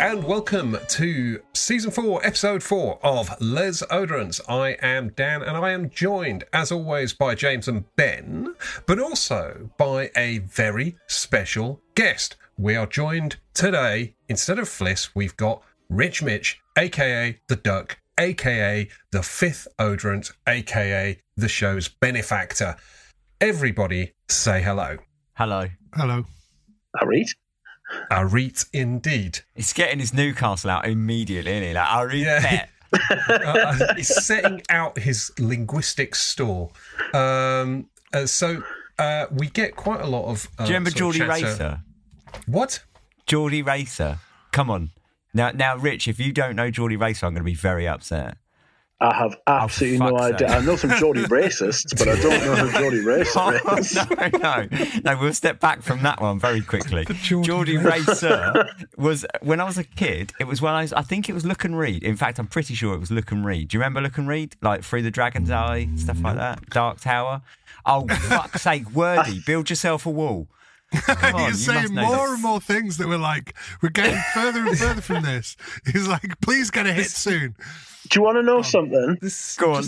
and welcome to Season 4, Episode 4 of Les Oderants. I am Dan, and I am joined, as always, by James and Ben, but also by a very special guest. We are joined today, instead of Fliss, we've got Rich Mitch, a.k.a. The Duck, a.k.a. the fifth Odorant, a.k.a. the show's benefactor. Everybody say hello. Hello. Hello. Arit? Arit indeed. He's getting his Newcastle out immediately, isn't he? Like, Arit pet. He's setting out his linguistic store. So we get quite a lot of... Do you remember Geordie Racer? What? Geordie Racer. Come on. Now, Rich, if you don't know Geordie Racer, I'm going to be very upset. I have absolutely no idea. I know some Geordie racists, but I don't know who Geordie Racer is. No, we'll step back from that one very quickly. Geordie Racer was, when I was a kid, it was when I think it was Look and Read. In fact, I'm pretty sure it was Look and Read. Do you remember Look and Read? Like Through the Dragon's Eye, stuff like that? Dark Tower? Oh, fuck's sake, Wordy, build yourself a wall. Come on, You're saying more and more things that we're getting further and further from this. He's like, please get a hit soon. Do you want to know something? Go on.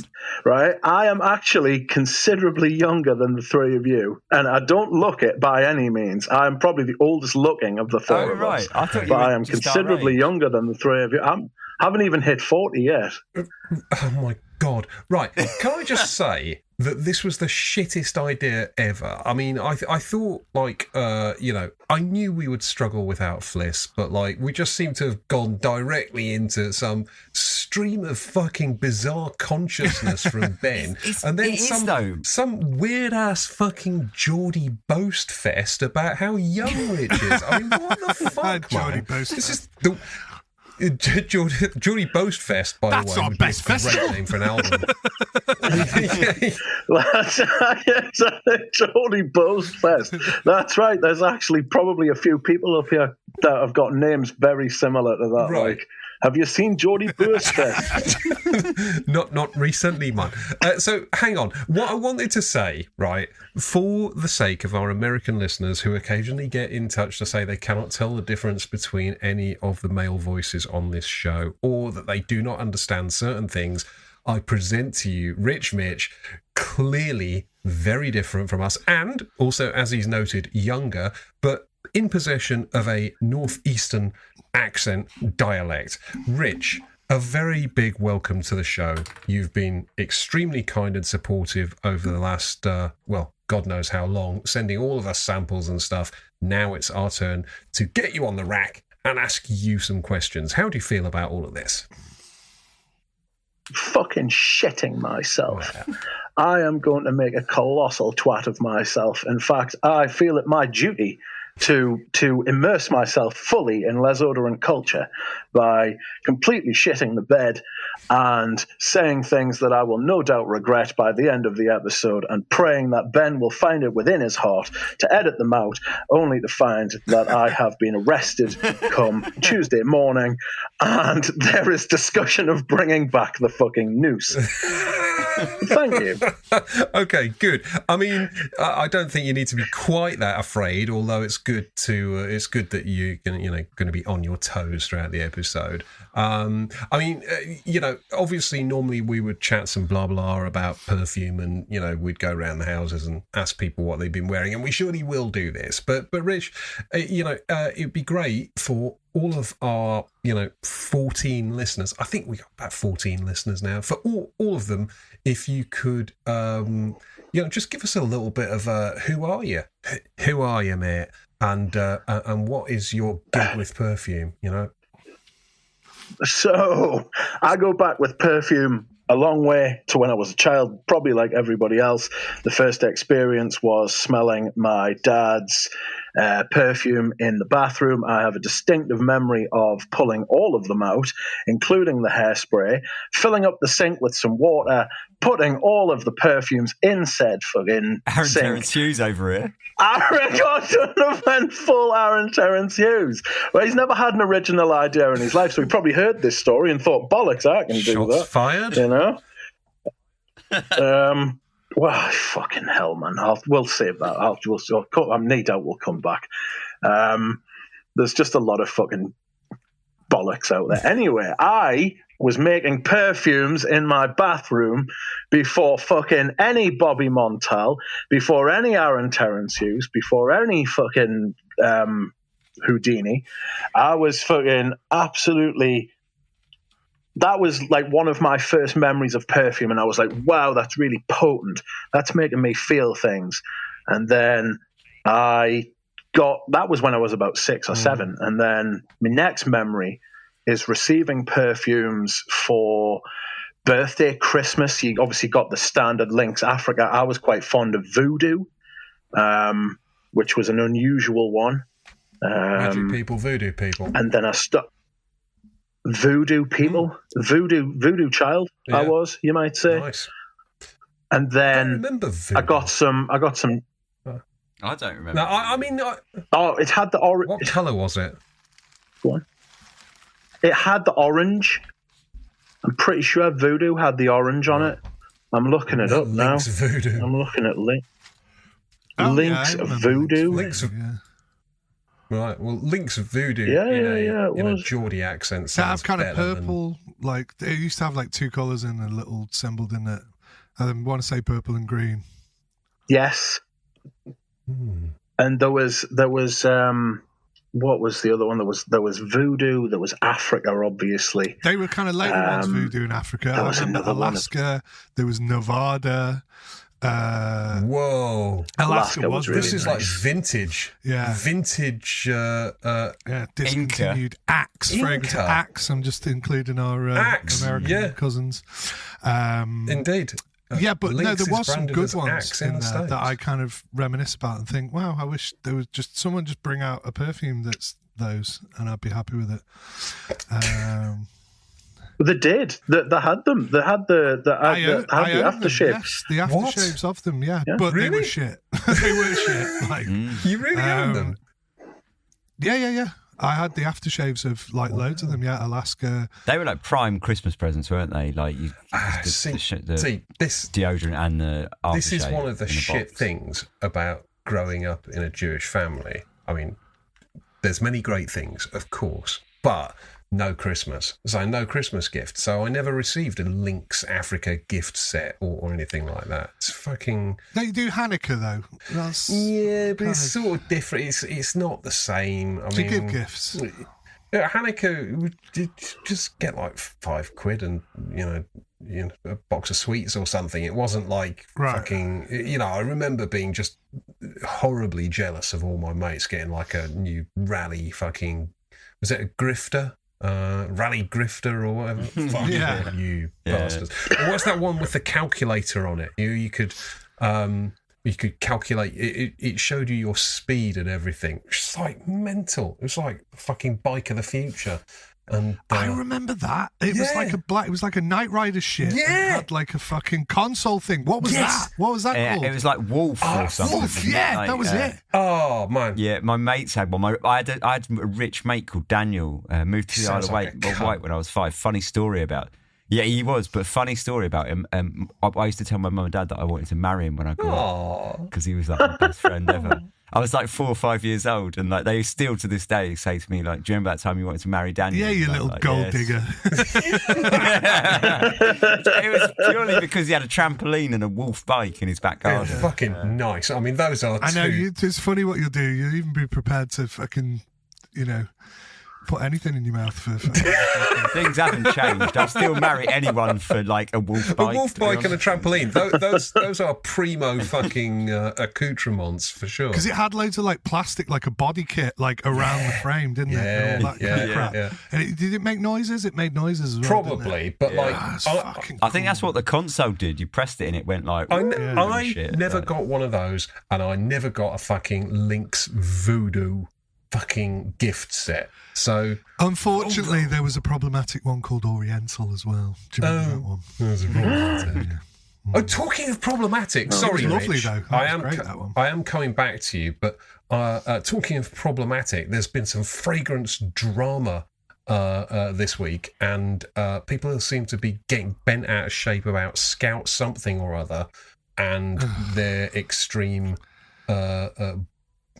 Right, I am actually considerably younger than the three of you, and I don't look it by any means. I am probably the oldest looking of the four of us. I thought but I am considerably younger than the three of you. I haven't even hit 40 yet. Oh my God. Right, can I just say that this was the shittest idea ever? I mean, I thought, like, I knew we would struggle without Fliss, but, like, we just seem to have gone directly into some stream of fucking bizarre consciousness from Ben. And then some weird-ass fucking Geordie boast fest about how young Rich is. I mean, what the fuck, Geordie man? boast This is the... Geordie Boast Fest, by That's the way. our best festival. Great name for an album. Geordie Boast Fest. That's right. There's actually probably a few people up here that have got names very similar to that. Right. Like, have you seen Geordie Boast Fest? Not recently, man. So hang on. What I wanted to say, right, for the sake of our American listeners who occasionally get in touch to say they cannot tell the difference between any of the male voices on this show, or that they do not understand certain things, I present to you Rich Mitch, clearly very different from us, and also, as he's noted, younger, but in possession of a northeastern accent dialect. Rich, a very big welcome to the show. You've been extremely kind and supportive over the last, God knows how long, sending all of us samples and stuff. Now it's our turn to get you on the rack and ask you some questions. How do you feel about all of this? Fucking shitting myself. I am going to make a colossal twat of myself. In fact, I feel it my duty to immerse myself fully in Les Odorant culture by completely shitting the bed and saying things that I will no doubt regret by the end of the episode, and praying that Ben will find it within his heart to edit them out, only to find that I have been arrested come Tuesday morning and there is discussion of bringing back the fucking noose. Thank you. Okay, good. I mean, I don't think you need to be quite that afraid, although it's good that you're going to be on your toes throughout the episode. Obviously normally we would chat some blah blah about perfume, and we'd go around the houses and ask people what they've been wearing, and we surely will do this. But Rich, it'd be great for all of our 14 listeners. I think we got about 14 listeners now. For all of them, if you could just give us a little bit of who are you? Who are you, mate? And what is your gig with perfume? So I go back with perfume a long way to when I was a child, probably like everybody else. The first experience was smelling my dad's perfume in the bathroom. I have a distinctive memory of pulling all of them out, including the hairspray, filling up the sink with some water, putting all of the perfumes in said fucking Aaron sink. Terence Hughes over here. Aaron went full Aaron Terence Hughes. Well, he's never had an original idea in his life, so he probably heard this story and thought, bollocks, I can do that. Shots fired. Well, fucking hell, man. We'll save that. No doubt we'll come back. There's just a lot of fucking bollocks out there. Anyway, I was making perfumes in my bathroom before fucking any Bobby Montel, before any Aaron Terrence Hughes, before any fucking Houdini. I was fucking absolutely... That was like one of my first memories of perfume, and I was like, wow, that's really potent. That's making me feel things. And then that was when I was about 6 or 7. And then my next memory is receiving perfumes for birthday, Christmas. You obviously got the standard Lynx Africa. I was quite fond of Voodoo, which was an unusual one. Magic people, voodoo people. And then I stuck... Voodoo people, voodoo child. Yeah. I was, you might say. Nice. And then I remember voodoo. I got some. I don't remember. No, I mean. It had the orange. What colour was it? Go on. It had the orange. I'm pretty sure Voodoo had the orange on it. I'm looking it up now. Lynx Voodoo. I'm looking at Lynx Yeah, Voodoo. Lynx. Right, well, Lynx Voodoo in a Geordie accent To have sounds kind of better purple, like it used to have like 2 colours in a little symbol, didn't it? I want to say purple and green. Yes. And there was what was the other one? There was Voodoo, there was Africa, obviously. They were kind of later ones, Voodoo in Africa. There was another Alaska, there was Nevada. Whoa. Alaska was really This is nice. Like vintage. Yeah. Vintage. Discontinued Axe, fragrance. Axe. I'm just including our American cousins. Indeed. Yeah, but Lynx there was is some branded good as ones Axe in the there States. that I kind of reminisce about and think, wow, I wish there was just someone just bring out a perfume that's those, and I'd be happy with it. They did. They had them. They had the aftershave. Yes, the aftershaves of them. Yeah, but Really? they were shit. They were shit. Like You really own them? Yeah. I had the aftershaves of like loads of them. Yeah, Alaska. They were like prime Christmas presents, weren't they? Like the this deodorant and the aftershave. This is one of the in a shit box. things about growing up in a Jewish family. I mean, there's many great things, of course, but no Christmas. So no Christmas gift. So I never received a Lynx Africa gift set or anything like that. It's fucking... They do Hanukkah though. That's but it's sort of different. It's not the same. I do mean, you give gifts? Yeah, Hanukkah, you just get like £5 and a box of sweets or something. It wasn't like fucking. I remember being just horribly jealous of all my mates getting like a new Raleigh fucking. Was it a grifter? Raleigh grifter or whatever. Fuck you bastards. Or what's that one with the calculator on it? You could calculate. It showed you your speed and everything. It's like mental. It was like a fucking bike of the future. And I remember that. It was like it was like a Knight Rider shit. Yeah. It had like a fucking console thing. What was that? What was that called? It was like Wolf or something. Wolf, yeah, that was it. Oh man. Yeah, my mates had one. I had a rich mate called Daniel. Moved to the Isle of Wight when I was 5. Funny story about. Yeah, he was, but funny story about him. I used to tell my mum and dad that I wanted to marry him when I grew up because he was like my best friend ever. I was like 4 or 5 years old, and like they still to this day say to me, like, "Do you remember that time you wanted to marry Daniel?" Yeah, you little gold digger. It was purely because he had a trampoline and a Wolf bike in his back garden. Fucking nice. I mean, those are. I know. It's funny what you'll do. You'll even be prepared to fucking, put anything in your mouth for Things haven't changed. I'll still marry anyone for like a Wolf bike. A Wolf bike and a trampoline. Those are primo fucking accoutrements for sure. Because it had loads of like plastic, like a body kit, like around the frame, didn't it? And all that kind of crap. Yeah. And did it make noises? It made noises as well. Probably, but like I think that's what the console did. You pressed it and it went like. I never got one of those, and I never got a fucking Lynx Voodoo fucking gift set. So unfortunately, there was a problematic one called Oriental as well. Do you remember that one? There's a problematic. Talking of problematic, sorry, it was lovely Rich, though. I am coming back to you, but talking of problematic, there's been some fragrance drama this week, and people seem to be getting bent out of shape about Scout something or other, and their extreme, I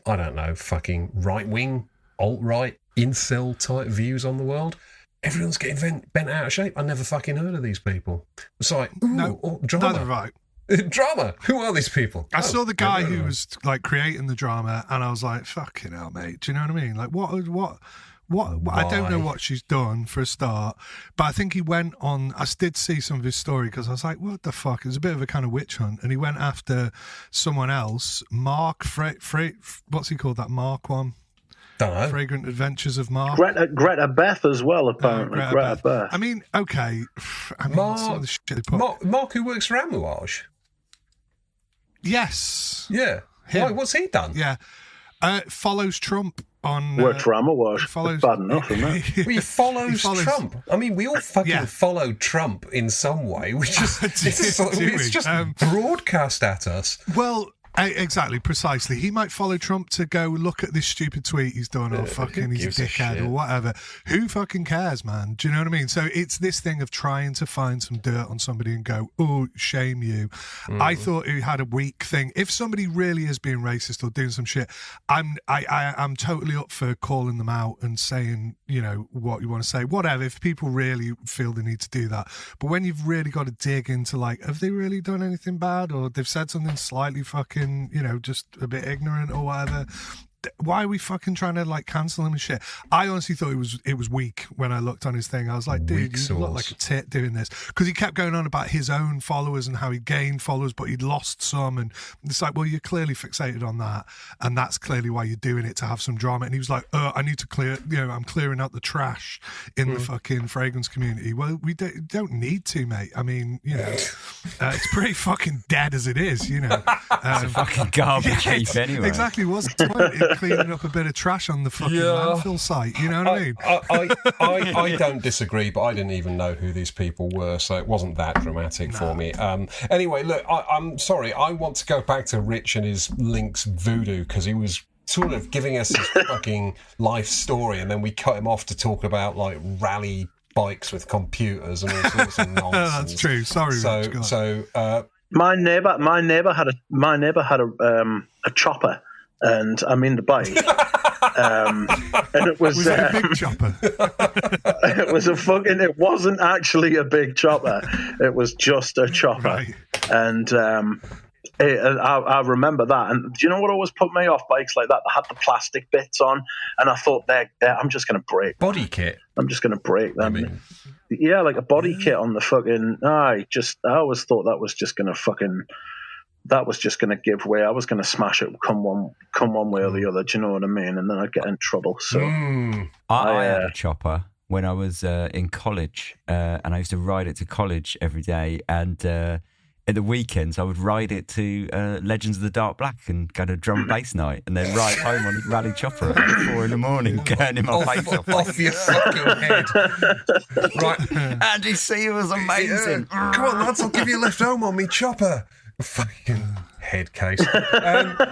don't know, fucking right wing, alt right incel type views on the world. Everyone's getting bent out of shape. I never fucking heard of these people. It's like, drama. Neither right. Drama. Who are these people? I saw the guy who was like creating the drama, and I was like, "Fucking hell, mate!" Do you know what I mean? Like, what? I don't know what she's done for a start, but I think he went on. I did see some of his story because I was like, "What the fuck?" It was a bit of a kind of witch hunt, and he went after someone else, Mark. What's he called? That Mark one. Don't know. Fragrant Adventures of Mark. Greta Beth as well, apparently. Greta Beth. I mean, okay. I mean, Mark, some of the shit they put. Mark who works for Amouage. Yes. Yeah. Why? What's he done? Yeah. Follows Trump on... Worked for Amouage. Follows... Bad enough, isn't it? Well, he follows Trump. I mean, we all fucking follow Trump in some way. We just... it's just broadcast at us. Well... Exactly, precisely. He might follow Trump to go look at this stupid tweet he's done, or fucking he's a dickhead or whatever. Who fucking cares, man? Do you know what I mean? So it's this thing of trying to find some dirt on somebody and go, oh, shame you. I thought he had a weak thing. If somebody really is being racist or doing some shit, I'm totally up for calling them out and saying, you know, what you want to say, whatever, if people really feel they need to do that. But when you've really got to dig into, like, have they really done anything bad, or they've said something slightly fucking, you know, just a bit ignorant or whatever, why are we fucking trying to like cancel him and shit? I honestly thought it was weak when I looked on his thing. I was like, dude, you look like a tit doing this, because he kept going on about his own followers and how he gained followers but he'd lost some, and it's like, well, you're clearly fixated on that, and that's clearly why you're doing it, to have some drama. And he was like, I need to clear, you know, I'm clearing out the trash in the fucking fragrance community. Well, we don't need to, mate. I mean, you know, it's pretty fucking dead as it is, you know. It's a fucking garbage heap anyway. Exactly. What's the point in cleaning up a bit of trash on the fucking landfill site? You know what I mean? I don't disagree, but I didn't even know who these people were, so it wasn't that dramatic for me. Anyway, look, I'm sorry. I want to go back to Rich and his Lynx voodoo, because he was sort of giving us his fucking life story, and then we cut him off to talk about like Raleigh bikes with computers and all sorts of nonsense. That's true. Sorry, Rich. So my neighbour had a chopper, and I mean the bike, and it was it a big chopper? It wasn't actually a big chopper. It was just a chopper, right. And I remember that. And do you know what always put me off bikes like that? They had the plastic bits on, and I thought, I'm just going to break body kit. I'm just going to break them. Yeah, like a body kit on the fucking. I always thought that was just going to give way. I was going to smash it, come one way or the other. Do you know what I mean? And then I'd get in trouble. So I had a chopper when I was in college, and I used to ride it to college every day. And at the weekends, I would ride it to Legends of the Dark Black and go to drum and bass night, and then ride home on a rally chopper at 4 a.m, burning my face off your fucking head. Right, Andy C was amazing. Come on, lads, I'll give you a lift home on me chopper. Fucking head case.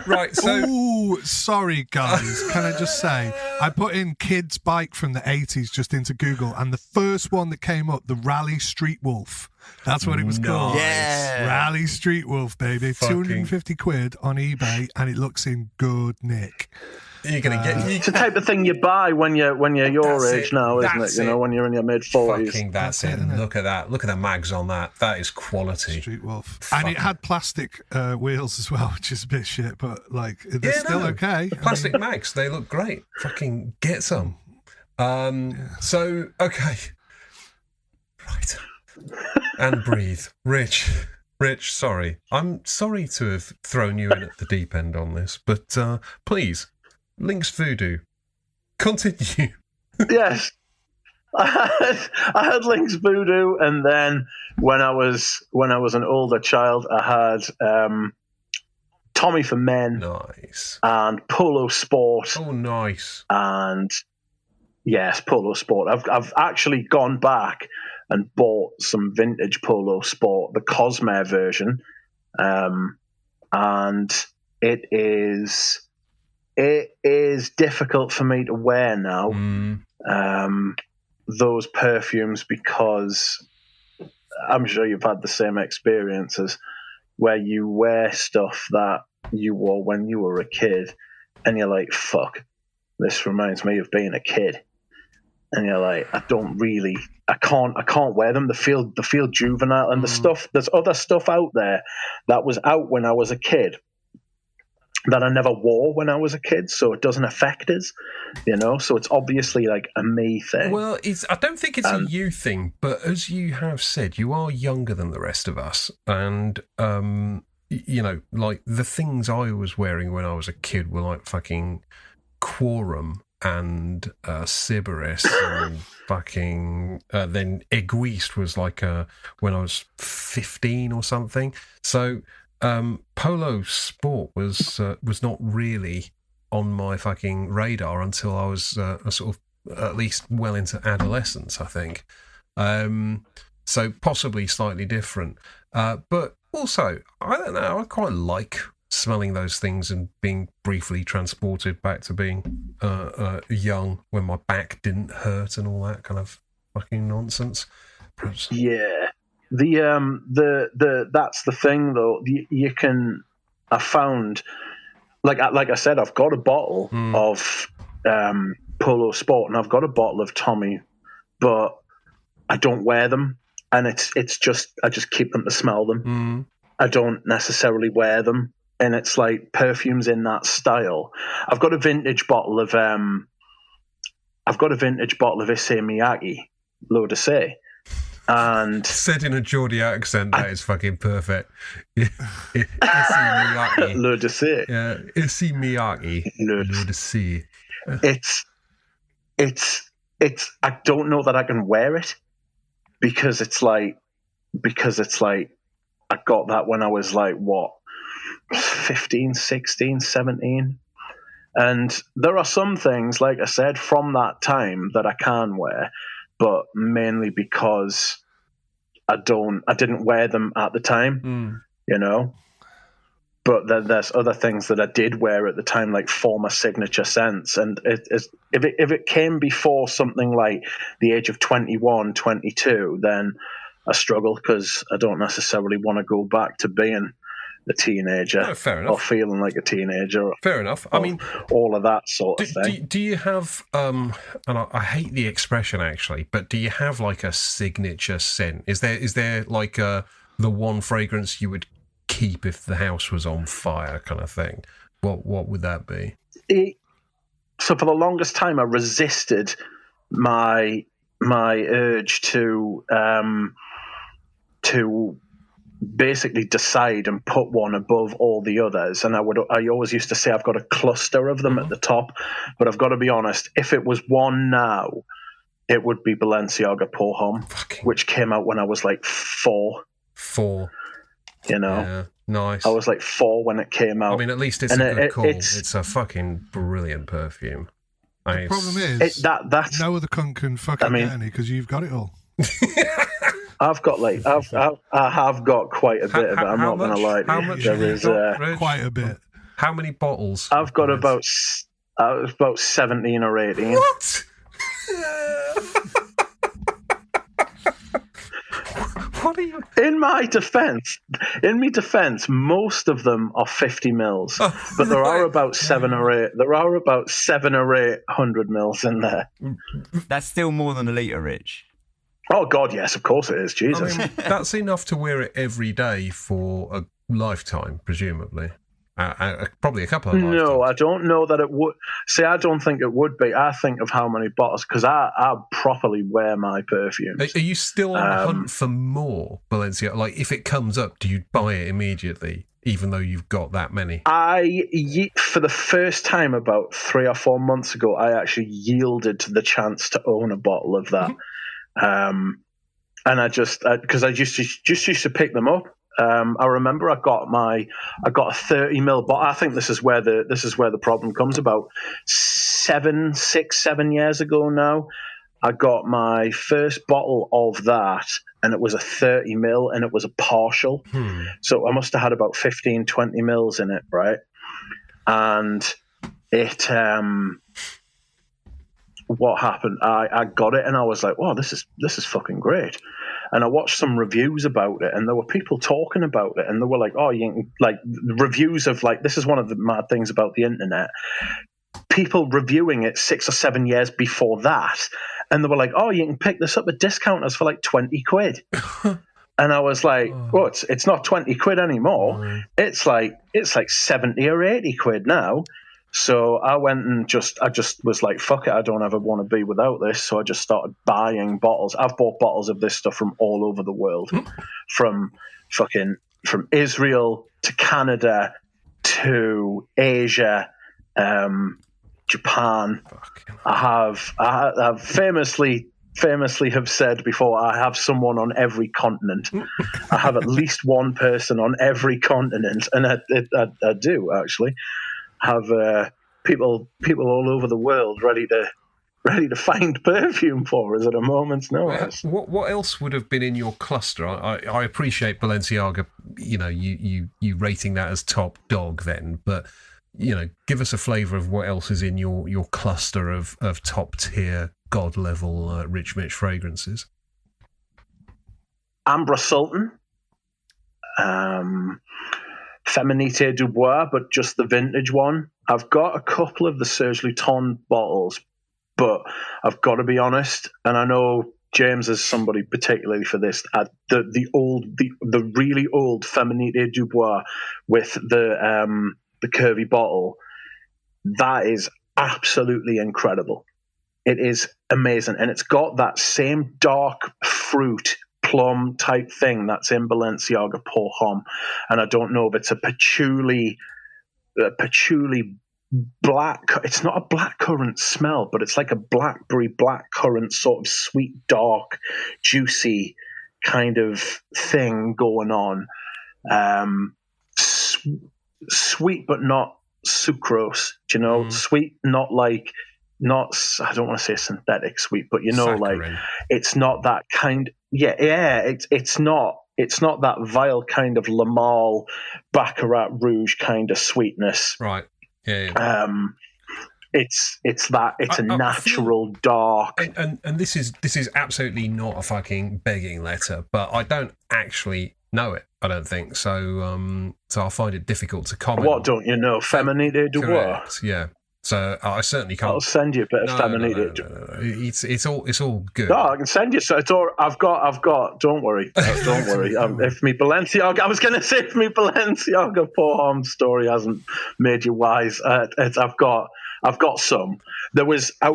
Right, so... Ooh, sorry, guys. Can I just say, I put in kids bike from the 80s just into Google, and the first one that came up, the Raleigh Street Wolf. That's what it was called. Yeah. Raleigh Street Wolf, baby. 250 quid on eBay, and it looks in good nick. You're gonna get. It's the type of thing you buy when you're your age now, isn't it? You know, when you're in your mid-40s. Fucking that's it. Look at that. Look at the mags on that. That is quality. Street Wolf. And it had plastic wheels as well, which is a bit shit, but like they're still okay. The plastic mags, they look great. Fucking get some. So okay. Right. And breathe. Rich, sorry. I'm sorry to have thrown you in at the deep end on this, but please, Lynx Voodoo, continue. Yes. I had Lynx Voodoo, and then when I was an older child, I had Tommy for Men. Nice. And Polo Sport. Oh, nice. And yes, Polo Sport. I've actually gone back and bought some vintage Polo Sport, the Cosmere version, and it is difficult for me to wear now. Those perfumes, because I'm sure you've had the same experiences where you wear stuff that you wore when you were a kid, and you're like, fuck. this reminds me of being a kid. And you're like, I can't wear them. They feel juvenile. And there's other stuff out there that was out when I was a kid that I never wore when I was a kid, so it doesn't affect us, So it's obviously like a me thing. Well, I don't think it's a you thing, but as you have said, you are younger than the rest of us, and like the things I was wearing when I was a kid were like fucking Quorum and Sybaris and fucking then Egoist was like when I was 15 or something. So Polo Sport was not really on my fucking radar until I was sort of at least well into adolescence, I think. So possibly slightly different, but also I don't know. I quite like smelling those things and being briefly transported back to being young when my back didn't hurt and all that kind of fucking nonsense. Perhaps. Yeah, the that's the thing though. I found like I said, I've got a bottle of Polo Sport and I've got a bottle of Tommy, but I don't wear them, and it's just I just keep them to smell them. I don't necessarily wear them. And it's like perfumes in that style. I've got a vintage bottle of Issey Miyake, L'Odyssée, and said in a Geordie accent. That is fucking perfect. Issey Miyake, L'Odyssée. Yeah, Issey Miyake, L'Odyssée. It's. I don't know that I can wear it because it's like I got that when I was like what. 15, 16, 17. And there are some things, like I said, from that time that I can wear, but mainly because I didn't wear them at the time, But there's other things that I did wear at the time, like former signature scents. And if it came before something like the age of 21, 22, then I struggle because I don't necessarily want to go back to being a teenager. No, fair enough. Or feeling like a teenager. Fair enough. I mean, all of that sort of thing. Do you have, and I hate the expression actually, but do you have like a signature scent? Is there like the one fragrance you would keep if the house was on fire kind of thing? What would that be? So for the longest time, I resisted my urge to basically decide and put one above all the others. And I always used to say I've got a cluster of them at the top, but I've got to be honest, if it was one now, it would be Balenciaga Pour Homme, which came out when I was like 4. Yeah, nice. I was like 4 when it came out. I mean, at least it's a good call. It's a fucking brilliant perfume. The problem is that's no other cunt can fucking get any because you've got it all. I have got quite a bit of it. I'm not going to lie to you. How much there is quite a bit. How many bottles? I've got about 17 or 18. What? What are you? In my defense, most of them are 50 mils, but there are about 7 or 8. There are about 7 or 800 mils in there. That's still more than a litre, Rich. Oh God, yes, of course it is. Jesus, I mean, that's enough to wear it every day for a lifetime, presumably. Probably a couple of lifetimes. No, I don't know that it would. See, I don't think it would be. I think of how many bottles, because I properly wear my perfumes. Are you still on the hunt for more Balenciaga? Like, if it comes up, do you buy it immediately, even though you've got that many? For the first time about 3 or 4 months ago, I actually yielded to the chance to own a bottle of that. And I just because I just used to pick them up. I remember I got a 30 ml bottle. I think this is where the problem comes about. 7 years ago now, I got my first bottle of that, and it was a 30 ml, and it was a partial. So I must have had about 15, 20 mils in it, right? And it what happened? I got it and I was like, wow, this is fucking great. And I watched some reviews about it, and there were people talking about it, and they were like, oh, you can, like reviews of like, this is one of the mad things about the internet. people reviewing it 6 or 7 years before that, and they were like, "Oh, you can pick this up at discounters for like 20 quid." And I was like, "Oh, it's not 20 quid anymore. It's like 70 or 80 quid now." So I went and I just was like, "Fuck it, I don't ever want to be without this." So I just started buying bottles. I've bought bottles of this stuff from all over the world, from Israel to Canada to Asia, Japan. I've famously have said before, I have someone on every continent. I have at least one person on every continent, and I do actually have people all over the world ready to find perfume for us at a moment's notice. What else would have been in your cluster? I appreciate Balenciaga, you rating that as top dog then, but give us a flavour of what else is in your cluster of top tier god level Rich Mitch fragrances. Ambre Sultan, Féminité du Bois, but just the vintage one. I've got a couple of the Serge Lutens bottles, but I've got to be honest, and I know James is somebody particularly for this. The really old Féminité du Bois with the curvy bottle, that is absolutely incredible. It is amazing, and it's got that same dark fruit plum type thing that's in Balenciaga Pour Homme, and I don't know if it's a patchouli black. It's not a blackcurrant smell, but it's like a blackberry blackcurrant sort of sweet, dark, juicy kind of thing going on. Sweet, but not sucrose. Sweet, not I don't want to say synthetic sweet, but Saccharin. It's not that kind. Yeah. It's not that vile kind of Lamal Baccarat Rouge kind of sweetness. Right. Yeah. It's a natural dark. And this is absolutely not a fucking begging letter, but I don't actually know it. I don't think so. So I find it difficult to comment. What don't you know? Féminité du Bois. Yeah. So I certainly can't. I'll send you a bit of Féminité. No. It's all good. No, I can send you. So it's all. I've got. Don't worry. Don't worry. If me Balenciaga, I was going to say if me Balenciaga Pour Homme story hasn't made you wise, I've got some. There was a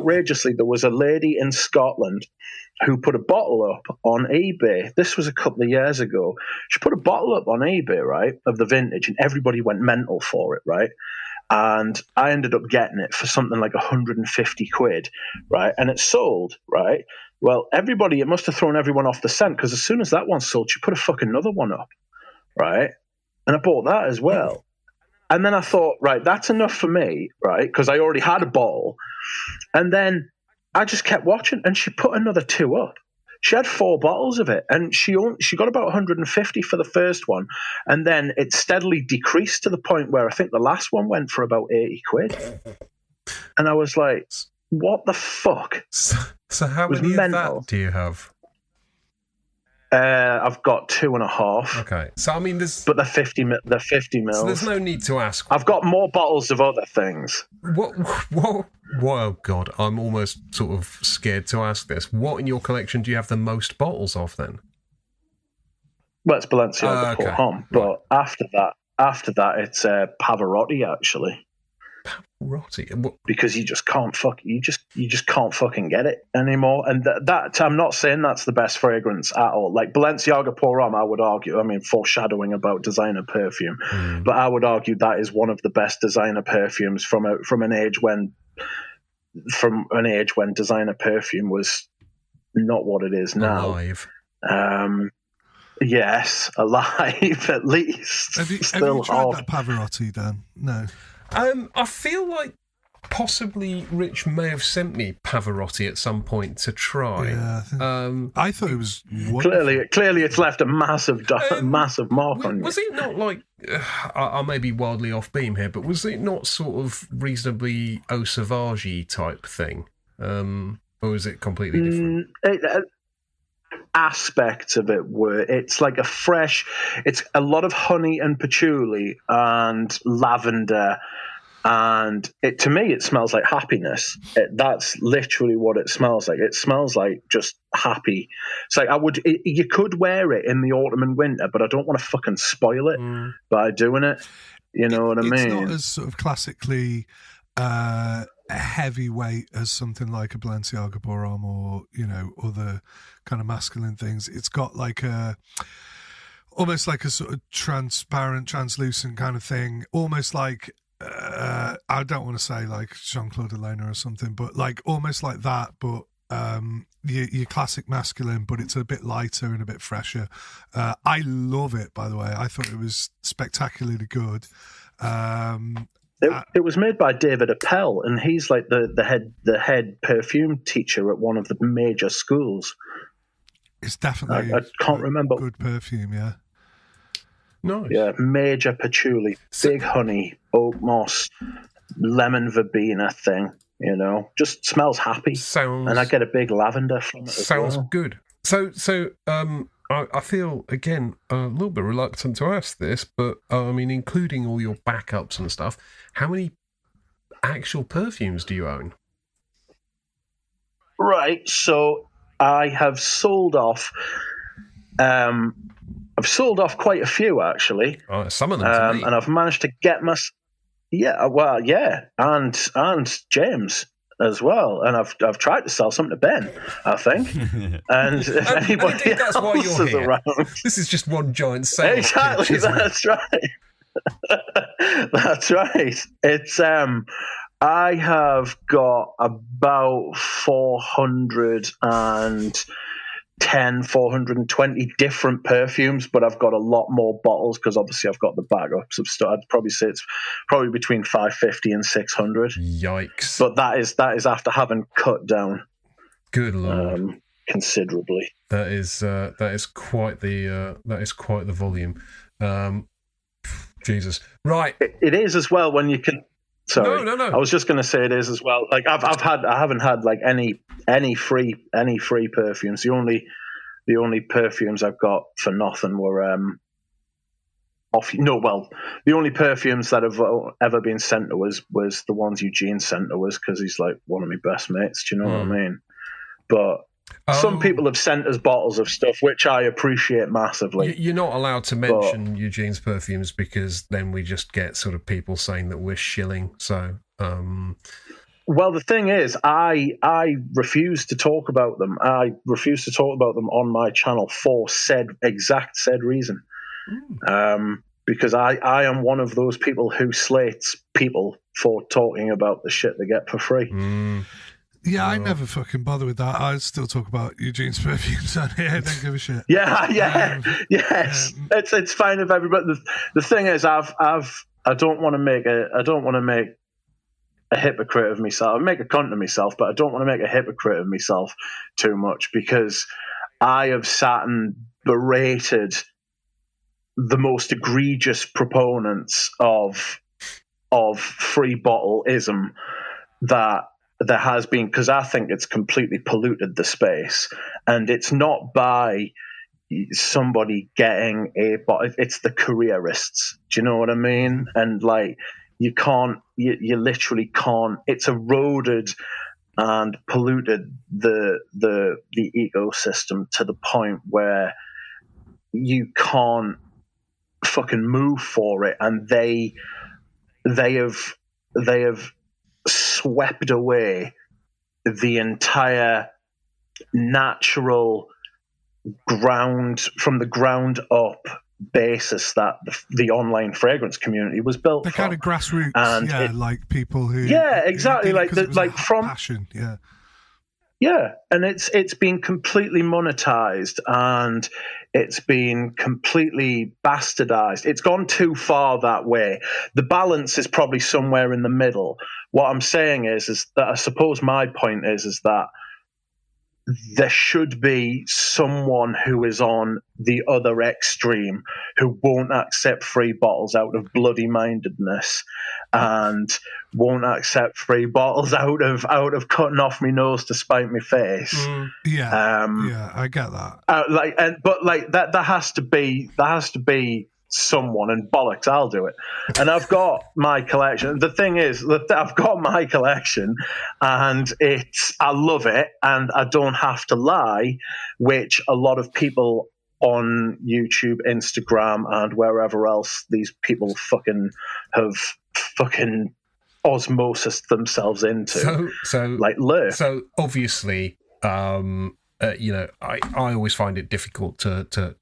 lady in Scotland who put a bottle up on eBay. This was a couple of years ago. She put a bottle up on eBay, right, of the vintage, and everybody went mental for it, right? And I ended up getting it for something like 150 quid, right? And it sold, right? Well, it must have thrown everyone off the scent, because as soon as that one sold, she put a fucking another one up, right? And I bought that as well. And then I thought, right, that's enough for me, right? Because I already had a bottle. And then I just kept watching, and she put another 2 up. She had 4 bottles of it, and she got about 150 for the first one, and then it steadily decreased to the point where I think the last one went for about 80 quid. And I was like, what the fuck? So how many of that do you have? I've got 2.5. Okay, so I mean, but they're 50 mils. So there's no need to ask. I've got more bottles of other things. What? Oh God, I'm almost sort of scared to ask this. What in your collection do you have the most bottles of then? Well, it's Balenciaga Pour Homme, but after that, it's Pavarotti actually. Pavarotti, because you just can't fucking get it anymore. And that I'm not saying that's the best fragrance at all. Like Balenciaga Pour Homme, I would argue. I mean, foreshadowing about designer perfume, but I would argue that is one of the best designer perfumes from an age when designer perfume was not what it is now. Alive. Yes, alive at least. Have you tried that Pavarotti, Dan? No. I feel like possibly Rich may have sent me Pavarotti at some point to try. Yeah, I thought it was wonderful. Clearly it's left a massive mark on you. Was it not like, I may be wildly off beam here, but was it not sort of reasonably Eau Sauvage-y type thing? Or was it completely different? Aspects of it were, it's like it's a lot of honey and patchouli and lavender And to me, it smells like happiness. That's literally what it smells like. It smells like just happy. It's like you could wear it in the autumn and winter, but I don't want to fucking spoil it by doing it. You know what I mean? It's not as sort of classically heavyweight as something like a Balenciaga Pour Homme or, you know, other kind of masculine things. It's got like almost like a sort of transparent, translucent kind of thing, almost like I don't want to say like Jean-Claude Elena or something, but like almost like that, but your classic masculine, but it's a bit lighter and a bit fresher. I love it, by the way. I thought it was spectacularly good. It was made by David Appel, and he's like the head perfume teacher at one of the major schools. It's definitely I can't remember. Good perfume, yeah. Nice. Yeah, major patchouli, big honey, oak moss, lemon verbena thing. You know, just smells happy. And I get a big lavender from it. Sounds good. So I feel again a little bit reluctant to ask this, but I mean, including all your backups and stuff, how many actual perfumes do you own? Right. So I have sold off. I've sold off quite a few, actually. Some of them to me. And I've managed to get and James as well. And I've tried to sell some to Ben, I think. And if anybody that's else why you're is here. around, This is just one giant sales exactly. pitch, isn't it? That's right. That's right. It's I have got about 420 different perfumes, but I've got a lot more bottles because obviously I've got the backups of stuff. I'd probably say it's probably between 550 and 600. Yikes! But that is after having cut down. Good Lord. Considerably. That is quite the volume. Jesus, right? It is as well when you can. Sorry, no. I was just going to say it is as well. Like I haven't had like any free perfumes. The only perfumes I've got for nothing were the only perfumes that have ever been sent to us was the ones Eugene sent to us because he's like one of my best mates. Do you know what I mean? But some people have sent us bottles of stuff, which I appreciate massively. You're not allowed to mention Eugene's perfumes because then we just get sort of people saying that we're shilling. So, well, the thing is, I refuse to talk about them. I refuse to talk about them on my channel for said reason. Because I am one of those people who slates people for talking about the shit they get for free. Yeah, I never fucking bother with that. I still talk about Eugene's perfumes on here. I don't give a shit. Yes. It's fine if everybody. The thing is, I don't want to make a hypocrite of myself. I make a cunt of myself, but I don't want to make a hypocrite of myself too much because I have sat and berated the most egregious proponents of free bottle-ism that there has been, because I think it's completely polluted the space, and it's not by somebody getting a bottle, it's the careerists. Do you know what I mean? And like you literally can't. It's eroded and polluted the ecosystem to the point where you can't fucking move for it, and they have swept away the entire natural from the ground up basis that the online fragrance community was built the from. Kind of grassroots, and like people who exactly who did it like from passion, and it's been completely monetized and it's been completely bastardized. It's gone too far that way. The balance is probably somewhere in the middle. What I'm saying is that I suppose my point is that there should be someone who is on the other extreme who won't accept free bottles out of bloody mindedness and won't accept free bottles out of cutting off my nose to spite my face. I get that. But there has to be someone, and bollocks, I'll do it. And I've got my collection. The thing is that I've got my collection, and I love it, and I don't have to lie, which a lot of people on YouTube, Instagram, and wherever else these people fucking have fucking osmosis themselves into. So obviously, I always find it difficult to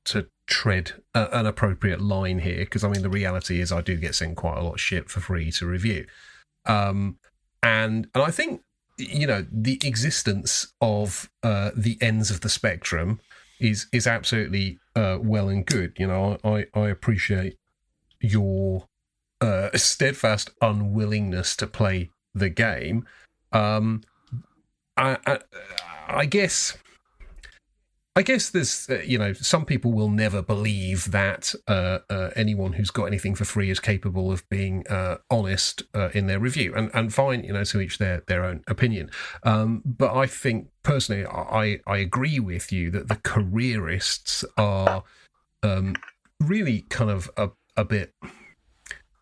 tread an appropriate line here, because I mean the reality is I do get sent quite a lot of shit for free to review, and I think the existence of the ends of the spectrum is absolutely well and good. I appreciate your steadfast unwillingness to play the game. I guess there's some people will never believe that anyone who's got anything for free is capable of being honest in their review, and fine, to each their own opinion. But I think personally, I agree with you that the careerists are really kind of a bit.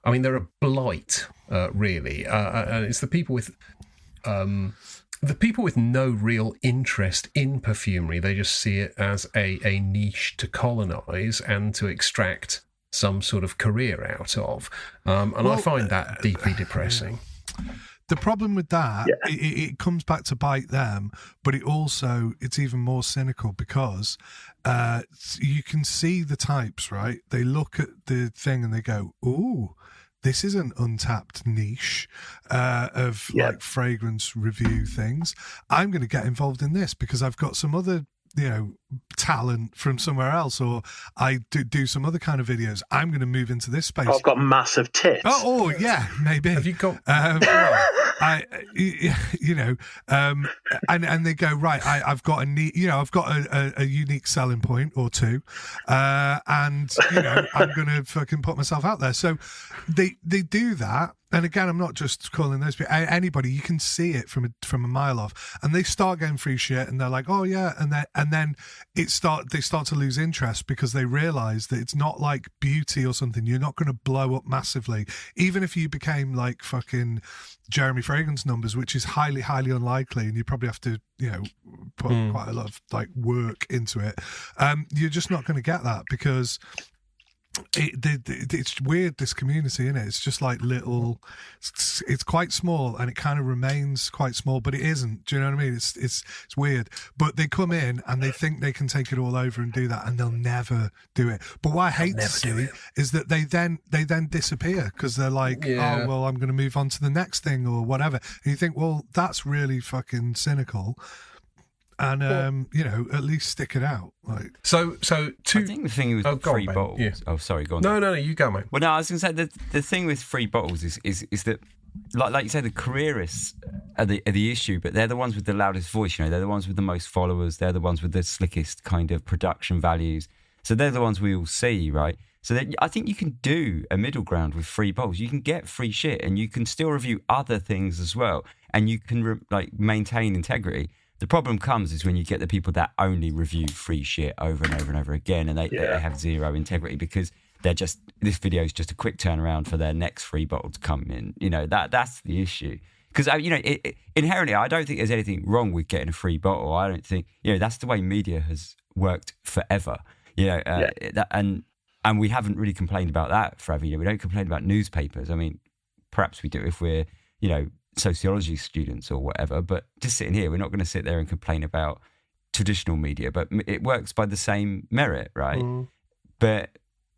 I mean, they're a blight, really, and it's the people with. The people with no real interest in perfumery, they just see it as a niche to colonise and to extract some sort of career out of. I find that deeply depressing. The problem with that, it comes back to bite them, but it's even more cynical, because you can see the types, right? They look at the thing and they go, ooh, this is an untapped niche of like fragrance review things. I'm going to get involved in this because I've got some other, talent from somewhere else, or I do some other kind of videos. I'm going to move into this space. I've got massive tits. Oh yeah, maybe. Have you got? And they go, right, I've got I've got a unique selling point or two, and I'm going to fucking put myself out there. So they do that. And again, I'm not just calling those people. Anybody, you can see it from a mile off, and they start getting free shit, and they're like, "Oh yeah," and then they start to lose interest, because they realise that it's not like beauty or something. You're not going to blow up massively, even if you became like fucking Jeremy Fragrance numbers, which is highly, highly unlikely, and you probably have to put quite a lot of like work into it. You're just not going to get that, because it's weird, this community, isn't it? It's just like little, it's quite small, and it kind of remains quite small, but it isn't. Do you know what I mean? It's weird, but they come in and they think they can take it all over and do that, and they'll never do it. But what I hate to see is that they then disappear, because they're like, oh well, I'm going to move on to the next thing or whatever, and you think, well, that's really fucking cynical. And at least stick it out. Like, I think the thing with free bottles. Yeah. Oh, sorry, go on. No, you go, mate. Well, no, I was going to say the thing with free bottles is that, like you say, the careerists are the issue, but they're the ones with the loudest voice. They're the ones with the most followers. They're the ones with the slickest kind of production values. So they're the ones we all see, right? So I think you can do a middle ground with free bottles. You can get free shit, and you can still review other things as well, and you can maintain integrity. The problem comes is when you get the people that only review free shit over and over and over again, and they have zero integrity, because they're just, this video is just a quick turnaround for their next free bottle to come in. That's the issue. Because inherently, I don't think there's anything wrong with getting a free bottle. I don't think that's the way media has worked forever. And we haven't really complained about that forever. We don't complain about newspapers. I mean, perhaps we do if we're sociology students or whatever, but just sitting here, we're not going to sit there and complain about traditional media, but it works by the same merit, right? But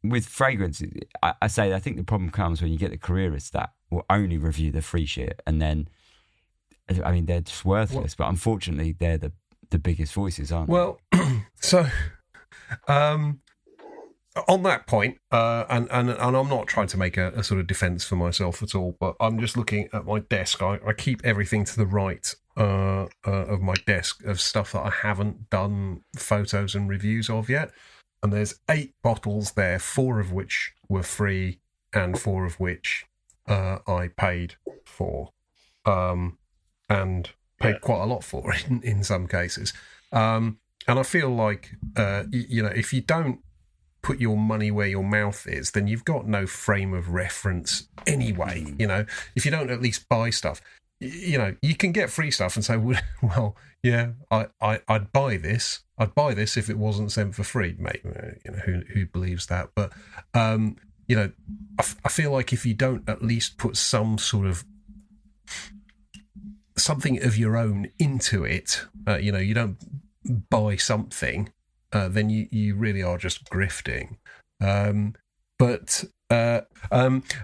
with fragrance, I think the problem comes when you get the careerists that will only review the free shit, and then, I mean, they're just worthless, but unfortunately they're the biggest voices, aren't they? Well, so on that point, and I'm not trying to make a sort of defence for myself at all, but I'm just looking at my desk. I keep everything to the right of my desk of stuff that I haven't done photos and reviews of yet. And there's 8 bottles there, 4 of which were free and 4 of which I paid for, and paid quite a lot for in some cases. And I feel like, if you don't put your money where your mouth is, then you've got no frame of reference anyway. You know, if you don't at least buy stuff, you know, you can get free stuff and say, well, yeah, I'd buy this. I'd buy this if it wasn't sent for free, mate. You know, who believes that? But you know, I feel like if you don't at least put some sort of something of your own into it, you know, you don't buy something, then you really are just grifting. But I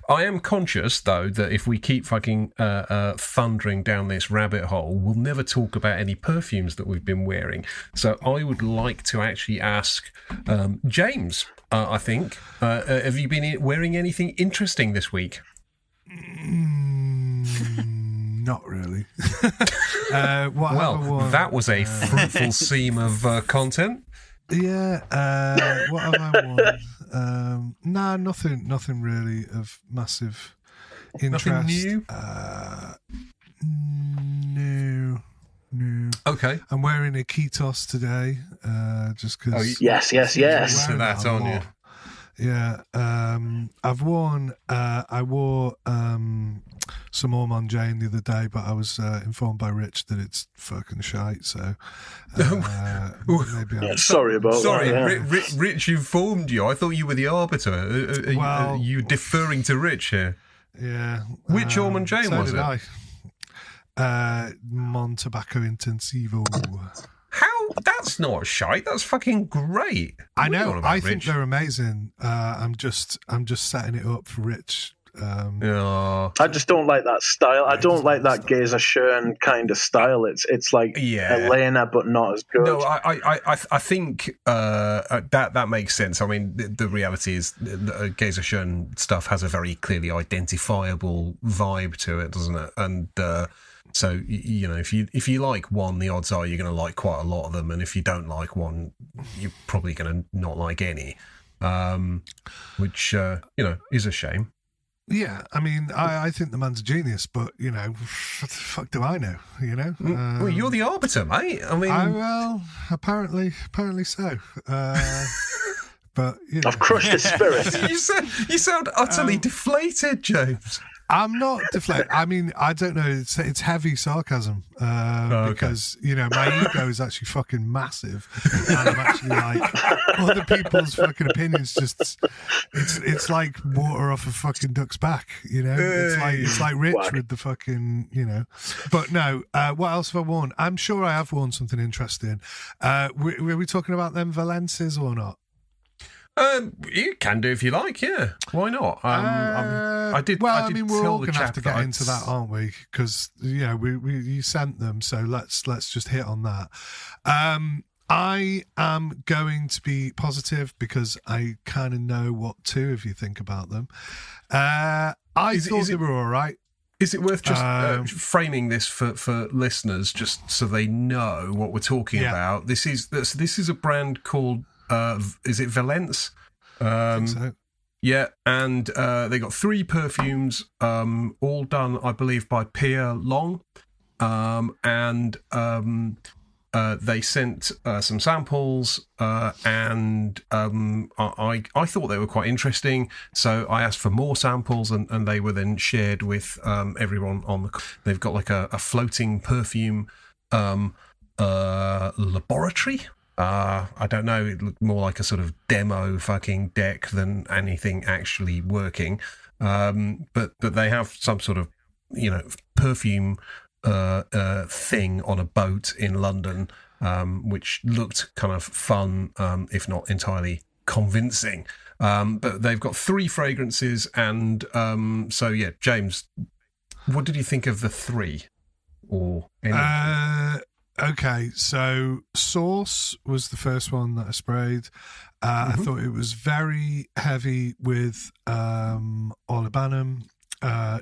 am conscious, though, that if we keep fucking thundering down this rabbit hole, we'll never talk about any perfumes that we've been wearing. So I would like to actually ask James, I think, have you been wearing anything interesting this week? Not really. That was a fruitful seam of content. Yeah. What have I worn? Nah, nothing really of massive interest. Nothing new? No. Okay. I'm wearing a Ketos today, just because. Oh, yes. So that's on you. Yeah. I wore some Ormond Jane the other day, but I was informed by Rich that it's fucking shite, so maybe I'm... Sorry about that. Sorry, Yeah. Rich informed you. I thought you were the arbiter. Are you deferring to Rich here? Yeah. Which Ormond Jane was it? Mon Tobacco Intensivo. How? That's not shite. That's fucking great. I know. I think they're amazing. I'm just setting it up for Rich. I just don't like that style. I don't like that Geza Schön kind of style. It's like Elena, but not as good. No, I think that makes sense. I mean, the reality is Geza Schön stuff has a very clearly identifiable vibe to it, doesn't it? And so, you know, if you like one, the odds are you're going to like quite a lot of them, and if you don't like one, you're probably going to not like any, which you know, is a shame. Yeah, I mean, I think the man's a genius, but, you know, what the fuck do I know, you know? Well, you're the arbiter, mate. I mean... well, apparently so. But, you know. I've crushed his spirit. You sound utterly deflated, James. I'm not deflated. I mean, I don't know. It's heavy sarcasm because, you know, my ego is actually fucking massive, and I'm actually like other people's fucking opinions. Just it's like water off a fucking duck's back. You know, it's like Rich with the fucking, you know. But no, what else have I worn? I'm sure I have worn something interesting. Were we talking about them Valences or not? You can do if you like, yeah. Why not? I did. Well, I mean, we're all going to have to get into that, aren't we? Because you sent them, so let's just hit on that. I am going to be positive because I kind of know what two of you think about them. I thought they were all right. Is it worth just framing this for listeners, just so they know what we're talking about? This is a brand called. Is it Valence? I think so. Yeah, and they got 3 perfumes, all done, I believe, by Pierre Long, and they sent some samples, and I thought they were quite interesting, so I asked for more samples, and they were then shared with everyone on the. They've got like a floating perfume laboratory. I don't know, it looked more like a sort of demo fucking deck than anything actually working. But they have some sort of, you know, perfume thing on a boat in London, which looked kind of fun, if not entirely convincing. But they've got 3 fragrances, and so yeah, James, what did you think of the 3? Or any? Okay, so Source was the first one that I sprayed. I thought it was very heavy with olibanum,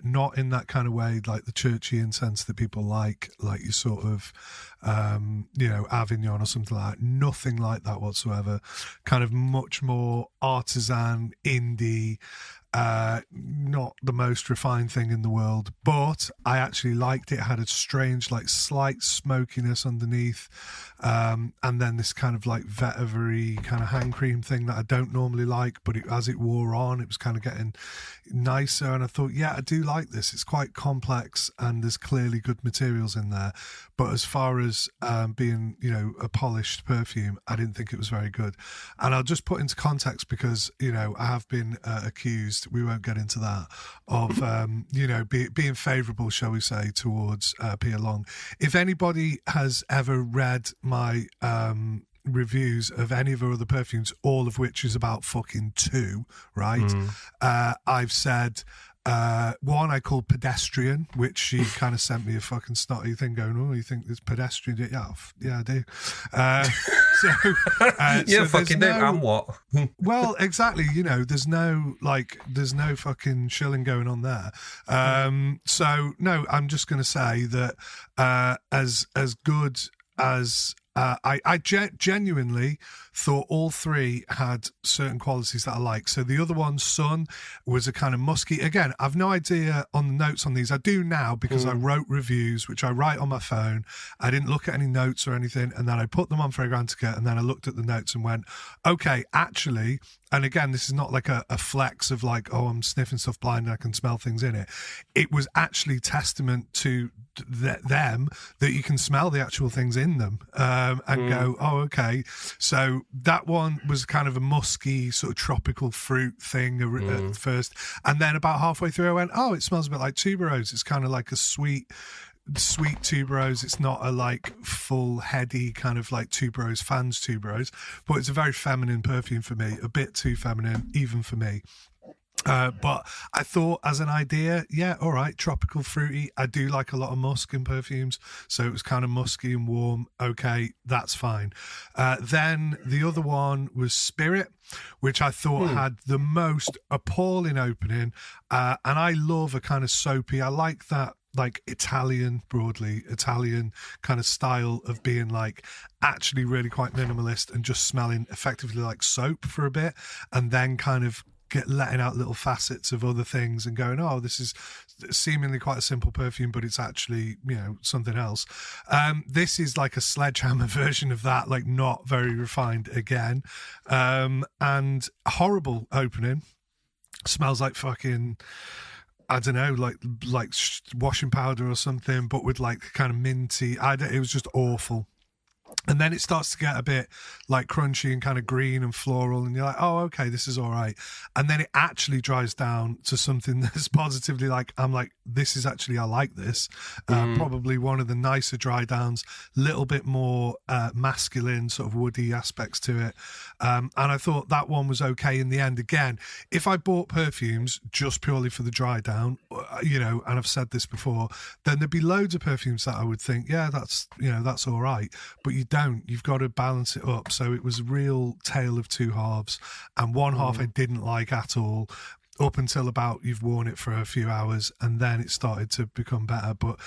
not in that kind of way, like the churchy incense that people like your sort of Avignon or something like that. Nothing like that whatsoever. Kind of much more artisan, indie, not the most refined thing in the world, but I actually liked it. It had a strange, like, slight smokiness underneath, and then this kind of like vetiver-y kind of hand cream thing that I don't normally like, but as it wore on, it was kind of getting nicer, and I thought, yeah, I do like this. It's quite complex, and there's clearly good materials in there, but as far as being, a polished perfume, I didn't think it was very good. And I'll just put into context, because, I have been accused, we won't get into that, of, being favourable, shall we say, towards Pia Long. If anybody has ever read my reviews of any of her other perfumes, all of which is about fucking 2, right? I've said... one I called Pedestrian, which she kind of sent me a fucking snotty thing going, oh, you think it's pedestrian? Yeah, I do. So fucking do, and what? Well, exactly, there's no fucking shilling going on there. So, no, I'm just going to say that as good as... I genuinely thought all 3 had certain qualities that I like. So the other one, Sun, was a kind of musky. Again, I've no idea on the notes on these. I do now, because I wrote reviews, which I write on my phone. I didn't look at any notes or anything, and then I put them on Fragrantica, and then I looked at the notes and went, okay, actually, and again, this is not like a flex of like, oh, I'm sniffing stuff blind and I can smell things in it. It was actually testament to them that you can smell the actual things in them, and go, oh, okay. So that one was kind of a musky sort of tropical fruit thing at first, and then about halfway through I went, oh, it smells a bit like tuberose. It's kind of like a sweet tuberose. It's not a like full heady kind of like tuberose, but it's a very feminine perfume for me, a bit too feminine even for me. But I thought, as an idea, yeah, all right, tropical, fruity. I do like a lot of musk in perfumes, so it was kind of musky and warm. Okay, that's fine. Then the other one was Spirit, which I thought had the most appalling opening, and I love a kind of soapy. I like that, like broadly Italian kind of style of being like actually really quite minimalist and just smelling effectively like soap for a bit, and then kind of letting out little facets of other things and going, oh, this is seemingly quite a simple perfume, but it's actually, something else. This is like a sledgehammer version of that, like not very refined again, and horrible opening. Smells like fucking, I don't know, like washing powder or something, but with like kind of minty. It was just awful. And then it starts to get a bit like crunchy and kind of green and floral, and you're like, oh, okay, this is all right. And then it actually dries down to something that's positively like, I'm like, this is actually, I like this. Probably one of the nicer dry downs, little bit more masculine, sort of woody aspects to it. And I thought that one was okay in the end. Again, if I bought perfumes just purely for the dry down, and I've said this before, then there'd be loads of perfumes that I would think, yeah, that's all right. But you don't. You've got to balance it up. So it was a real tale of two halves, and one half I didn't like at all, up until about you've worn it for a few hours, and then it started to become better. But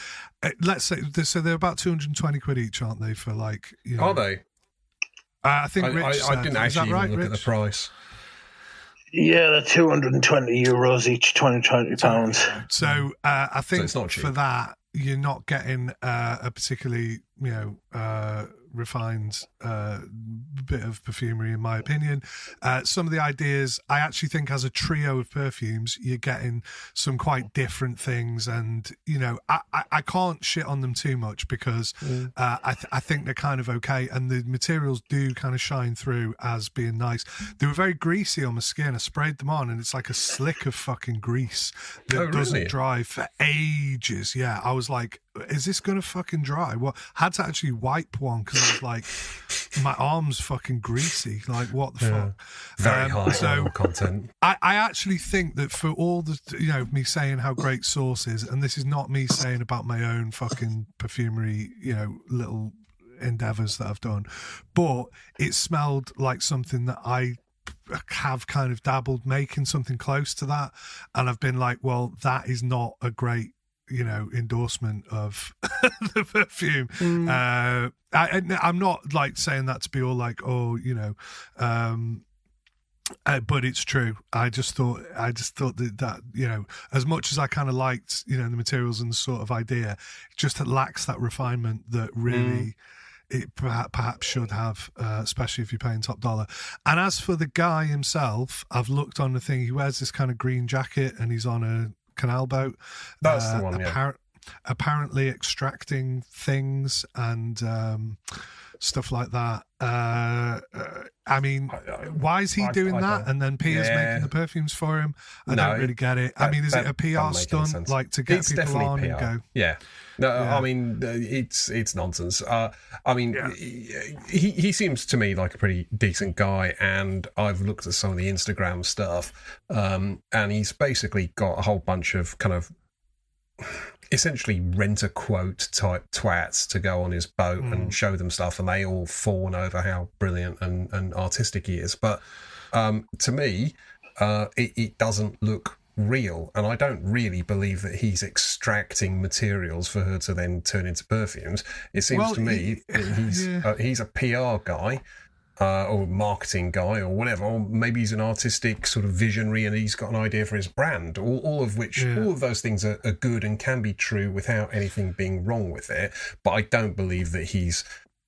let's say, so they're about 220 quid each, aren't they? For like, are they? I think Rich I didn't actually even look Rich? at the price. Yeah, they're €220 each, £20. So I think it's not cheap. For that, you're not getting a particularly, refined bit of perfumery, in my opinion. Some of the ideas, I actually think as a trio of perfumes, you're getting some quite different things, and I can't shit on them too much, because I think they're kind of okay, and the materials do kind of shine through as being nice. They were very greasy on my skin. I sprayed them on, and it's like a slick of fucking grease that doesn't dry for ages. Yeah, I was like, is this gonna fucking dry? Well, I had to actually wipe one, because I was like, my arm's fucking greasy. Like, what the fuck? Very high oil content. I actually think that for all the, me saying how great Source is, and this is not me saying about my own fucking perfumery, little endeavors that I've done, but it smelled like something that I have kind of dabbled making something close to that, and I've been like, well, that is not a great endorsement of the perfume. I'm not like saying that to be all like, but it's true. I just thought that as much as I kind of liked the materials and the sort of idea, it just lacks that refinement that really it perhaps should have, especially if you're paying top dollar. And as for the guy himself, I've looked on the thing. He wears this kind of green jacket and he's on a canal boat. That's the one. Apparently extracting things and stuff like that. I mean, why is he doing that? And then Pia's making the perfumes for him. I don't really get it. I mean, is it a PR stunt, like to get people on PR. And go? Yeah. No, yeah. I mean, it's nonsense. I mean, he seems to me like a pretty decent guy, and I've looked at some of the Instagram stuff, and he's basically got a whole bunch of kind of essentially rent-a-quote type twats to go on his boat and show them stuff, and they all fawn over how brilliant and artistic he is. But to me, it doesn't look real, and I don't really believe that he's extracting materials for her to then turn into perfumes. It seems to me he's a PR guy, or marketing guy, or whatever, or maybe he's an artistic sort of visionary and he's got an idea for his brand, all of those things are good and can be true without anything being wrong with it. But I don't believe that he's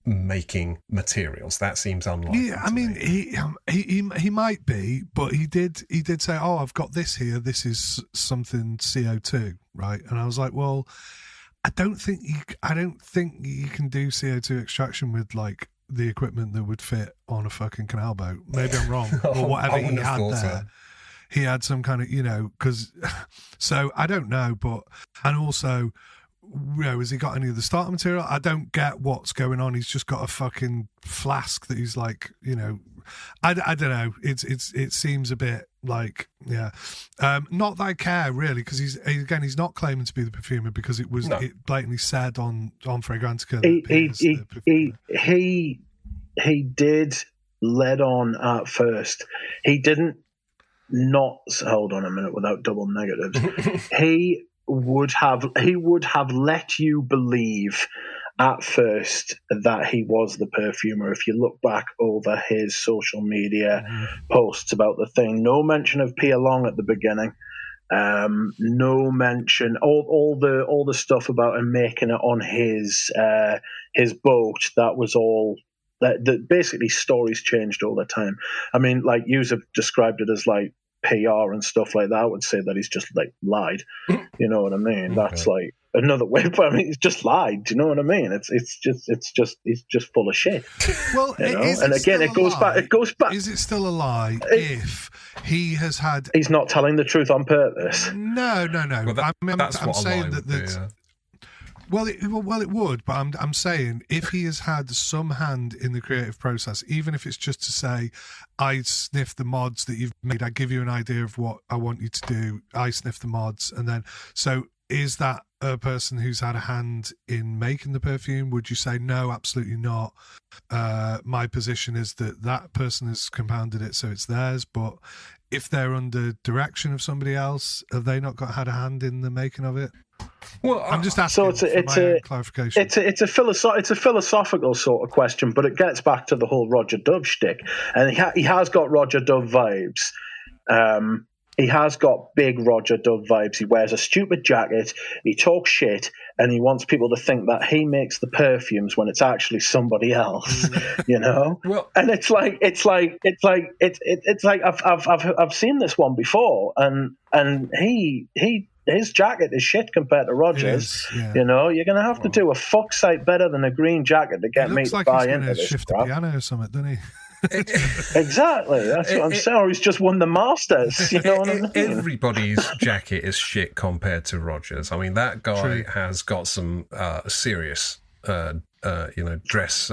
making materials. That seems unlikely. Yeah, I mean, he might be, but he did say, "Oh, I've got this here. This is something CO2, right?" And I was like, "Well, I don't think you can do CO2 extraction with like the equipment that would fit on a fucking canal boat." Maybe I'm wrong, or whatever he had there. So. He had some kind of, because so I don't know, but and also. Has he got any of the starter material? I don't get what's going on. He's just got a fucking flask that he's like, I don't know. It seems a bit like, not that I care really, because he's not claiming to be the perfumer, because it blatantly said on Fragrantica that he did let on at first. He didn't not hold on a minute without double negatives. He would have let you believe at first that he was the perfumer. If you look back over his social media posts about the thing, no mention of Pia Long at the beginning, no mention, all the stuff about him making it on his boat. That was all. That basically stories changed all the time. I mean, like you have described it as like PR and stuff like that. I would say that he's just like lied. You know what I mean? Okay. That's like another way. But I mean, he's just lied. Do you know what I mean? It's just he's just full of shit. Well, and again, it goes back. Is it still a lie if he has had? He's not telling the truth on purpose. No. Well, I'm saying that. Well, it would, but I'm saying if he has had some hand in the creative process, even if it's just to say, I sniff the mods that you've made, I give you an idea of what I want you to do, I sniff the mods, and then, so is that a person who's had a hand in making the perfume? Would you say, no, absolutely not? My position is that person has compounded it, so it's theirs, but if they're under direction of somebody else, have they not had a hand in the making of it? Well, I'm just asking for clarification. It's a philosophical sort of question, but it gets back to the whole Roger Dove shtick, and he has got Roger Dove vibes. He has got big Roger Dove vibes. He wears a stupid jacket, he talks shit, and he wants people to think that he makes the perfumes when it's actually somebody else, Well, and it's like I've seen this one before, and his jacket is shit compared to Rogers. You're going to have to do a fuck sight better than a green jacket to get me to buy into this. He's shift the piano or something, doesn't he? Exactly. That's what I'm saying. Or he's just won the Masters. You know what I mean? Everybody's jacket is shit compared to Rogers. I mean, that guy has got some serious, dress.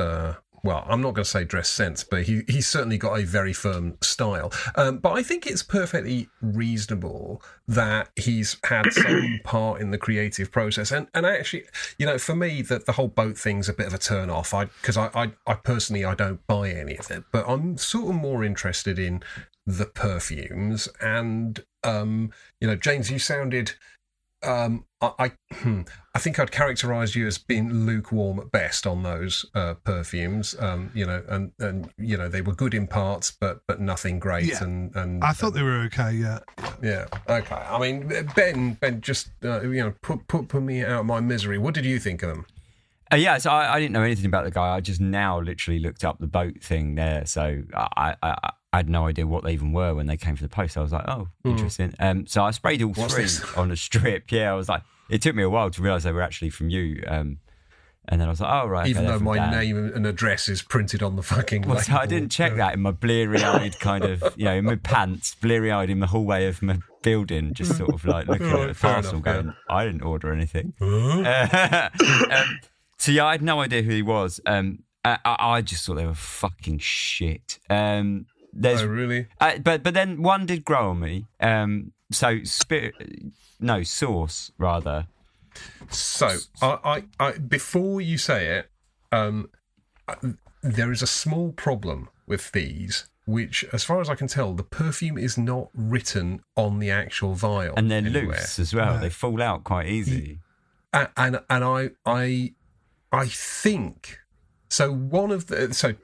Well, I'm not going to say dress sense, but he's certainly got a very firm style. But I think it's perfectly reasonable that he's had some part in the creative process. And actually, for me, the whole boat thing's a bit of a turn off. Because I personally, I don't buy any of it. But I'm sort of more interested in the perfumes. And, James, you sounded I think I'd characterise you as being lukewarm at best on those perfumes. And they were good in parts, but nothing great. Yeah. And I thought they were okay. Yeah. Okay. I mean, Ben, just put me out of my misery. What did you think of them? So I didn't know anything about the guy. I just now literally looked up the boat thing there. So I had no idea what they even were when they came for the post. I was like, oh, interesting. So I sprayed all three on a strip. Yeah, I was like, it took me a while to realise they were actually from you. And then I was like, oh, right. Even though my name and address is printed on the fucking label. So I didn't check that in my bleary-eyed kind of, in my pants, bleary-eyed in the hallway of my building, just sort of like looking at the parcel going, I didn't order anything. So yeah, I had no idea who he was. I just thought they were fucking shit. Oh, really? But then one did grow on me. Sauce rather. So I before you say it, there is a small problem with these, which, as far as I can tell, the perfume is not written on the actual vial, and they're anywhere. Loose as well. They fall out quite easy. And I think so.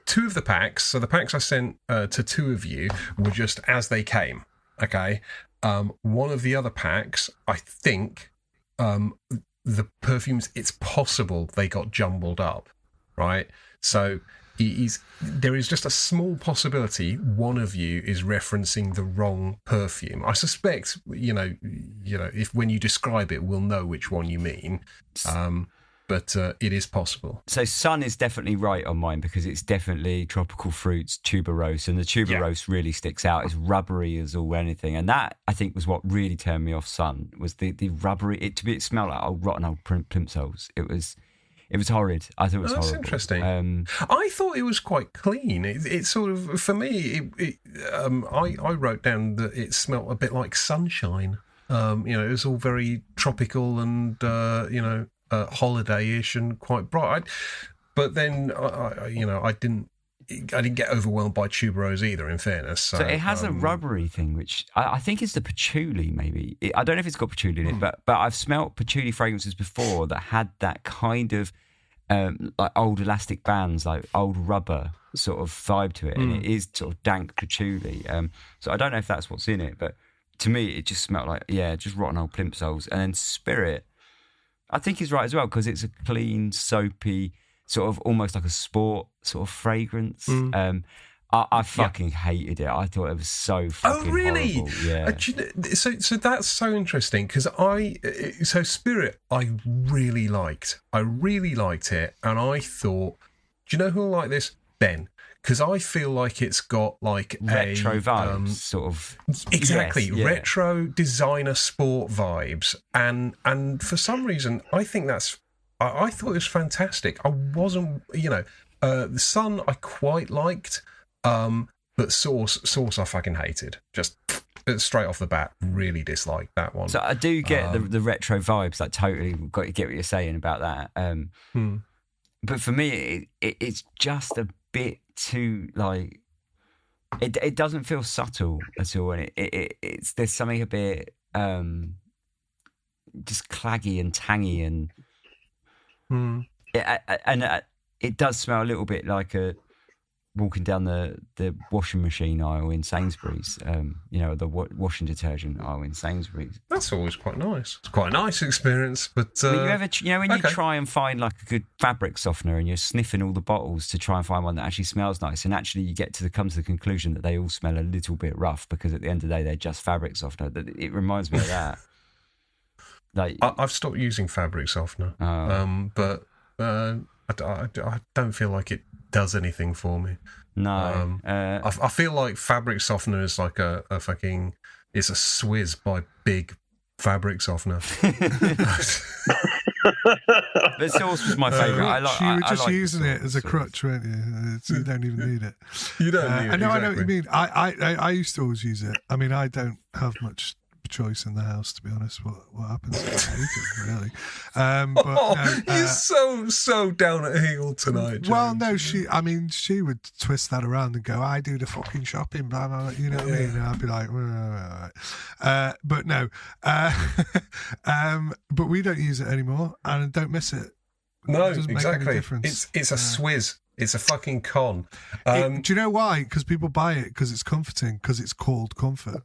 Two of the packs. So the packs I sent to two of you were just as they came. Okay. One of the other packs, I think, the perfumes, it's possible they got jumbled up, right? So there is just a small possibility one of you is referencing the wrong perfume. I suspect, if when you describe it, we'll know which one you mean. But it is possible. So Sun is definitely right on mine because it's definitely tropical fruits, tuberose, and the tuberose really sticks out. It's rubbery as all anything, and that I think was what really turned me off Sun was the rubbery. It smelled like rotten old plimsolls. It was horrid. I thought it was horrible. That's interesting. I thought it was quite clean. It sort of, for me, I wrote down that it smelled a bit like sunshine. It was all very tropical and holiday-ish and quite bright. But then I didn't get overwhelmed by tuberose either, in fairness. So it has a rubbery thing, which I think is the patchouli. Maybe I don't know if it's got patchouli in it, but I've smelt patchouli fragrances before that had that kind of like old elastic bands, like old rubber sort of vibe to it, and it is sort of dank patchouli. So I don't know if that's what's in it, but to me it just smelled like just rotten old plimsolls. And then Spirit, I think he's right as well because it's a clean, soapy, sort of almost like a sport sort of fragrance. I fucking hated it. I thought it was so fucking horrible. Yeah. So that's so interesting because Spirit I really liked. I really liked it, and I thought, do you know who'll like this? Ben. Because I feel like it's got like retro vibes, sort of. Exactly, yes, yeah. Retro designer sport vibes, and for some reason I think I thought it was fantastic. I wasn't, the Sun I quite liked, but Sauce I fucking hated. Just straight off the bat, really disliked that one. So I do get the retro vibes. Like totally got to get what you're saying about that. But for me, it's just a bit too like it doesn't feel subtle at all, and it's there's something a bit just claggy and tangy, and it does smell a little bit like walking down the washing machine aisle in Sainsbury's, the washing detergent aisle in Sainsbury's. That's always quite nice. It's quite a nice experience, but you ever, when you try and find like a good fabric softener and you're sniffing all the bottles to try and find one that actually smells nice, and actually you come to the conclusion that they all smell a little bit rough because at the end of the day they're just fabric softener. It reminds me of that. Like I've stopped using fabric softener, but I don't feel like it does anything for me. No. I feel like fabric softener is like a fucking, it's a Swizz by big fabric softener. The Sauce was my favourite. You were just using it as a crutch, weren't you? You don't even need it. You don't need it. I know what you mean. I used to always use it. I mean, I don't have much choice in the house, to be honest. What happens to it, really? But you're so down at heel tonight, James. Well, no, she would twist that around and go, I do the fucking shopping, blah, blah, blah, you know what I mean? And I'd be like, but no. But we don't use it anymore, and I don't miss it. No, it doesn't exactly. make any difference. It's a swizz. It's a fucking con. Do you know why? Because people buy it because it's comforting, because it's called comfort.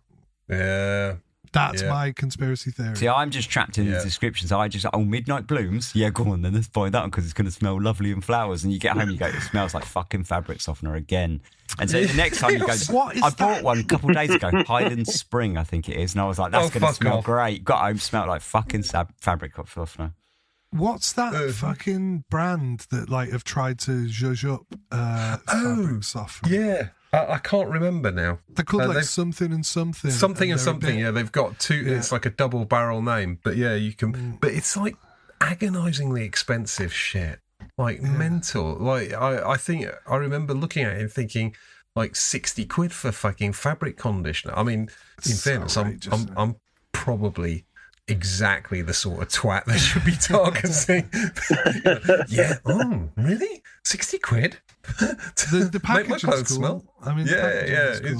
Yeah. That's my conspiracy theory. See, I'm just trapped in the descriptions. I just, midnight blooms. Yeah, go on then. Let's buy that one because it's going to smell lovely and flowers. And you get home, you go, it smells like fucking fabric softener again. And so the next time you go, I bought one a couple of days ago, Highland Spring, I think it is. And I was like, that's going to smell great. Got home, smelled like fucking fabric softener. What's that fucking brand that have tried to zhuzh up fabric softener? Yeah. I can't remember now. They're called something and something. Something and something, yeah. They've got two, it's like a double barrel name. But yeah, you can, but it's like agonisingly expensive shit. Mental. I think, I remember looking at it and thinking, 60 quid for fucking fabric conditioner. I mean, in fairness, I'm probably exactly the sort of twat they should be targeting. Really? 60 quid? The package make my clothes is cool. smell. I mean, they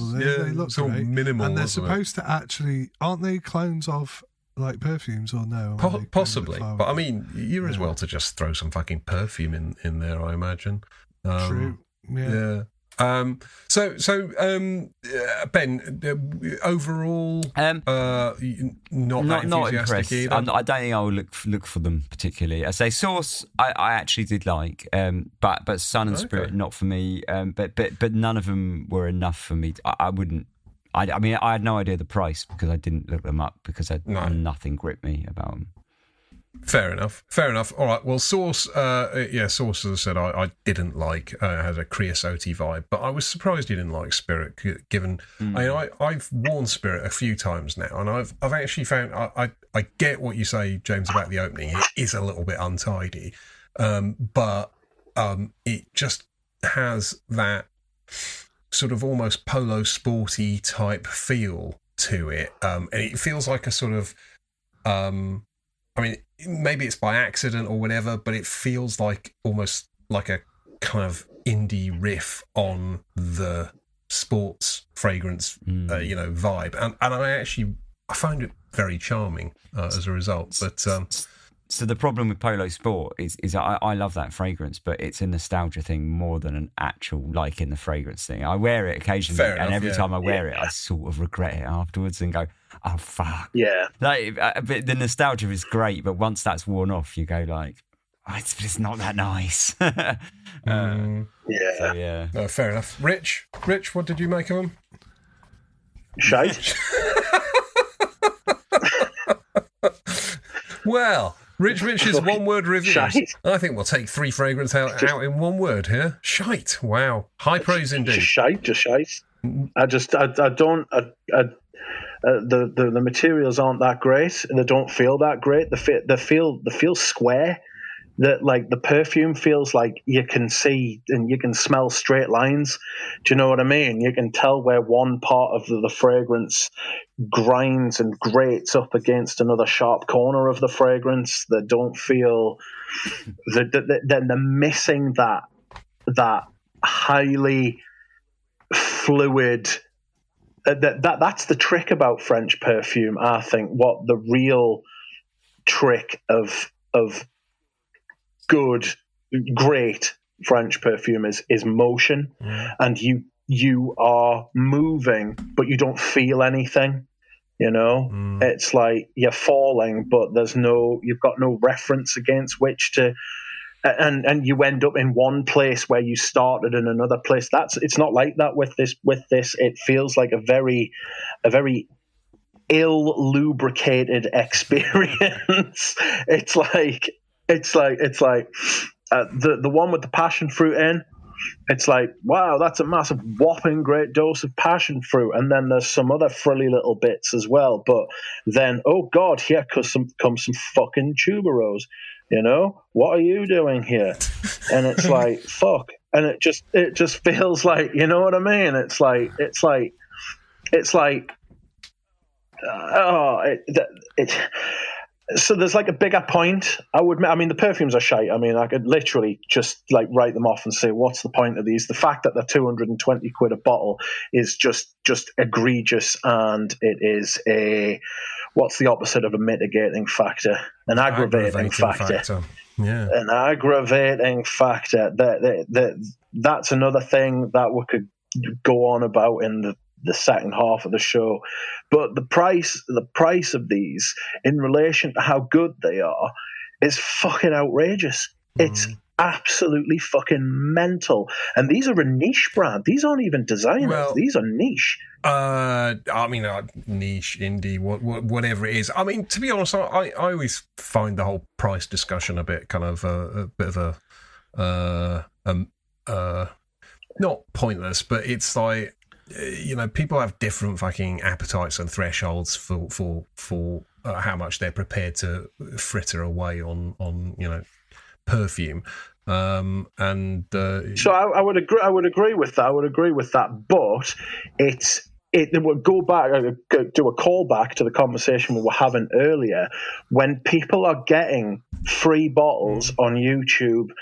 look it's all great. minimal, and they're supposed to actually, aren't they clones of perfumes or no? Possibly, but I mean, you're as well to just throw some fucking perfume in there, I imagine. True. Yeah. Ben, overall, not impressed. either. I don't think I will look for them particularly. I say Source, I actually did like, but Sun and Spirit not for me. But none of them were enough for me. I wouldn't. I mean, I had no idea the price because I didn't look them up because nothing gripped me about them. Fair enough. All right. Well, Source, Source, as I said, I didn't like. Had a creosote-y vibe, but I was surprised you didn't like Spirit. Given, I've worn Spirit a few times now, and I've actually found I get what you say, James, about the opening. It is a little bit untidy, but it just has that sort of almost polo sporty type feel to it, and it feels like a sort of. I mean, maybe it's by accident or whatever, but it feels like almost like a kind of indie riff on the sports fragrance, vibe. And I found it very charming as a result. But so the problem with Polo Sport is I love that fragrance, but it's a nostalgia thing more than an actual liking the fragrance thing. I wear it occasionally, and every time I wear it, I sort of regret it afterwards and go, oh fuck. Yeah. But the nostalgia is great, but once that's worn off, you go like, it's not that nice. Yeah. So, yeah. No, fair enough. Rich, what did you make of them? Shite. Well, Rich's one-word reviews. Shite. I think we'll take 3 fragrance out in one word here. Shite. Wow. High praise indeed. Just shite. I don't. The materials aren't that great. They don't feel that great. They feel square. That the perfume feels like you can see and you can smell straight lines. Do you know what I mean? You can tell where one part of the fragrance grinds and grates up against another sharp corner of the fragrance. That don't feel. They're missing that highly fluid. That's the trick about French perfume. I think what the real trick of great French perfume is motion, and you are moving, but you don't feel anything. It's like you're falling, but you've got no reference against which to. And you end up in one place where you started in another place. It's not like that with this. It feels like a very ill lubricated experience. It's like the one with the passion fruit in. It's like, wow, that's a massive whopping great dose of passion fruit, and then there's some other frilly little bits as well. But then, oh god, here comes some fucking tuberose. What are you doing here? And it's like, fuck. And it just feels like, you know what I mean? It's like So there's like a bigger point. I mean, the perfumes are shite. I mean, I could literally just like write them off and say, what's the point of these? The fact that they're 220 quid a bottle is just egregious, and it is what's the opposite of a mitigating factor? An aggravating factor. Yeah, an aggravating factor. That's another thing that we could go on about in the second half of the show. But the price of these in relation to how good they are is fucking outrageous. It's absolutely fucking mental. And these are a niche brand. These aren't even designers. Well, these are niche. I mean, niche, indie, whatever it is. I mean, to be honest, I always find the whole price discussion a bit kind of a bit of not pointless, but it's like, you know, people have different fucking appetites and thresholds for how much they're prepared to fritter away on you know, perfume. So I would agree with that. But it would go back, do a callback to the conversation we were having earlier. When people are getting free bottles on YouTube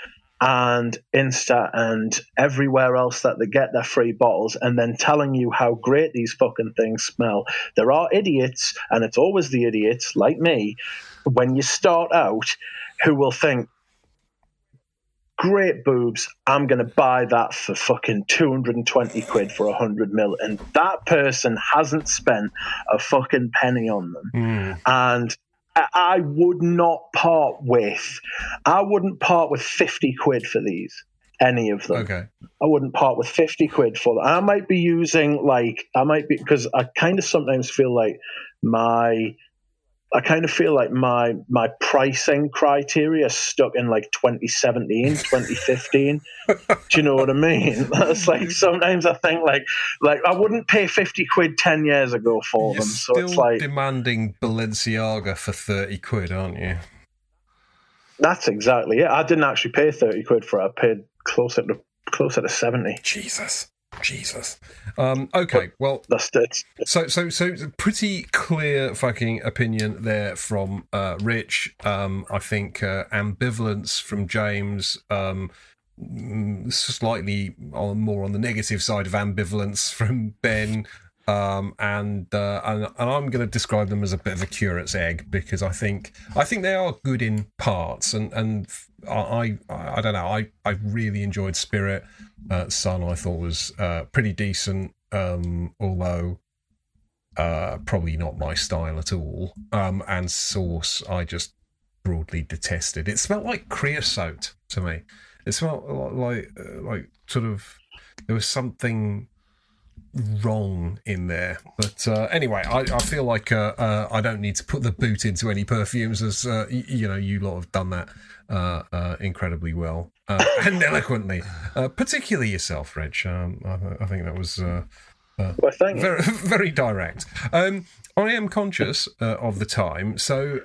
and Insta and everywhere else that they get their free bottles, and then telling you how great these fucking things smell. There are idiots, and it's always the idiots like me, when you start out, who will think, great boobs, I'm going to buy that for fucking 220 quid for 100 mil. And that person hasn't spent a fucking penny on them. And I wouldn't part with 50 quid for these, any of them. Okay. I wouldn't part with 50 quid for them. I might be because I kind of sometimes feel like my pricing criteria stuck in like 2017, 2015. Do you know what I mean? That's like, sometimes I think like I wouldn't pay 50 quid 10 years ago for them. So still it's like demanding Balenciaga for 30 quid, aren't you? That's exactly it. I didn't actually pay 30 quid for it. I paid closer to 70. Jesus. Okay, well, so pretty clear fucking opinion there from Rich. I think ambivalence from James. Slightly more on the negative side of ambivalence from Ben. And I'm going to describe them as a bit of a curate's egg, because I think they are good in parts, and I don't know, I really enjoyed Spirit. Sun I thought was pretty decent, although probably not my style at all. And Source I just broadly detested. It smelled like creosote to me. It smelled like sort of, there was something wrong in there. But anyway, I feel like I don't need to put the boot into any perfumes, as you know, you lot have done that incredibly well and eloquently, particularly yourself, Reg. I think that was very, very direct. I am conscious of the time, so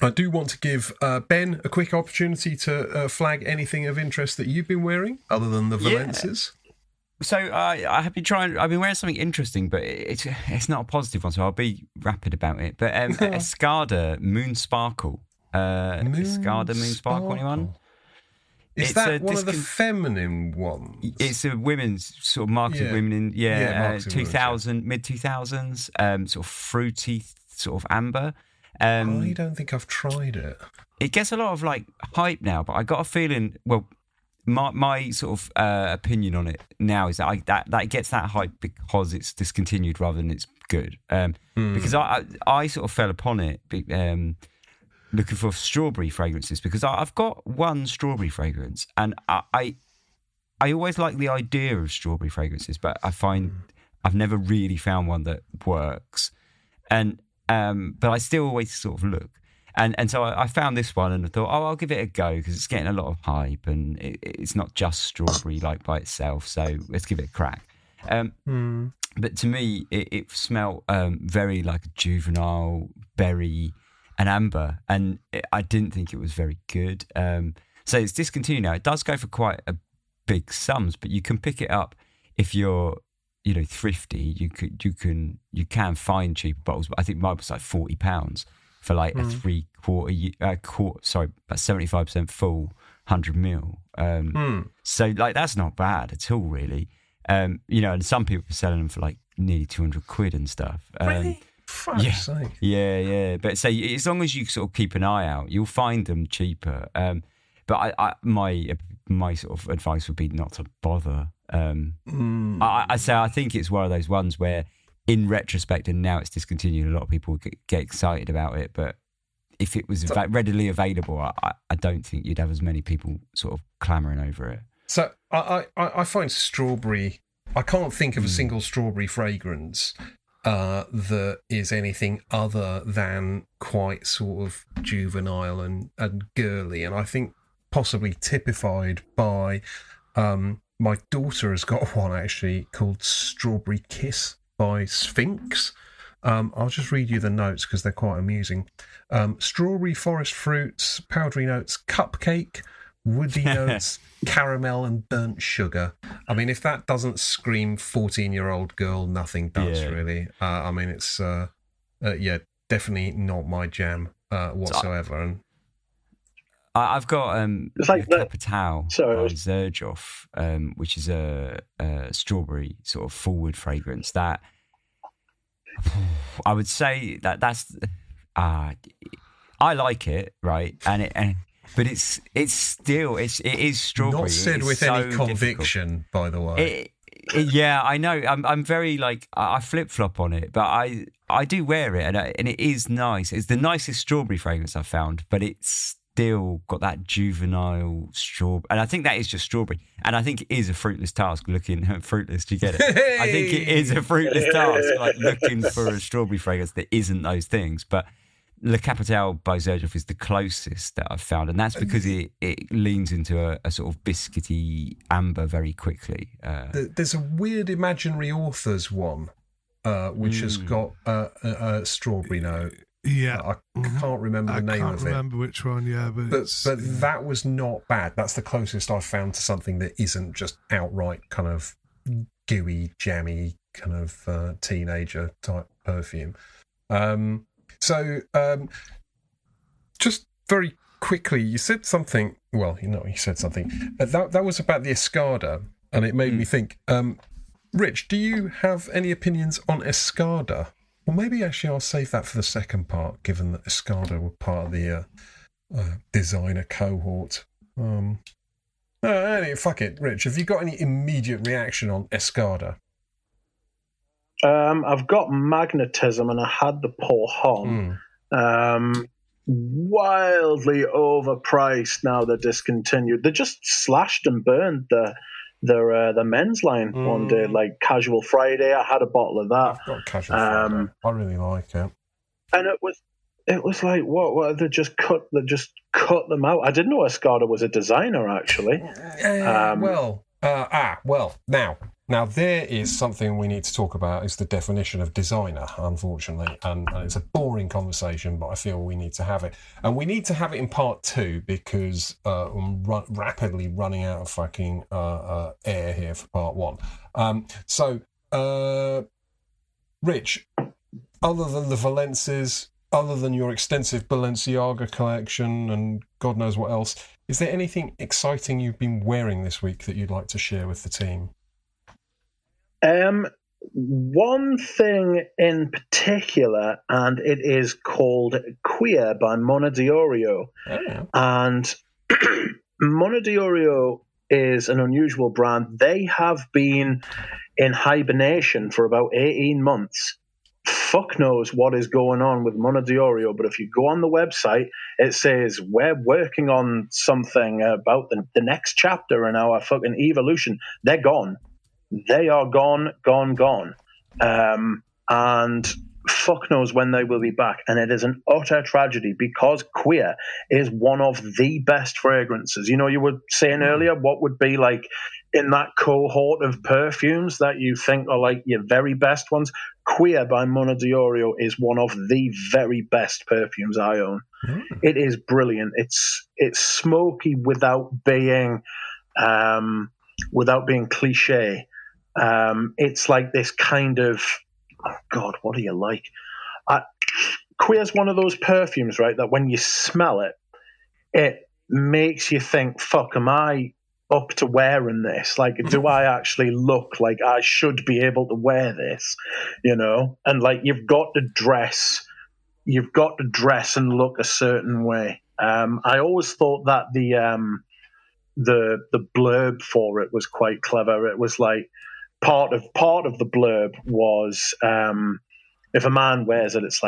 I do want to give Ben a quick opportunity to flag anything of interest that you've been wearing other than the Valences. So I've been wearing something interesting, but it's not a positive one, so I'll be rapid about it. But Escada Moon Sparkle. Escada Moon Sparkle, anyone? Is that one of the feminine ones? It's a women's sort of marketed women in 2000, mid 2000s, sort of fruity, sort of amber. I don't think I've tried it. It gets a lot of like hype now, but I got a feeling, well, my sort of opinion on it now is that that gets that hype because it's discontinued rather than it's good. Because I sort of fell upon it looking for strawberry fragrances, because I've got one strawberry fragrance, and I always like the idea of strawberry fragrances, but I find I've never really found one that works. And but I still always sort of look. And so I found this one, and I thought, I'll give it a go, because it's getting a lot of hype, and it's not just strawberry like by itself. So let's give it a crack. But to me, it smelled very like a juvenile berry and amber, and I didn't think it was very good. So it's discontinued now. It does go for quite a big sums, but you can pick it up if you're thrifty, you can find cheaper bottles, but I think mine was like £40 for like a 75% full 100 mil. So like that's not bad at all, really. And some people are selling them for like nearly 200 quid and stuff. Really? Yeah. But so as long as you sort of keep an eye out, you'll find them cheaper. But my sort of advice would be not to bother. I think it's one of those ones where, in retrospect, and now it's discontinued, a lot of people get excited about it. But if it was readily available, I don't think you'd have as many people sort of clamouring over it. So I find strawberry. I can't think of a single strawberry fragrance that is anything other than quite sort of juvenile and girly, and I think possibly typified by my daughter has got one actually called Strawberry Kiss by Sphinx. I'll just read you the notes because they're quite amusing. Strawberry forest fruits, powdery notes, cupcake, woody notes, caramel and burnt sugar. I mean, if that doesn't scream 14-year-old girl, nothing does, really. I mean, it's definitely not my jam whatsoever. And I've got like Capital by Xerjoff, which is a strawberry sort of forward fragrance that I would say that's I like it, right? But it is strawberry. Not said with any conviction, difficult. By the way. Yeah, I know. I'm very like I flip flop on it, but I do wear it, and it is nice. It's the nicest strawberry fragrance I've found, but it's still got that juvenile strawberry, and I think that is just strawberry. And I think it is a fruitless task looking fruitless. Do you get it? Hey! I think it is a fruitless task, like looking for a strawberry fragrance that isn't those things, but. Le Capital by Xerjoff is the closest that I've found, and that's because it leans into a sort of biscuity amber very quickly. There's a weird imaginary authors one, which has got a strawberry note. Yeah, I can't remember the name of it. I can't remember which one. Yeah, but that was not bad. That's the closest I've found to something that isn't just outright kind of gooey, jammy, kind of teenager type perfume. So, just very quickly, you said something. Well, you said something. That was about the Escada, and it made me think. Rich, do you have any opinions on Escada? Well, maybe actually I'll save that for the second part, given that Escada were part of the designer cohort. Anyway, fuck it, Rich. Have you got any immediate reaction on Escada? I've got magnetism, and I had the Pour Homme. Wildly overpriced. Now they're discontinued. They just slashed and burned their men's line one day, like Casual Friday. I had a bottle of that. I've got Casual Friday. I really like it. And it was like what they just cut them out. I didn't know Escada was a designer actually. Now there is something we need to talk about, is the definition of designer, unfortunately, and it's a boring conversation, but I feel we need to have it, and we need to have it in part 2 because I'm rapidly running out of fucking air here for part 1. So, Rich, other than the Valences, other than your extensive Balenciaga collection and God knows what else, is there anything exciting you've been wearing this week that you'd like to share with the team? One thing in particular, and it is called Queer by Monadiorio. Oh. And Monadiorio is an unusual brand. They have been in hibernation for about 18 months. Fuck knows what is going on with Monadiorio, but if you go on the website, it says we're working on something about the next chapter in our fucking evolution. They're gone. They are gone. And fuck knows when they will be back. And it is an utter tragedy because Queer is one of the best fragrances. You were saying earlier what would be like in that cohort of perfumes that you think are like your very best ones. Queer by Monadiorio is one of the very best perfumes I own. It is brilliant. It's smoky without being cliche. It's like this kind of, oh God, what do you like? Queer's one of those perfumes, right, that when you smell it, it makes you think, fuck, am I up to wearing this? Like, do I actually look like I should be able to wear this? You know? And like, you've got to dress and look a certain way. I always thought that the blurb for it was quite clever. It was like part of the blurb was if a man wears it, it's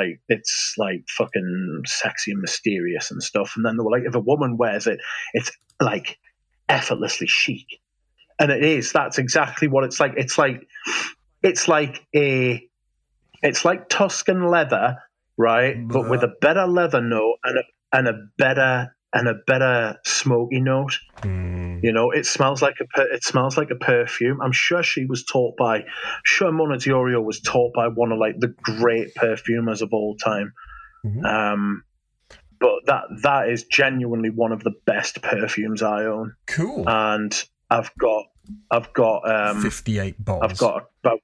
like fucking sexy and mysterious and stuff. And then they were like, if a woman wears it, it's like effortlessly chic. And it is. That's exactly what it's like. It's like Tuscan leather, right? But with a better leather note and a better smoky note. You know, it smells like a perfume. I'm sure Mona Diorio was taught by one of like the great perfumers of all time. But that is genuinely one of the best perfumes I own. Cool. And I've got 58 bottles. I've got about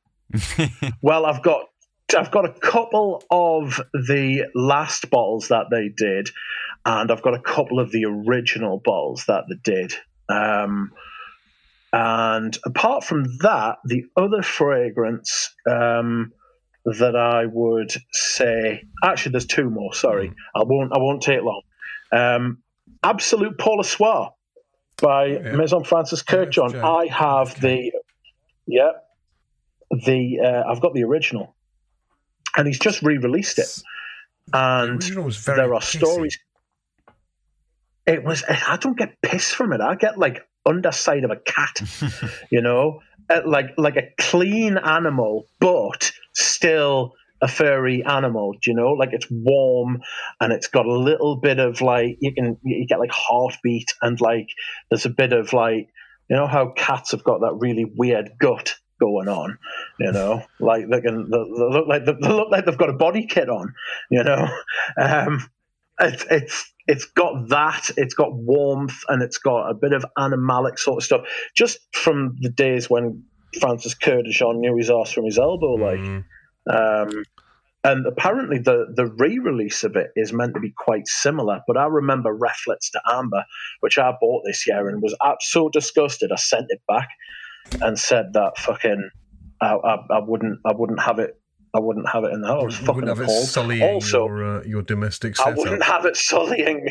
I've got a couple of the last bottles that they did, and I've got a couple of the original bottles that they did. And apart from that, the other fragrance that I would say, actually, there's two more. Sorry, I won't take long. Absolute Paul Soir by Maison Francis Kirkjohn. I have I've got the original, and he's just re-released it. And there are stories. I don't get piss from it. I get like underside of a cat, you know, like a clean animal, but still a furry animal, you know, like it's warm and it's got a little bit of like, you get like heartbeat, and like there's a bit of like, you know how cats have got that really weird gut going on, you know, like they look like they've got a body kit on, you know. It's got that, it's got warmth, and it's got a bit of animalic sort of stuff, just from the days when Francis Kirkjohn knew his arse from his elbow, like. And apparently the re-release of it is meant to be quite similar, but I remember Reflets to Amber, which I bought this year and was so disgusted I sent it back and said that fucking I wouldn't have it. I wouldn't have it in the house. I was fucking appalled. Also, your domestic setup. I wouldn't have it sullying.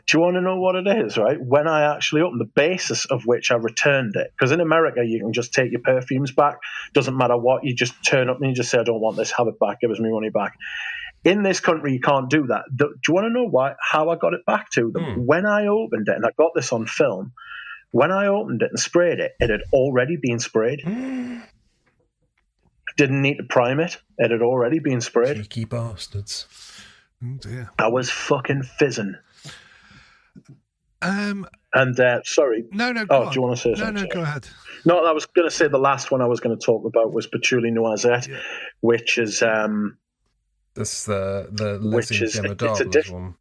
Do you want to know what it is, right? When I actually opened, the basis of which I returned it, because in America you can just take your perfumes back. Doesn't matter what, you just turn up and you just say, I don't want this, have it back, give us my money back. In this country, you can't do that. Do you want to know how I got it back to them? When I opened it, and I got this on film, when I opened it and sprayed it, it had already been sprayed. Didn't need to prime it. It had already been sprayed. Cheeky bastards. Oh dear. I was fucking fizzing. And sorry. No. Do you want to say something? No, go ahead. No, I was going to say the last one I was going to talk about was Patchouli Noisette, which is that's the Demodable one.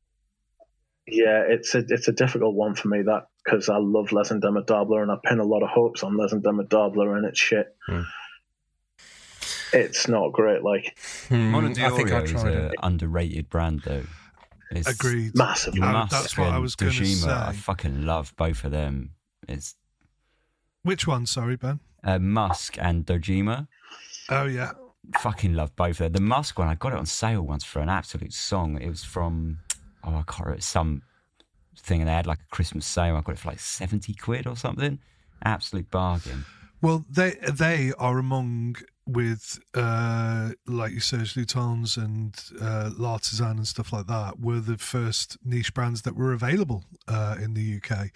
Yeah, it's a difficult one for me, that, because I love Les Demodable and I pin a lot of hopes on Les Demodable, and it's shit. It's not great. Like, I think I tried an underrated brand though. It's agreed. Massively. That's what I was going to say. I fucking love both of them. Which one? Sorry, Ben. Musk and Dojima. Oh yeah. Fucking love both of them. The Musk one, I got it on sale once for an absolute song. It was from I can't remember, some thing, and they had like a Christmas sale. I got it for like 70 quid or something. Absolute bargain. Well, they are among, with like your Serge Lutens and L'Artisan and stuff like that, were the first niche brands that were available in the UK.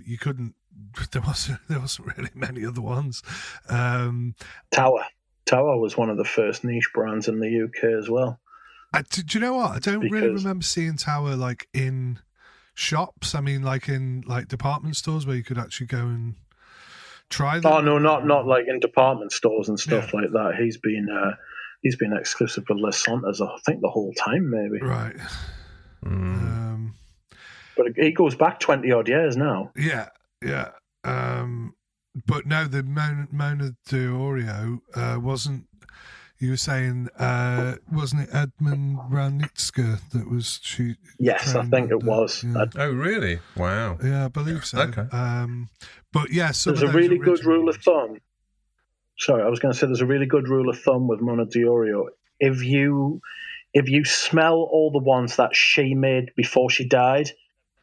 You couldn't. There wasn't really many other ones. Tower was one of the first niche brands in the UK as well. Do you know what? I don't really remember seeing Tower like in shops. I mean, like in like department stores where you could actually go and try them. Oh no, not like in department stores and stuff like that. He's been exclusive with Les Santas, I think, the whole time, maybe. Right. But he goes back 20 odd years now. Yeah. But no, the Mona D'Orio wasn't. You were saying, wasn't it Edmund Ranitska that was she? Yes, I think it was. Yeah. Oh, really? Wow. Yeah, I believe so. Okay. But yeah, there's a really good rule of thumb. Sorry, I was going to say there's a really good rule of thumb with Mona D'Orio. If you smell all the ones that she made before she died,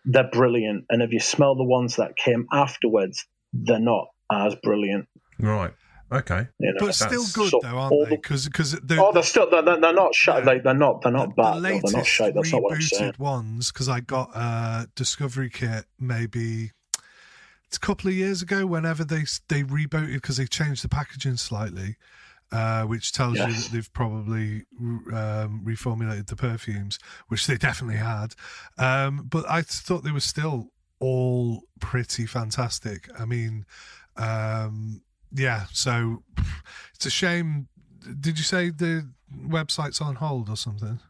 they're brilliant. And if you smell the ones that came afterwards, they're not as brilliant. Right. Okay. You know, but still good though, aren't they? Because they're still they're not shite. Yeah. They're not bad. The latest they're not shite. That's not what I'm saying. Ones, because I got a Discovery kit maybe it's a couple of years ago. Whenever they rebooted because they changed the packaging slightly, which tells you that they've probably reformulated the perfumes, which they definitely had. But I thought they were still all pretty fantastic. I mean. Yeah, so it's a shame. Did you say the website's on hold or something?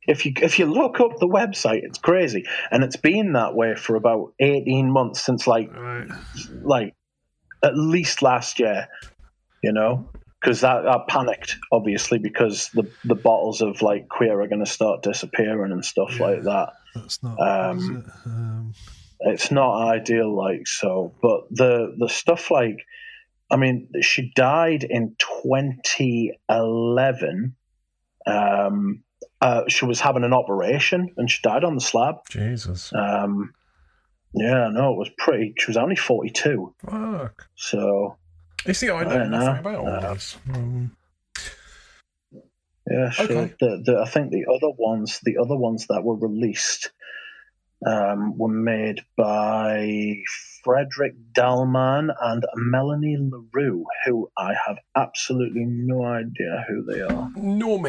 If you look up the website, it's crazy, and it's been that way for about 18 months since like at least last year. You know, because I panicked obviously because the bottles of like Queer are going to start disappearing and stuff like that. That's not. It's not ideal, like so, but the stuff like. I mean, she died in 2011. She was having an operation and she died on the slab. Jesus. Yeah, no, it was pretty. She was only 42. Fuck. So. You see, I know nothing about all this. Yeah, okay. I think the other ones that were released were made by Frederick Dahlman and Melanie LaRue, who I have absolutely no idea who they are. Nor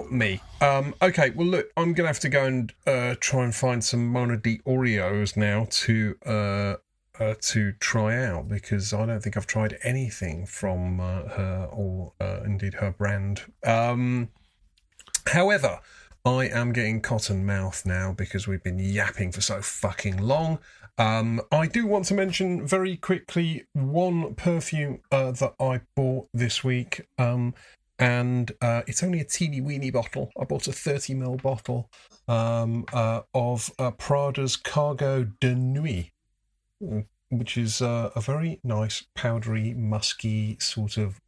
me. Okay, well, look, I'm going to have to go and try and find some Mona D'Oreos now to try out, because I don't think I've tried anything from her or indeed her brand. However, I am getting cotton mouth now because we've been yapping for so fucking long. I do want to mention very quickly one perfume that I bought this week, and it's only a teeny weeny bottle. I bought a 30ml bottle of Prada's Cargo de Nuit, which is a very nice powdery, musky, sort of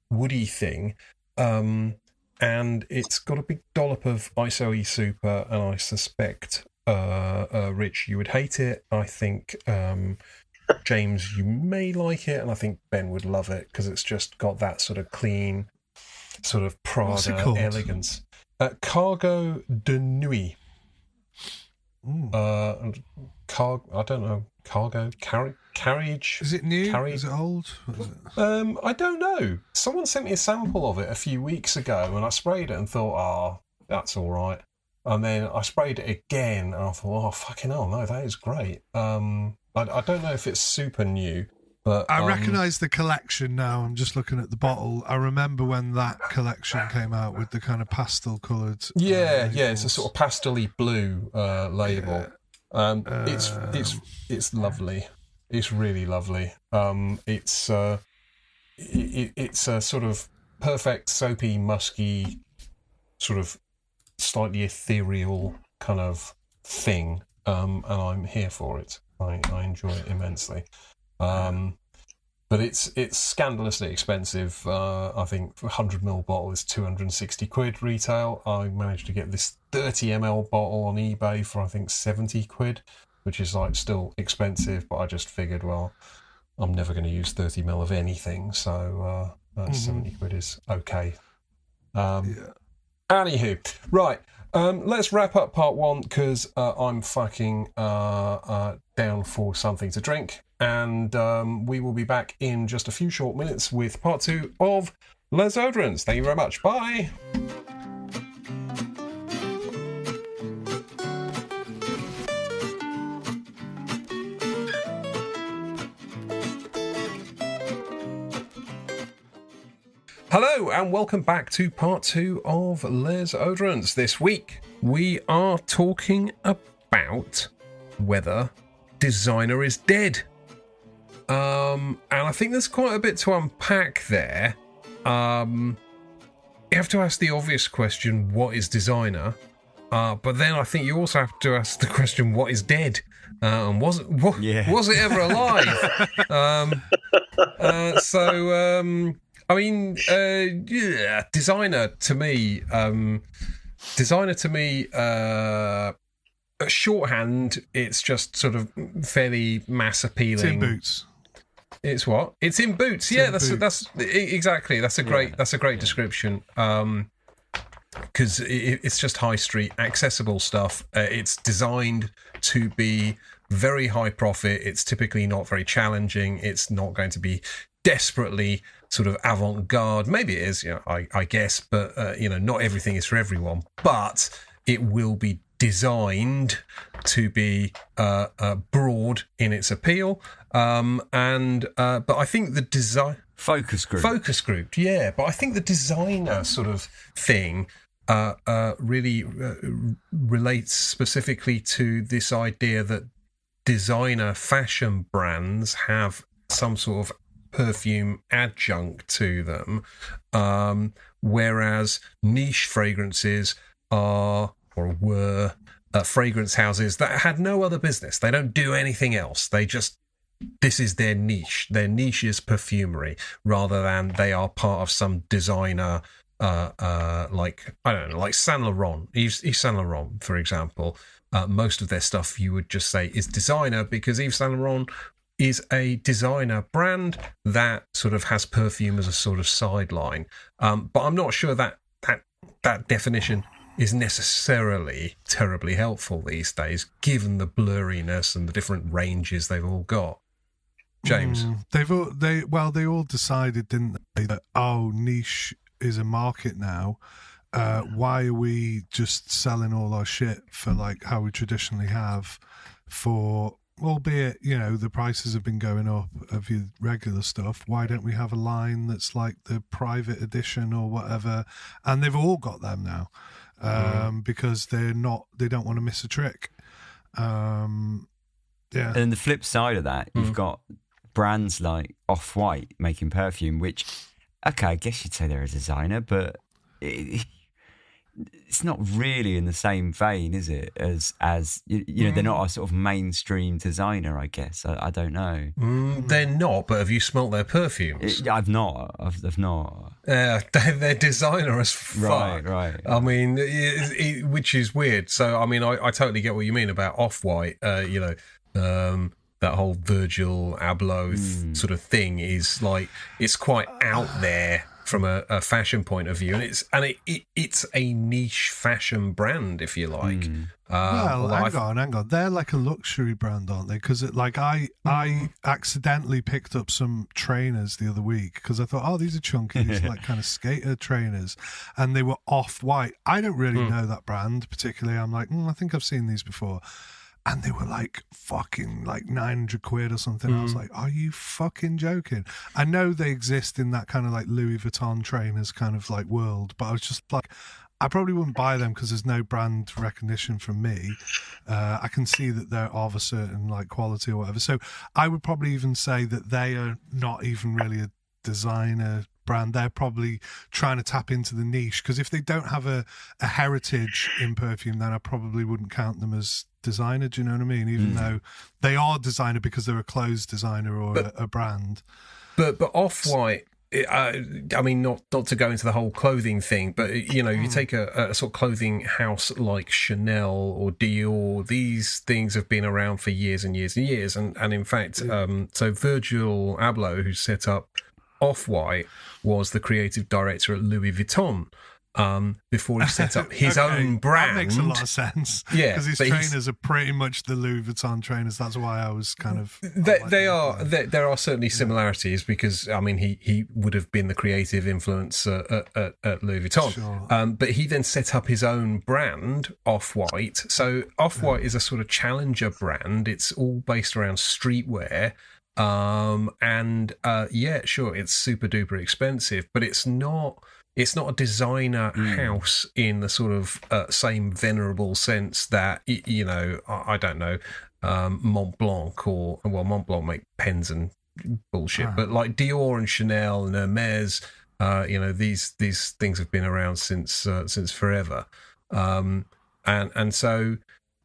woody thing. And it's got a big dollop of ISOE Super, and I suspect, Rich, you would hate it. I think, James, you may like it, and I think Ben would love it, because it's just got that sort of clean, sort of Prada elegance. Cargo de Nuit. I don't know. Carriage. Is it new? Is it old? What is it? I don't know. Someone sent me a sample of it a few weeks ago, and I sprayed it and thought, that's all right. And then I sprayed it again, and I thought, fucking hell, no, that is great. I don't know if it's super new, but I recognise the collection now. I'm just looking at the bottle. I remember when that collection came out with the kind of pastel coloured. It's a sort of pastel-y blue label. It's lovely. It's really lovely. It's a sort of perfect soapy, musky, sort of slightly ethereal kind of thing, and I'm here for it. I enjoy it immensely. But it's scandalously expensive. I think a 100ml bottle is 260 quid retail. I managed to get this 30ml bottle on eBay for I think 70 quid, which is like still expensive, but I just figured, well, I'm never going to use 30ml of anything, so 70 quid is okay. Anywho, right, let's wrap up part one, because I'm fucking down for something to drink, and we will be back in just a few short minutes with part two of Les Oderants. Thank you very much. Bye. Hello and welcome back to part two of Les Oderants. This week we are talking about whether designer is dead. And I think there's quite a bit to unpack there. You have to ask the obvious question, what is designer? But then I think you also have to ask the question, what is dead? And was it ever alive? Designer to me, shorthand, it's just sort of fairly mass appealing. It's in boots. It's what? It's in boots. That's exactly. That's a great description. Because it's just high street accessible stuff. It's designed to be very high profit. It's typically not very challenging. It's not going to be desperately sort of avant-garde. Maybe it is, I guess, but not everything is for everyone. But it will be designed to be broad in its appeal. But I think the design focus group, yeah. But I think the designer sort of thing really relates specifically to this idea that designer fashion brands have some sort of perfume adjunct to them, whereas niche fragrances are or were fragrance houses that had no other business. They don't do anything else. This is their niche. Their niche is perfumery, rather than they are part of some designer, like Saint Laurent, Yves Saint Laurent, for example. Most of their stuff you would just say is designer because Yves Saint Laurent is a designer brand that sort of has perfume as a sort of sideline. But I'm not sure that definition is necessarily terribly helpful these days, given the blurriness and the different ranges they've all got. James, they all decided, didn't they, that niche is a market now. Why are we just selling all our shit for like how we traditionally have? For albeit the prices have been going up of your regular stuff. Why don't we have a line that's like the private edition or whatever? And they've all got them now. Because they don't want to miss a trick. And the flip side of that, you've got brands like Off-White making perfume, which, okay, I guess you'd say they're a designer, but it's not really in the same vein, is it? As they're not a sort of mainstream designer, I guess. I don't know. They're not, but have you smelt their perfumes? I've not. I've not. They're designer as fuck. Right. I mean, which is weird. So, I mean, I totally get what you mean about Off-White. That whole Virgil Abloh sort of thing is like, it's quite out there from a fashion point of view, and it's a niche fashion brand, if you like. Hang on. They're like a luxury brand, aren't they? Because I accidentally picked up some trainers the other week because I thought, these are chunky, these are like kind of skater trainers, and they were Off-White. I don't really know that brand particularly. I'm like, I think I've seen these before. And they were like fucking like 900 quid or something. I was like, are you fucking joking? I know they exist in that kind of like Louis Vuitton trainers kind of like world, but I was just like, I probably wouldn't buy them because there's no brand recognition from me. I can see that they're of a certain like quality or whatever. So I would probably even say that they are not even really a designer brand. They're probably trying to tap into the niche, because if they don't have a heritage in perfume, then I probably wouldn't count them as designer. Do you know what I mean? Even though they are designer because they're a clothes designer or a brand. But Off-White, I mean, not to go into the whole clothing thing, but you take a sort of clothing house like Chanel or Dior. These things have been around for years and years and years, and in fact, so Virgil Abloh, who set up Off-White, was the creative director at Louis Vuitton before he set up his own brand. That makes a lot of sense. Yeah, because his trainers are pretty much the Louis Vuitton trainers. That's why I was kind of. There are certainly similarities, because I mean he would have been the creative influence at Louis Vuitton. Sure. But he then set up his own brand, Off-White. So Off-White is a sort of challenger brand. It's all based around streetwear. Sure, it's super duper expensive, but it's not a designer house in the sort of same venerable sense that, I don't know, Mont Blanc Mont Blanc make pens and bullshit, but like Dior and Chanel and Hermes, these things have been around since forever. And so,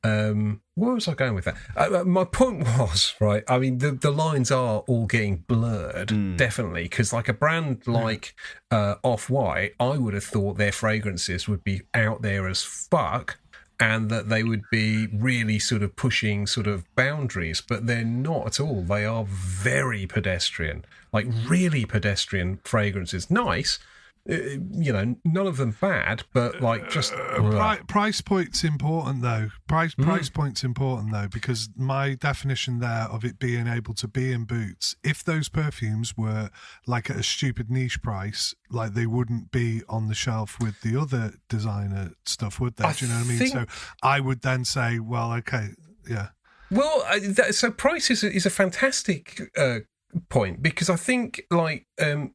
where was I going with that? My point was, right, I mean, the lines are all getting blurred, definitely, because like a brand like Off-White, I would have thought their fragrances would be out there as fuck, and that they would be really sort of pushing sort of boundaries, but they're not at all. They are very pedestrian, like really pedestrian fragrances. Nice, none of them bad, but like just price point's important though. Price point's important though, because my definition there of it being able to be in Boots, if those perfumes were like at a stupid niche price, like they wouldn't be on the shelf with the other designer stuff, would they? Do you know what I mean? So I would then say, well, okay, yeah. Well, so price is a fantastic point, because I think like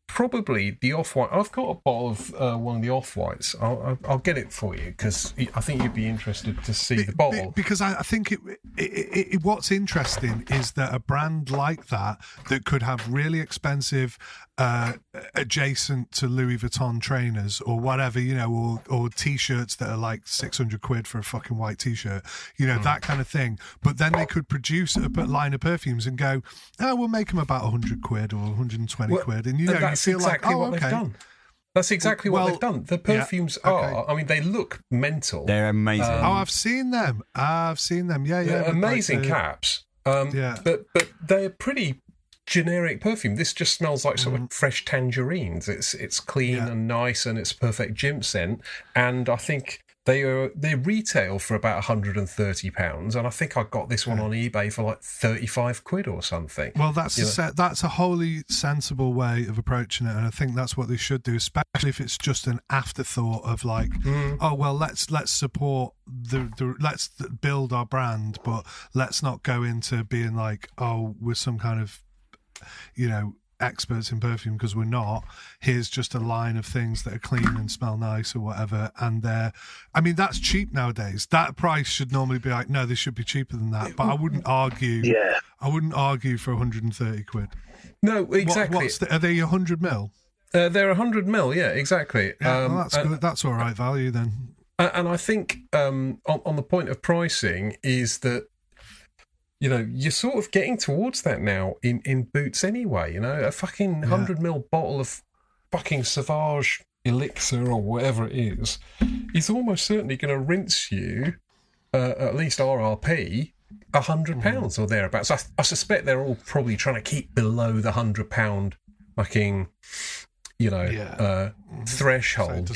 probably the Off-White, I've got a bottle of one of the Off-Whites. I'll get it for you, because I think you'd be interested to see the bottle, because I think it what's interesting is that a brand like that could have really expensive adjacent to Louis Vuitton trainers or whatever, or t-shirts that are like 600 quid for a fucking white t-shirt, that kind of thing, but then they could produce a line of perfumes and go, oh, we'll make them about 100 quid or 120 quid, and that's you feel exactly like, what they've done. That's exactly what they've done. The perfumes are, I mean, they look mental. They're amazing. I've seen them. Yeah. Amazing caps. But they're pretty generic perfume. This just smells like sort of fresh tangerines. It's clean and nice, and it's perfect gym scent. And I think they retail for about £130, and I think I got this one on eBay for like 35 quid or something. Well, that's a wholly sensible way of approaching it, and I think that's what they should do, especially if it's just an afterthought of like, oh well, let's support let's build our brand, but let's not go into being like, oh, we're some kind of experts in perfume, because we're not. Here's just a line of things that are clean and smell nice or whatever, and that's cheap nowadays. That price should normally be like, no, this should be cheaper than that, but I wouldn't argue for 130 quid. No, exactly. Are they 100 mil? They're 100 mil, yeah, exactly. That's good. That's all right value then. And I think on the point of pricing is that you're sort of getting towards that now in Boots anyway. A fucking 100 mil bottle of fucking Sauvage Elixir or whatever it is almost certainly going to rinse you, at least RRP, £100 or thereabouts. I suspect they're all probably trying to keep below the £100 fucking threshold.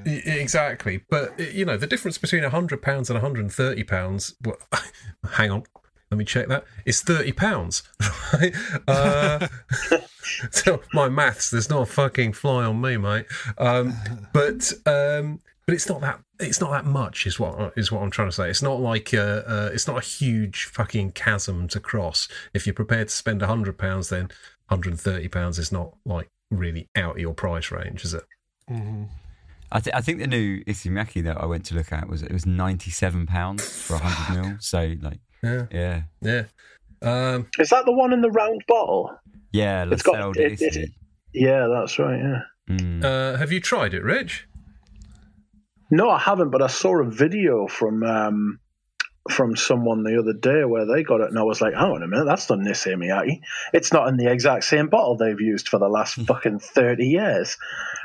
Exactly. But the difference between £100 and £130, well, hang on, let me check that. It's £30, right? So my maths, there's not a fucking fly on me, mate. But it's not that much, is what I'm trying to say. It's not like it's not a huge fucking chasm to cross. If you're prepared to spend £100, then £130 is not like really out of your price range, is it? Mm-hmm. I think the new Issimaki that I went to look at it was £97 for 100 mil. So like, yeah. Is that the one in the round bottle? Yeah, yeah, that's right. Yeah. Have you tried it, Rich? No, I haven't, but I saw a video from someone the other day where they got it, and I was like, hang on a minute, that's not Nisei Miyake. It's not in the exact same bottle they've used for the last fucking 30 years.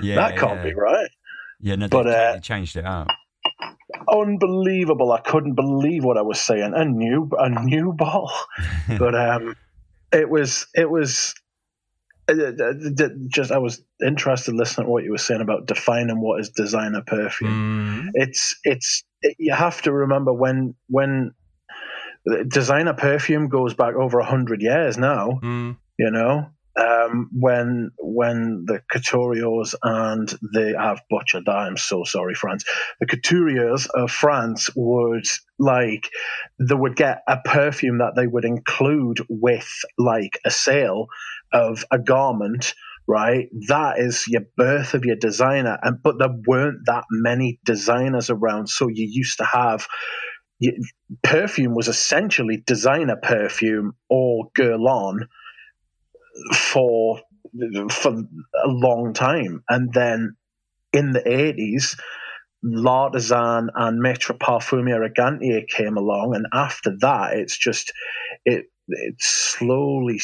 That can't be right. Yeah, no, they changed it up. Unbelievable. I couldn't believe what I was saying. A new bottle. But it was just, I was interested listening to what you were saying about defining what is designer perfume. You have to remember when designer perfume goes back over 100 years now, when the couturiers and I've butchered that, I'm so sorry, France. The couturiers of France would get a perfume that they would include with like a sale of a garment, right? That is your birth of your designer. But there weren't that many designers around, so you used to have perfume was essentially designer perfume or guerlain for a long time. And then in the 80s, L'Artisan and Maître Parfum Elegante came along, and after that, it's just it slowly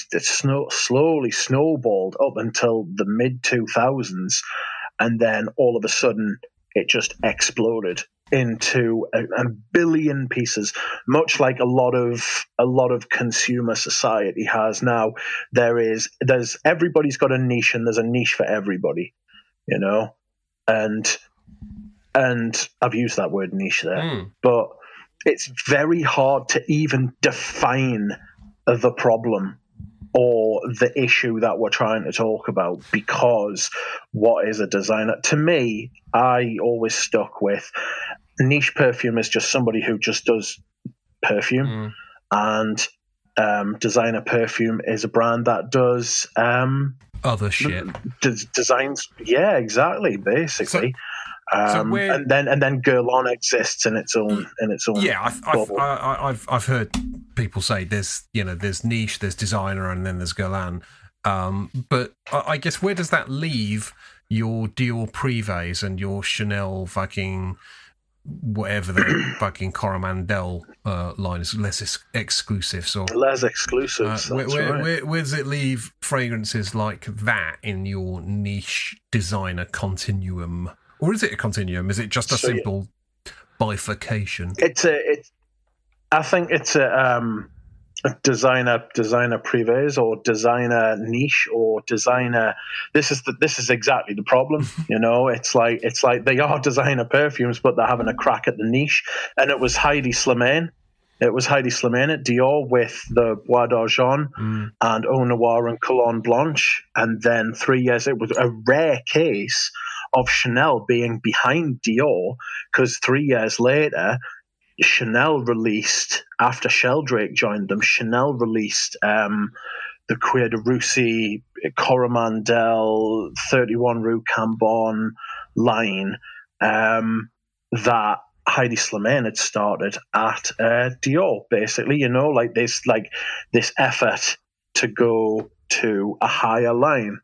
snowballed up until the mid 2000s, and then all of a sudden it just exploded into a billion pieces, much like a lot of consumer society has now. There's everybody's got a niche, and there's a niche for everybody, you know, and I've used that word niche there, but it's very hard to even define the problem or the issue that we're trying to talk about, because what is a designer? To me, I always stuck with niche perfume is just somebody who just does perfume, and designer perfume is a brand that does other shit, designs. Yeah, exactly. Basically. And then Guerlain exists in its own Yeah, I've heard people say there's niche, there's designer, and then there's Guerlain. But I guess where does that leave your Dior Privés and your Chanel fucking whatever the fucking Coromandel line is, less exclusive? So less exclusives. Where does it leave fragrances like that in your niche designer continuum? Or is it a continuum? Is it just a simple bifurcation? I think it's a designer privés or designer niche or designer. This is exactly the problem. You know, it's like they are designer perfumes, but they're having a crack at the niche. And it was Heidi Slimane. It was Heidi Slimane at Dior with the Bois d'Argent and Eau Noire and Cologne Blanche. And then 3 years, it was a rare case of Chanel being behind Dior, because 3 years later, Chanel released, after Sheldrake joined them, Chanel released the Cuir de Russie, Coromandel, 31 Rue Cambon line that Heidi Slimane had started at Dior, basically, you know, like this effort to go to a higher line,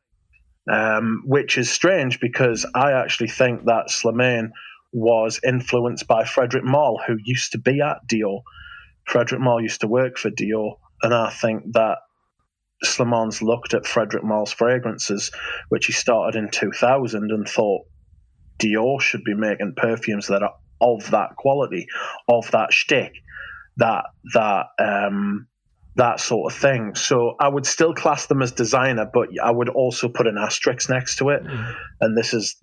which is strange because I actually think that Slimane was influenced by Frederic Malle, who used to be at Dior. Frederic Malle used to work for Dior, and I think that Slimane's looked at Frederic Malle's fragrances, which he started in 2000, and thought Dior should be making perfumes that are of that quality, of that shtick, that sort of thing. So I would still class them as designer, but I would also put an asterisk next to it. And this is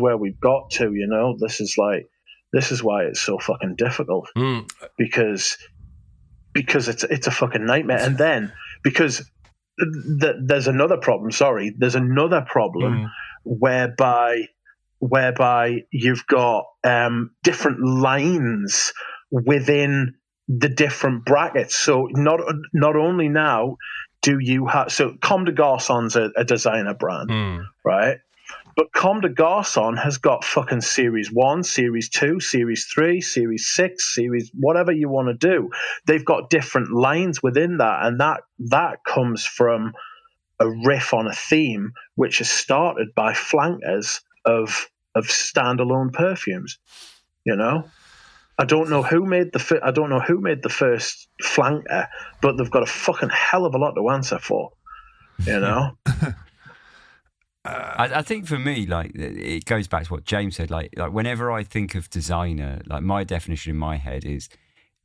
where we've got to, you know. This is why it's so fucking difficult, because it's a fucking nightmare. And then because there's another problem. There's another problem whereby you've got different lines within the different brackets. So not only now do you have, so Comme des Garçons a designer brand, right? But Comme des Garçons has got fucking Series 1, Series 2, Series 3, Series 6, Series whatever you want to do. They've got different lines within that, and that comes from a riff on a theme which is started by flankers of standalone perfumes, you know. I don't know who made the first flanker, but they've got a fucking hell of a lot to answer for, you know. I think for me, like, it goes back to what James said. Like whenever I think of designer, like my definition in my head is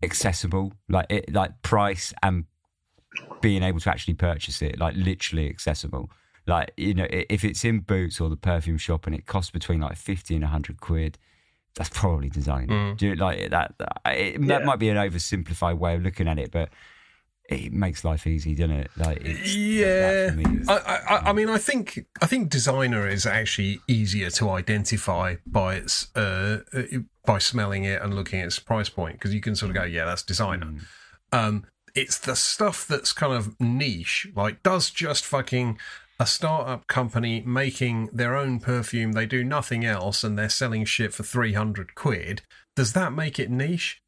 accessible, like price and being able to actually purchase it, like literally accessible. Like, you know, if it's in Boots or the perfume shop and it costs between like 50 and 100 quid, that's probably designer. Do you like that? That might be an oversimplified way of looking at it, but it makes life easy, doesn't it? Like, I mean, I think designer is actually easier to identify by its by smelling it and looking at its price point, because you can sort of go, yeah, that's designer. It's the stuff that's kind of niche, like does just fucking a startup company making their own perfume, they do nothing else, and they're selling shit for 300 quid. Does that make it niche?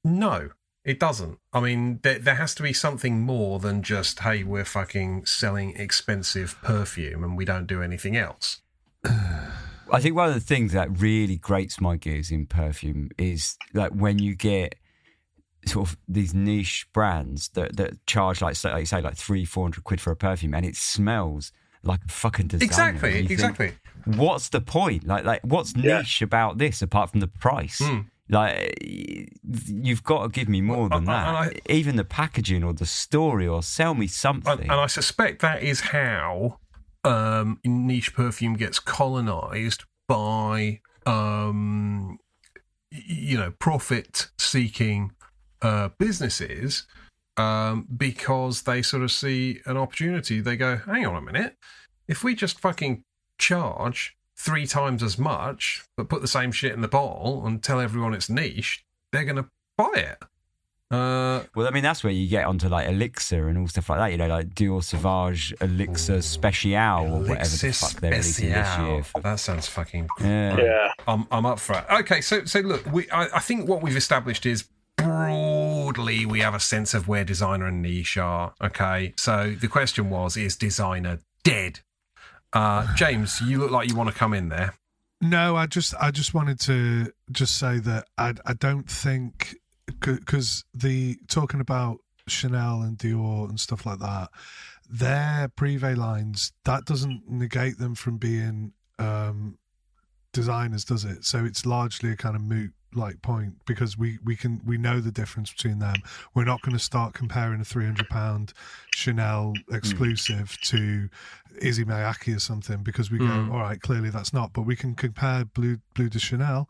No. It doesn't. I mean, there has to be something more than just, hey, we're fucking selling expensive perfume and we don't do anything else. I think one of the things that really grates my gears in perfume is like when you get sort of these niche brands that charge like you say like £300-400 for a perfume, and it smells like a fucking designer. Exactly. What's the point? Like what's niche about this apart from the price? Like, you've got to give me more than that. Even the packaging or the story, or sell me something. And I suspect that is how niche perfume gets colonised by, profit-seeking businesses, because they sort of see an opportunity. They go, hang on a minute, if we just fucking charge 3 times as much, but put the same shit in the bottle and tell everyone it's niche, they're going to buy it. Well, I mean, that's where you get onto like Elixir and all stuff like that, like Dior Sauvage Elixir Special or whatever the fuck they're releasing this year. That sounds fucking... Yeah. I'm up for it. Okay, so look, I think what we've established is broadly we have a sense of where designer and niche are, okay? So the question was, is designer dead? James, you look like you want to come in there. No, I just wanted to just say that I don't think, because talking about Chanel and Dior and stuff like that, their privé lines, that doesn't negate them from being designers, does it? So it's largely a kind of moot point, because we know the difference between them. We're not going to start comparing a £300 Chanel exclusive to Izzy Miyake or something, because we go, all right, clearly that's not, but we can compare Bleu de Chanel,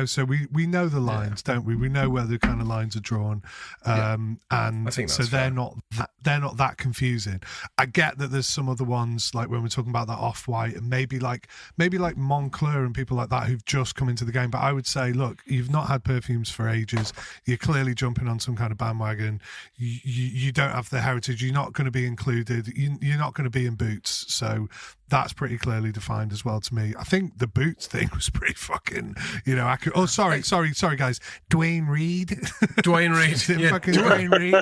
so we know the lines, don't we? We know where the kind of lines are drawn, and I think so they're not that confusing. I get that there's some other ones, like when we're talking about that Off-White, and maybe like Moncler and people like that who've just come into the game. But I would say, look, you've not had perfumes for ages. You're clearly jumping on some kind of bandwagon. You don't have the heritage. You're not going to be included. You're not going to be in boots. So that's pretty clearly defined as well to me. I think the boots thing was pretty fucking, accurate. Oh, sorry, guys. Dwayne Reed. Dwayne Reed. Fucking Dwayne Reed.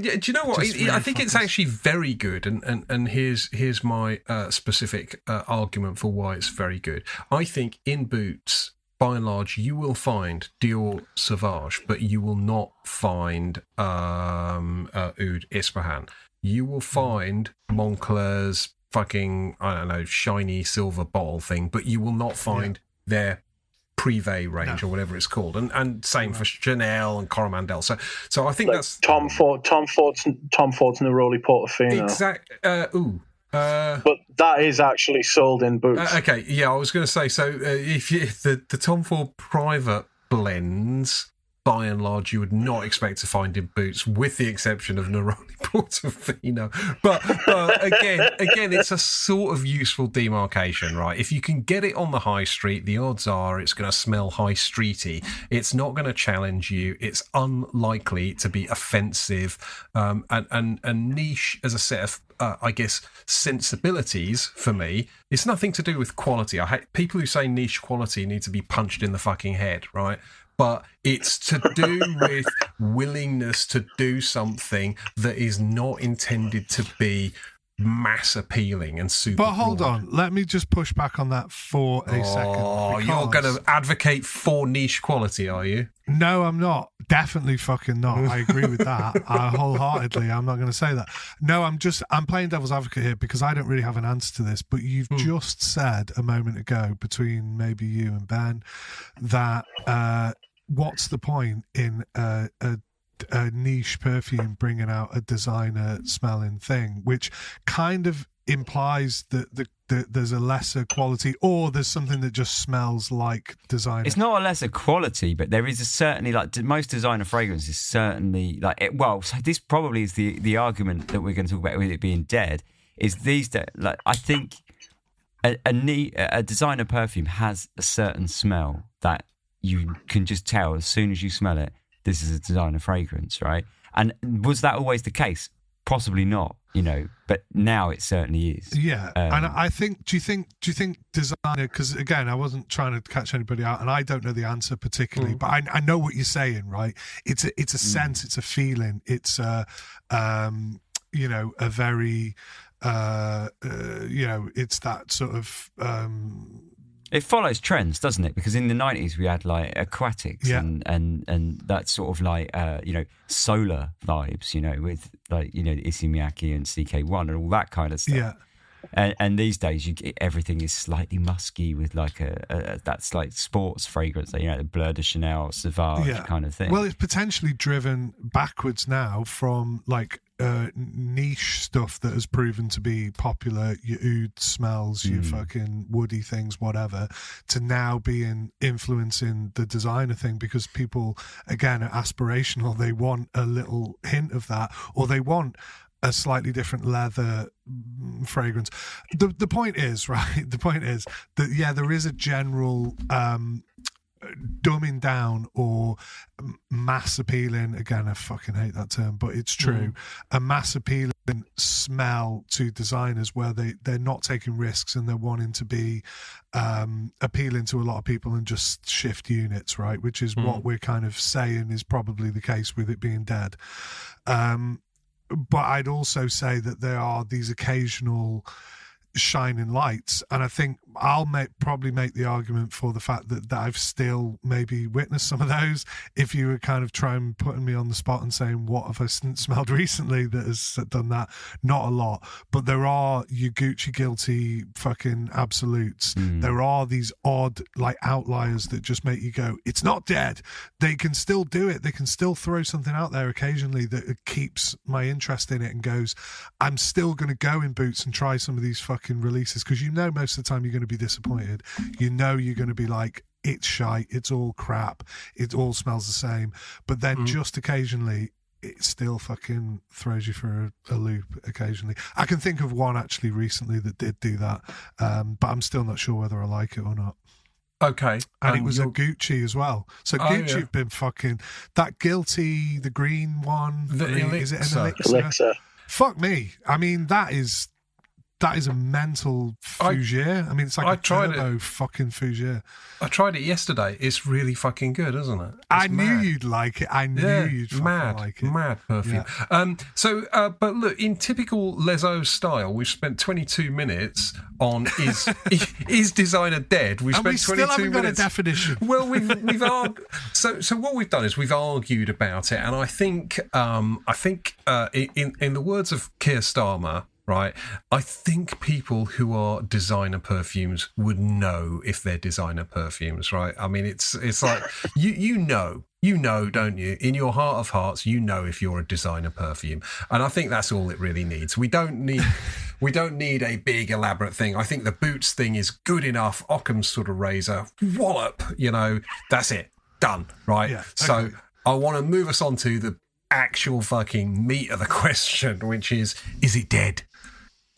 Do you know what? I think it's actually very good. And here's my specific argument for why it's very good. I think in boots, by and large, you will find Dior Sauvage, but you will not find Oud Ispahan. You will find Moncler's fucking, I don't know, shiny silver bottle thing, but you will not find their privé range or whatever it's called. And same for Chanel and Coromandel. So I think like that's... Tom Ford's Neroli Portofino. Exact. But that is actually sold in boots. Okay, yeah, I was going to say, so if the Tom Ford private blends, by and large, you would not expect to find in boots, with the exception of Neroli Portofino. But again, it's a sort of useful demarcation, right? If you can get it on the high street, the odds are it's going to smell high streety. It's not going to challenge you. It's unlikely to be offensive. And niche as a set of, I guess, sensibilities for me, it's nothing to do with quality. I hate people who say niche quality need to be punched in the fucking head, right? But it's to do with willingness to do something that is not intended to be mass appealing and super. But hold on, let me just push back on that for a second. Oh, you're going to advocate for niche quality, are you? No, I'm not. Definitely fucking not. I agree with that. Wholeheartedly. I'm not going to say that. No, I'm playing devil's advocate here because I don't really have an answer to this. But you've just said a moment ago, between maybe you and Ben, that what's the point in a niche perfume bringing out a designer smelling thing, which kind of implies that there's a lesser quality, or there's something that just smells like designer. It's not a lesser quality, but there is certainly, like, most designer fragrances certainly, like, so this probably is the argument that we're going to talk about with it being dead, is these days, like, I think a designer perfume has a certain smell that you can just tell as soon as you smell it, this is a designer fragrance, right? And was that always the case? possibly not, you know, but now it certainly is. Yeah, and I think, do you think designer, because again, I wasn't trying to catch anybody out, and I don't know the answer particularly, but I know what you're saying, right? It's a sense, it's a feeling, it's you know, a very you know, it's that sort of it follows trends, doesn't it? Because in the 90s we had like aquatics and that sort of like you know, solar vibes, you know, with like, you know, Issey Miyake and CK1 and all that kind of stuff. Yeah. And these days everything is slightly musky with like a that's like sports fragrance, you know, the Bleu de Chanel, Sauvage kind of thing. Well, it's potentially driven backwards now from like niche stuff that has proven to be popular, your oud smells, your fucking woody things, whatever, to now being influencing the designer thing, because people, again, are aspirational. They want a little hint of that, or they want a slightly different leather fragrance. The point is, right, the point is that, yeah, there is a general dumbing down or mass appealing, again, I fucking hate that term, but it's true, a mass appealing smell to designers where they're not taking risks and they're wanting to be appealing to a lot of people and just shift units, right, which is what we're kind of saying is probably the case with it being dead. But I'd also say that there are these occasional shining lights, and I think I'll probably make the argument for the fact that I've still maybe witnessed some of those. If you were kind of trying putting me on the spot and saying what have I smelled recently that has done that, not a lot, but there are your Gucci guilty fucking absolutes. There are these odd like outliers that just make you go, it's not dead. They can still do it. They can still throw something out there occasionally that keeps my interest in it and goes, I'm still going to go in boots and try some of these fucking releases, because you know most of the time you're going to be disappointed. You know you're going to be like, it's shite, it's all crap, it all smells the same, but then just occasionally it still fucking throws you for a loop occasionally. I can think of one actually recently that did do that, but I'm still not sure whether I like it or not. Okay. And it was a Gucci as well. So Gucci have been fucking, that guilty, the green one, is it an elixir? Fuck me. I mean, that is a mental fougere. I mean, it's like a turbo fucking fougere. I tried it yesterday. It's really fucking good, isn't it? I knew you'd like it. I knew you'd fucking like it. Mad perfume. Yeah. But look, in typical Lezo style, we've spent 22 minutes on is designer dead? We spent 22 minutes. Still haven't got a definition. Well, we've argued. So what we've done is we've argued about it, and I think in the words of Keir Starmer, right, I think people who are designer perfumes would know if they're designer perfumes, right? I mean, it's like you know, don't you? In your heart of hearts, you know if you're a designer perfume, and I think that's all it really needs. We don't need a big elaborate thing. I think the Boots thing is good enough. Occam's sort of razor, wallop, you know, that's it, done, right? Yeah, okay. So I want to move us on to the actual fucking meat of the question, which is it dead?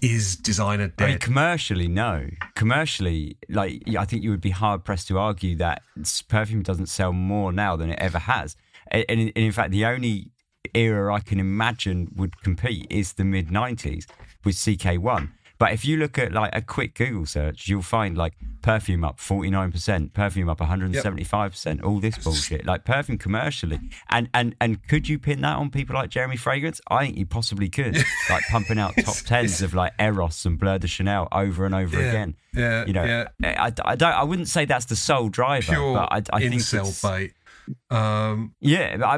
Is designer dead? I mean, commercially, no. Commercially, like, I think you would be hard pressed to argue that perfume doesn't sell more now than it ever has. And in fact, the only era I can imagine would compete is the mid 90s with CK1. But if you look at like a quick Google search, you'll find like perfume up 49%, perfume up 175%, all this bullshit. Like perfume commercially. And could you pin that on people like Jeremy Fragrance? I think you possibly could. Like pumping out top tens of like Eros and Bleu de Chanel over and over again. Yeah. You know, I wouldn't say that's the sole driver, pure but I think incel bait. I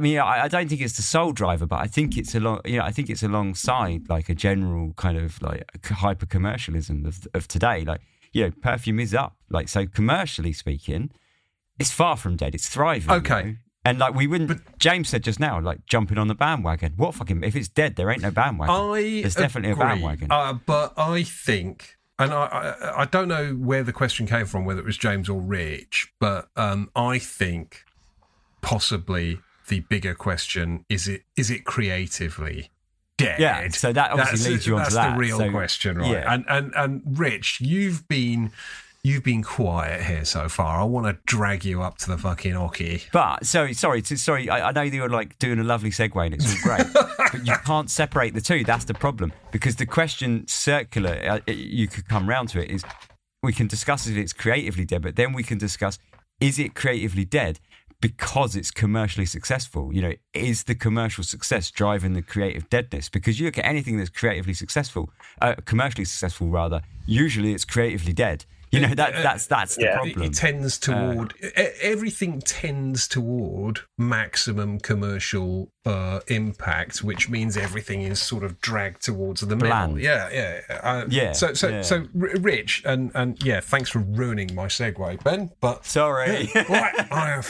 mean, I don't think it's the sole driver, but I think it's I think it's alongside like a general kind of like hyper commercialism of today. Like, you know, perfume is up. Like, so commercially speaking, it's far from dead. It's thriving. Okay. You know? And like James said just now, like jumping on the bandwagon. What fucking, if it's dead, there ain't no bandwagon. There's definitely a bandwagon. But I think, and I don't know where the question came from, whether it was James or Rich, but I think possibly the bigger question is it creatively dead? Yeah, so that obviously leads you on to that. That's the real question, right? Yeah. And Rich, you've been you've been quiet here so far. I want to drag you up to the fucking hockey. But sorry. I know that you're like doing a lovely segue and it's all great, but you can't separate the two. That's the problem, because the question circular, you could come round to it, is we can discuss if it's creatively dead, but then we can discuss, is it creatively dead because it's commercially successful? You know, is the commercial success driving the creative deadness? Because you look at anything that's creatively successful, commercially successful rather, usually it's creatively dead. You know, that's the problem. It tends toward everything tends toward maximum commercial impact, which means everything is sort of dragged towards the middle. Yeah. So, Rich, and yeah, thanks for ruining my segue, Ben. But sorry, right, I'm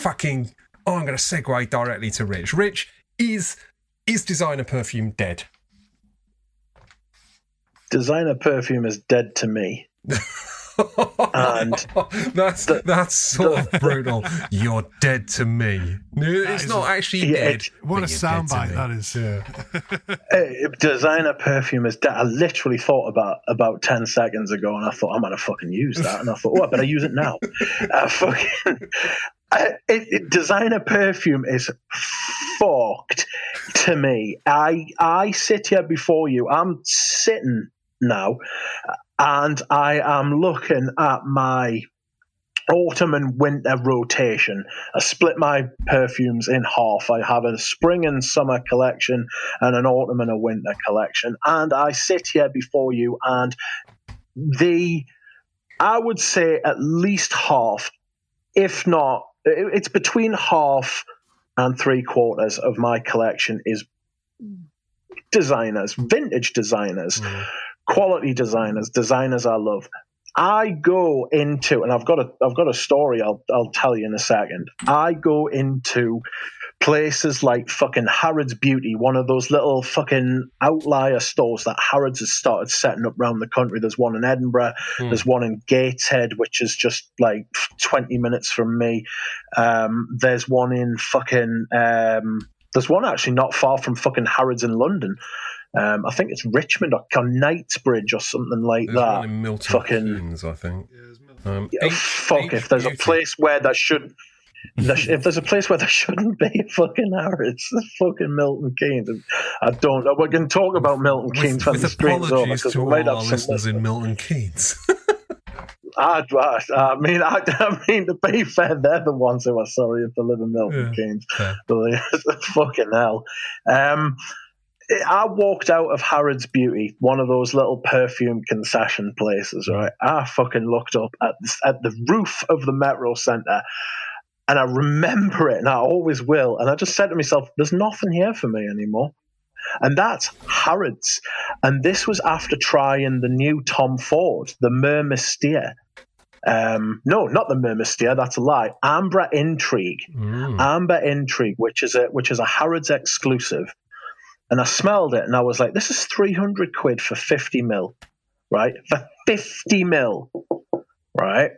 going to segue directly to Rich. Rich, is designer perfume dead? Designer perfume is dead to me. And that's sort of brutal. You're dead to me. It's not actually dead. What a soundbite that is. Designer perfume is dead. I literally thought about 10 seconds ago, and I thought, I'm going to fucking use that. And I thought, I better use it now. Designer perfume is fucked to me. I sit here before you. I'm sitting now, and I am looking at my autumn and winter rotation. I split my perfumes in half. I have a spring and summer collection and an autumn and a winter collection. And I sit here before you, and I would say at least half, if not, it's between half and 3/4 of my collection is designers, vintage designers. Quality designers I love. I go into, and I've got a story I'll tell you in a second. I go into places like fucking Harrods Beauty, one of those little fucking outlier stores that Harrods has started setting up around the country. There's one in Edinburgh, there's one in Gateshead, which is just like 20 minutes from me. There's one in fucking there's one actually not far from fucking Harrods in London. I think it's Richmond or Knightsbridge or something like There's that. One in Milton Keynes, I think. If there's a place where there should, if there's a place where there shouldn't be fucking Harrods, it's fucking Milton Keynes. I don't know. We can talk about Milton Keynes when the stream's over, because we might have some listeners in Milton Keynes. I mean, to be fair, they're the ones who are sorry if they live in Milton Keynes. Fucking hell. I walked out of Harrods Beauty, one of those little perfume concession places, right? I fucking looked up at the roof of the Metro Centre, and I remember it, and I always will. And I just said to myself, there's nothing here for me anymore. And that's Harrods. And this was after trying the new Tom Ford, the Mer Mystere. No, not the Mer Mystere, that's a lie. Amber Intrigue. Amber Intrigue, which is a Harrods exclusive. And I smelled it, and I was like, this is 300 quid for 50 mil, right? For 50 mil, right?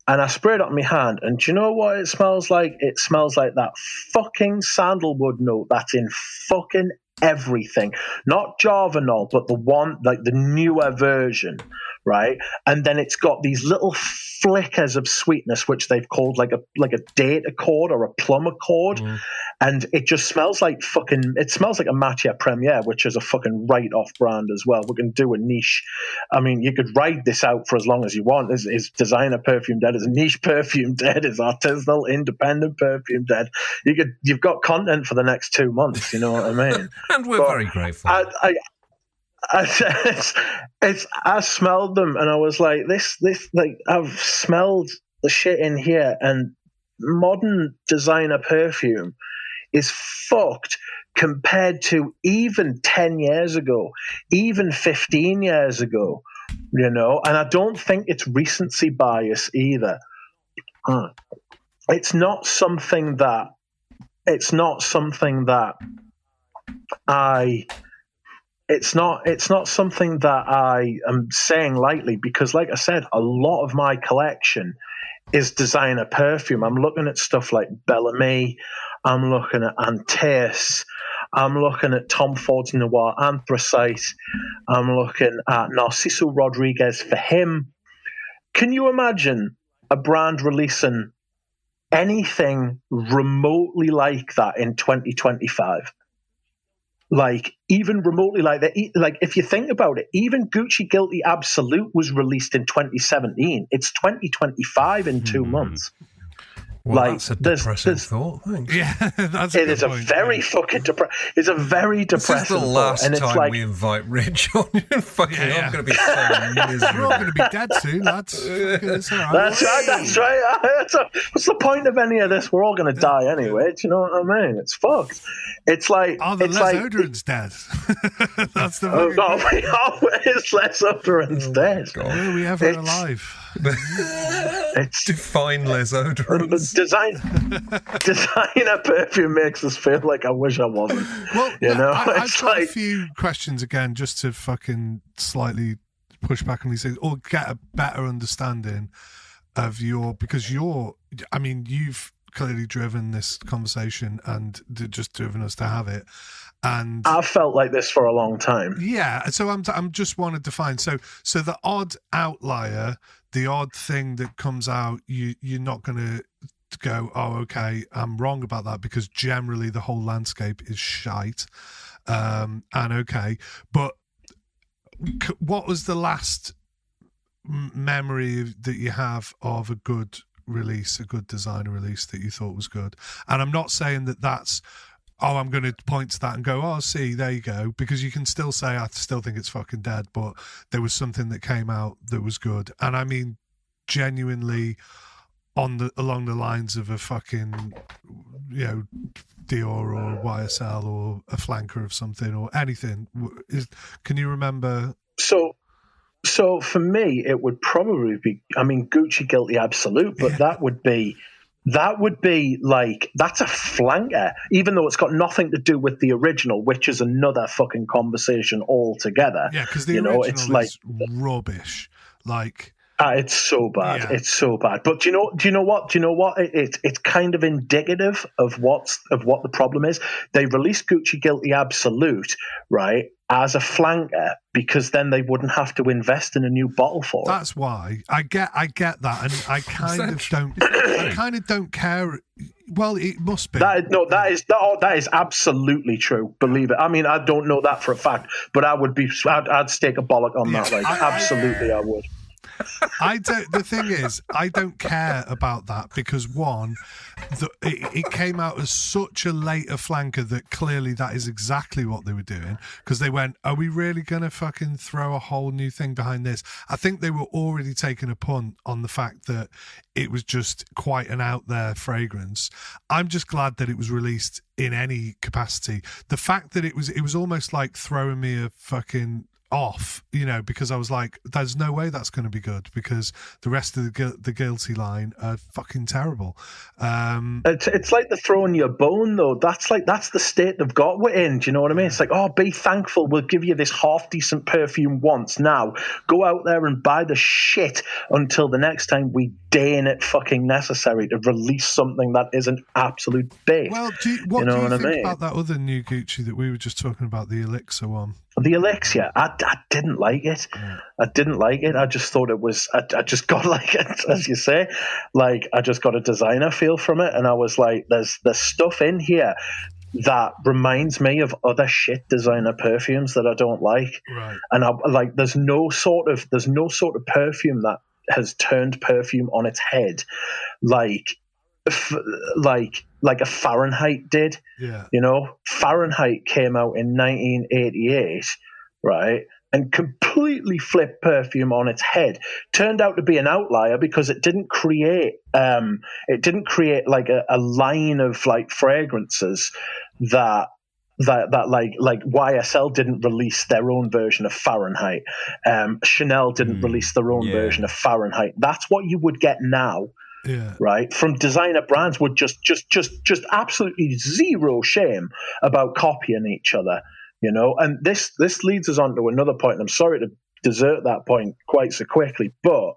And I sprayed it on my hand, and do you know what it smells like? It smells like that fucking sandalwood note that's in fucking everything. Not Javanol, but the one, like the newer version, right? And then it's got these little flickers of sweetness, which they've called like a date accord or a plum accord. And it just smells like it smells like a Matière Première, which is a fucking write-off brand as well. We can do a niche. I mean, you could ride this out for as long as you want. Is designer perfume dead? Is niche perfume dead? Is artisanal independent perfume dead? You've got content for the next 2 months, you know what I mean? And we're very grateful. I smelled them, and I was like, this like, I've smelled the shit in here, and modern designer perfume is fucked compared to even 10 years ago, even 15 years ago, you know. And I don't think it's recency bias either. It's not something that I am saying lightly, because like I said, a lot of my collection is designer perfume. I'm looking at stuff like Bellamy, I'm looking at Antaeus, I'm looking at Tom Ford's Noir Anthracite, I'm looking at Narciso Rodriguez for him, can you imagine a brand releasing anything remotely like that in 2025? Like, even remotely like that. Like, if you think about it, even Gucci Guilty Absolute was released in 2017. It's 2025 in 2 months. Well, like, that's a depressing thought. Thanks. Yeah, that's a it is point, a very fucking it's a very depressing This is the last thought, and time it's like, we invite Rich on. Fucking, I'm going to be so miserable. We're all going to be dead soon, lads. It's all right. That's right. What's the point of any of this? We're all going to die anyway. Do you know what I mean? It's fucked. It's like, are the Les Oderants dead? That's the. Is Les Oderants dead? Were we ever alive? It's define Les Oderants. Designer perfume makes us feel like I wish I wasn't. Well, I've got like, a few questions again, just to fucking slightly push back on these things, or get a better understanding of because you've clearly driven this conversation and just driven us to have it. And I've felt like this for a long time. Yeah, so I'm just wanted to find so the odd outlier, the odd thing that comes out, you're not going to go, oh, okay, I'm wrong about that, because generally the whole landscape is shite. And okay, but what was the last memory that you have of a good release, a good designer release that you thought was good? And I'm not saying that that's, oh, I'm going to point to that and go, oh, see, there you go, because you can still say, I still think it's fucking dead, but there was something that came out that was good. And I mean, genuinely along the lines of a fucking, Dior or YSL or a flanker of something or anything. Can you remember? So for me, it would probably be, Gucci Guilty Absolute, but that would be like, that's a flanker, even though it's got nothing to do with the original, which is another fucking conversation altogether. Yeah, because the original is like rubbish. Like, it's so bad. Yeah. It's so bad. But do you know what? It's kind of indicative of what the problem is. They released Gucci Guilty Absolute, right, as a flanker, because then they wouldn't have to invest in a new bottle for it. That's why I get that, and I kind of don't care. Well, it must be. That is absolutely true. Believe it. I mean, I don't know that for a fact, but I'd stake a bollock on that. Like, absolutely, I would. The thing is, I don't care about that, because one, it came out as such a later flanker that clearly that is exactly what they were doing, because they went, are we really going to fucking throw a whole new thing behind this? I think they were already taking a punt on the fact that it was just quite an out there fragrance. I'm just glad that it was released in any capacity. The fact that it was almost like throwing me a fucking off, because I was like, there's no way that's going to be good, because the rest of the Guilty line are fucking terrible. It's like they're throwing you a bone, though. That's the state they've got we're in. Do you know what I mean? It's like, oh, be thankful, we'll give you this half decent perfume once. Now go out there and buy the shit until the next time we deign it fucking necessary to release something that is an absolute bait. Well, what do you think about that other new Gucci that we were just talking about, the Elixir one? The Elixir, I didn't like it. I didn't like it. I just thought it was, I just got like, as you say, like, I just got a designer feel from it. And I was like, there's stuff in here that reminds me of other shit designer perfumes that I don't like. Right. And I like, there's no sort of perfume that has turned perfume on its head like a Fahrenheit did. Yeah. Fahrenheit came out in 1988, right? And completely flipped perfume on its head. Turned out to be an outlier because it didn't create like a line of like fragrances that like YSL didn't release their own version of Fahrenheit. Chanel didn't release their own version of Fahrenheit. That's what you would get now. Yeah. Right, from designer brands would just absolutely zero shame about copying each other, And this leads us on to another point. And I'm sorry to desert that point quite so quickly, but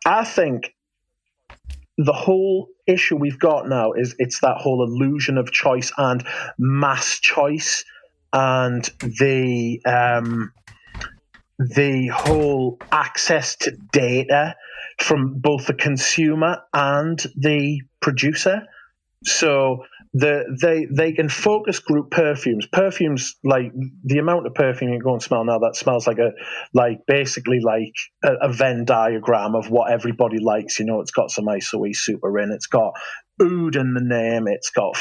I think the whole issue we've got now is it's that whole illusion of choice and mass choice, and the the whole access to data from both the consumer and the producer. So they can focus group perfumes, like the amount of perfume you can go and smell now that smells basically like a Venn diagram of what everybody likes. It's got some ISOE super in, it's got oud in the name, it's got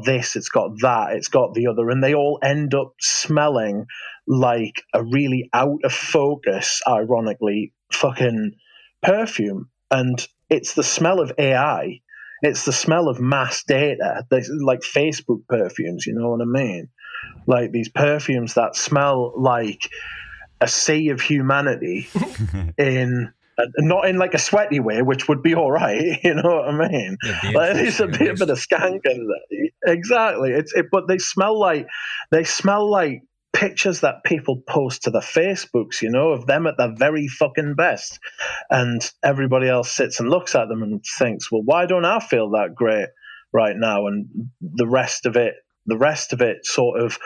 this, it's got that, it's got the other, and they all end up smelling like a really out of focus, ironically, fucking perfume. And it's the smell of AI. It's the smell of mass data, like Facebook perfumes, you know what I mean? Like these perfumes that smell like a sea of humanity not in like a sweaty way, which would be all right, you know what I mean? Like, there's a bit of skank in there. Exactly. But they smell like pictures that people post to the Facebooks, of them at their very fucking best. And everybody else sits and looks at them and thinks, well, why don't I feel that great right now? And the rest of it sort of,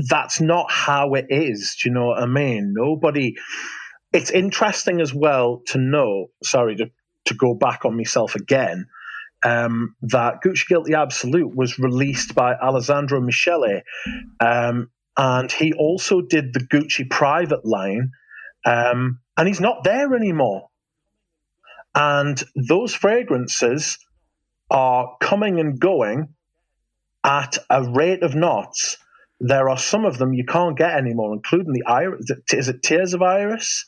that's not how it is. Do you know what I mean? It's interesting as well to know, sorry to go back on myself again, that Gucci Guilty Absolute was released by Alessandro Michele, and he also did the Gucci private line, and he's not there anymore. And those fragrances are coming and going at a rate of knots. There are some of them you can't get anymore, including the Iris. Is it Tears of Iris?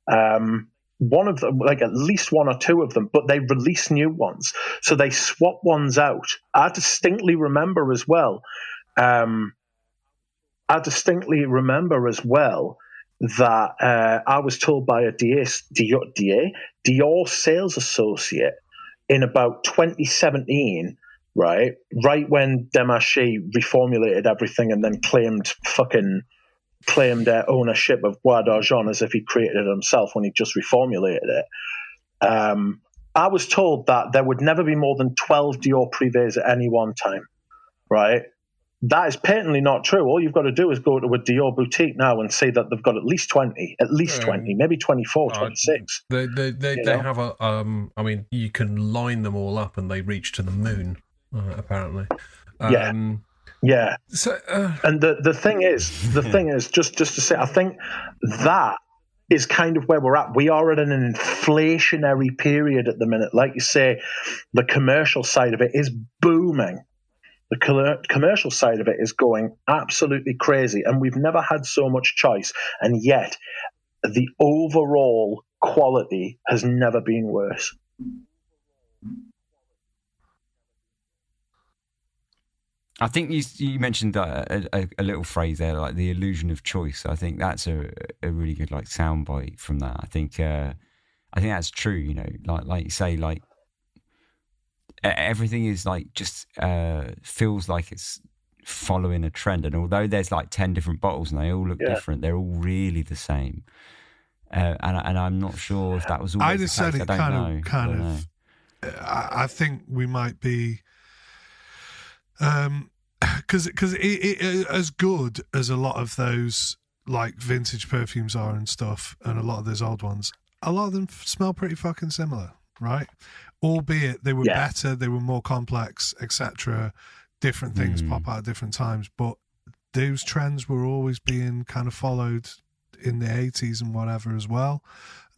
One of them, like at least one or two of them, but they release new ones. So they swap ones out. I distinctly remember as well that I was told by a Dior sales associate in about 2017, right when Demaché reformulated everything and then claimed ownership of Bois d'Argent as if he created it himself when he just reformulated it. I was told that there would never be more than 12 Dior Privés at any one time, right? That is patently not true. All you've got to do is go to a Dior boutique now and see that they've got at least 20, maybe 24, 26. They have a, I mean, you can line them all up and they reach to the moon, apparently. Yeah. So, and the thing is, just to say, I think that is kind of where we're at. We are at an inflationary period at the minute. Like you say, the commercial side of it is booming. The commercial side of it is going absolutely crazy, and we've never had so much choice. And yet, the overall quality has never been worse. I think you mentioned a little phrase there, like the illusion of choice. I think that's a really good like soundbite from that. I think that's true. Like you say, like everything is like just feels like it's following a trend. And although there's like 10 different bottles and they all look different, they're all really the same. And I'm not sure if that was always the case. I just said it I kind of. I think we might be. Because as good as a lot of those like vintage perfumes are and stuff, and a lot of those old ones, a lot of them smell pretty fucking similar, right? Albeit they were better, they were more complex, etc. Different things pop out at different times, but those trends were always being kind of followed in the 80s and whatever as well.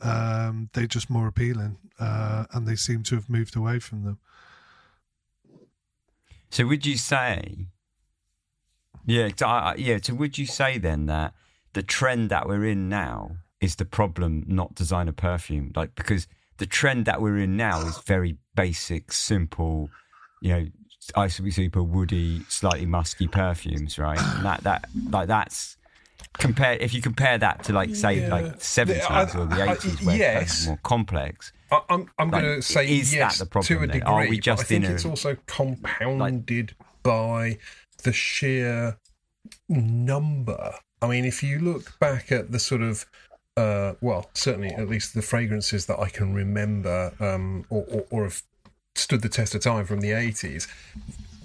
They're just more appealing, and they seem to have moved away from them. So would you say, so would you say then that the trend that we're in now is the problem, not designer perfume? Like, because the trend that we're in now is very basic, simple, ISOE super woody, slightly musky perfumes, right? And that's compared. If you compare that to like say like the 70s or the 80s, where it's more complex. I'm going to say yes to a degree, are we just but I think it's also compounded by the sheer number. I mean, if you look back at the sort of, certainly at least the fragrances that I can remember or have stood the test of time from the 80s,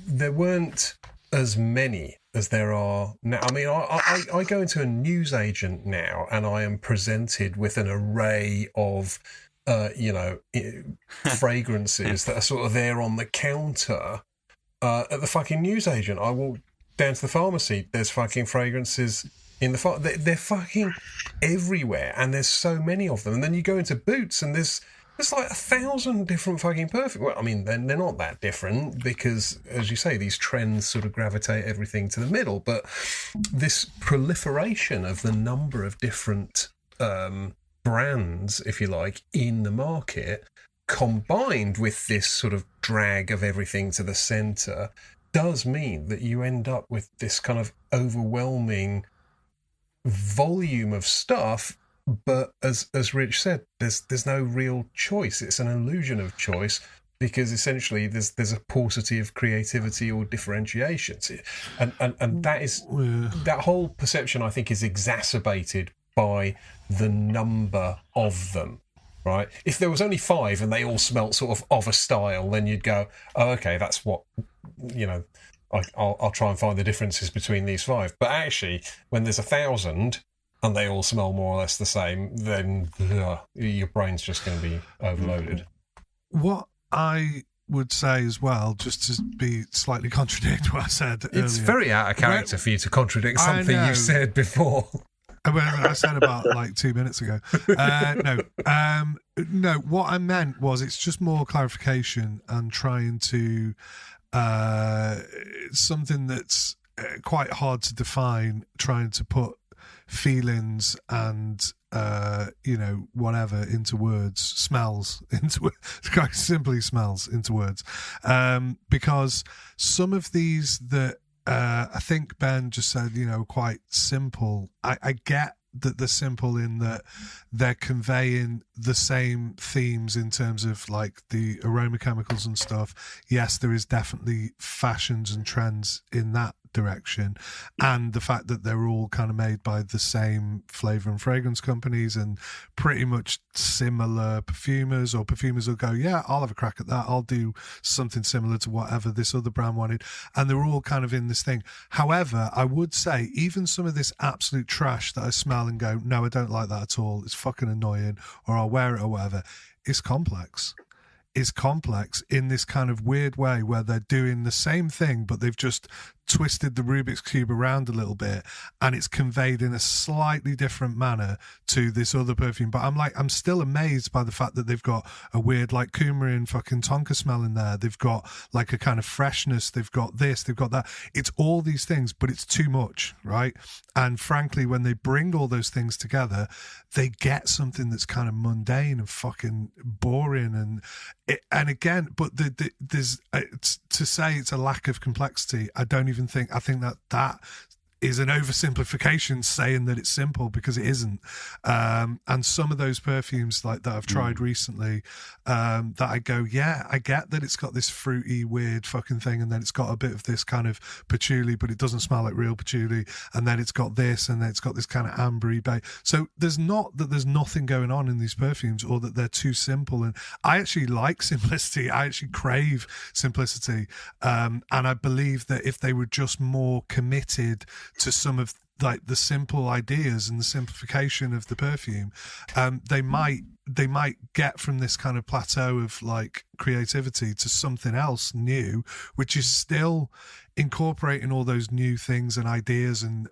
there weren't as many as there are now. I mean, I go into a newsagent now, and I am presented with an array of, fragrances that are sort of there on the counter at the fucking newsagent. I walk down to the pharmacy. There's fucking fragrances in the they're fucking everywhere, and there's so many of them. And then you go into Boots, and there's like 1,000 different fucking perfumes. Well, I mean, they're not that different because, as you say, these trends sort of gravitate everything to the middle. But this proliferation of the number of different brands, if you like, in the market, combined with this sort of drag of everything to the centre, does mean that you end up with this kind of overwhelming volume of stuff. But as Rich said, there's no real choice. It's an illusion of choice because essentially there's a paucity of creativity or differentiation. And that is that whole perception, I think, is exacerbated by the number of them. Right? If there was only 5 and they all smelt sort of a style, then you'd go, oh, okay, that's what, I'll try and find the differences between these 5. But actually, when there's 1,000 and they all smell more or less the same, then your brain's just going to be overloaded. What I would say as well, just to be slightly contradict what I said earlier. It's very out of character for you to contradict something you've said before. I said about like 2 minutes ago. No, what I meant was it's just more clarification and trying to something that's quite hard to define, trying to put feelings and whatever into words, smells into quite simply smells into words, because some of these that I think Ben just said, quite simple. I get that they're simple in that they're conveying the same themes in terms of like the aroma chemicals and stuff. Yes, there is definitely fashions and trends in that direction, and the fact that they're all kind of made by the same flavor and fragrance companies and pretty much similar perfumers, or perfumers will go, yeah, I'll have a crack at that, I'll do something similar to whatever this other brand wanted, and they're all kind of in this thing. However, I would say even some of this absolute trash that I smell and go, no, I don't like that at all, it's fucking annoying, or I'll wear it or whatever, is complex in this kind of weird way where they're doing the same thing, but they've just twisted the Rubik's Cube around a little bit, and it's conveyed in a slightly different manner to this other perfume. But I'm still amazed by the fact that they've got a weird like coumarin fucking tonka smell in there. They've got like a kind of freshness. They've got this, they've got that. It's all these things, but it's too much, right? And frankly, when they bring all those things together, they get something that's kind of mundane and fucking boring. And again, but there's to say it's a lack of complexity, I think that is an oversimplification saying that it's simple, because it isn't. And some of those perfumes like that I've tried recently, that I go, yeah, I get that it's got this fruity weird fucking thing, and then it's got a bit of this kind of patchouli, but it doesn't smell like real patchouli, and then it's got this, and then it's got this kind of ambery base. So there's nothing going on in these perfumes, or that they're too simple. And I actually like simplicity. I actually crave simplicity. And I believe that if they were just more committed to some of like the simple ideas and the simplification of the perfume, they might get from this kind of plateau of like creativity to something else new, which is still incorporating all those new things and ideas and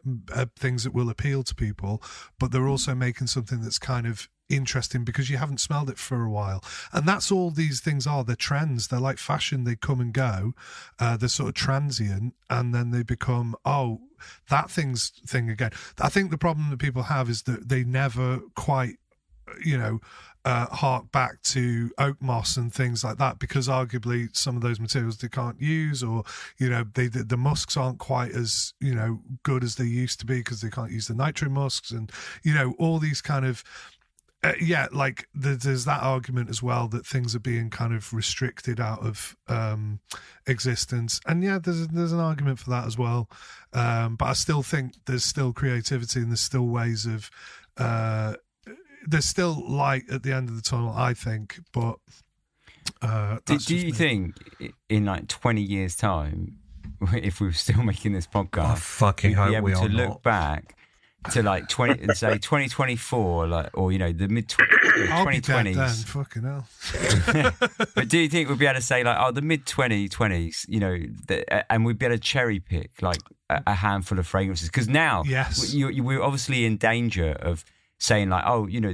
things that will appeal to people, but they're also making something that's kind of interesting because you haven't smelled it for a while. And that's all these things are. They're trends. They're like fashion. They come and go. They're sort of transient, and then they become, oh, that thing again. I think the problem that people have is that they never quite, hark back to oak moss and things like that, because arguably some of those materials they can't use, or the musks aren't quite as good as they used to be because they can't use the nitro musks, and all these kind of there's that argument as well, that things are being kind of restricted out of existence, and there's an argument for that as well, but I still think there's still creativity, and there's still ways of there's still light at the end of the tunnel, I think. But do you think in like 20 years time if we were still making this podcast, I fucking hope we are to look back to like 2024, like, or the mid 2020s. Then, fucking hell. But do you think we'd be able to say like, the mid 2020s, and we'd be able to cherry pick like a handful of fragrances? Because now, yes, we're obviously in danger of saying like,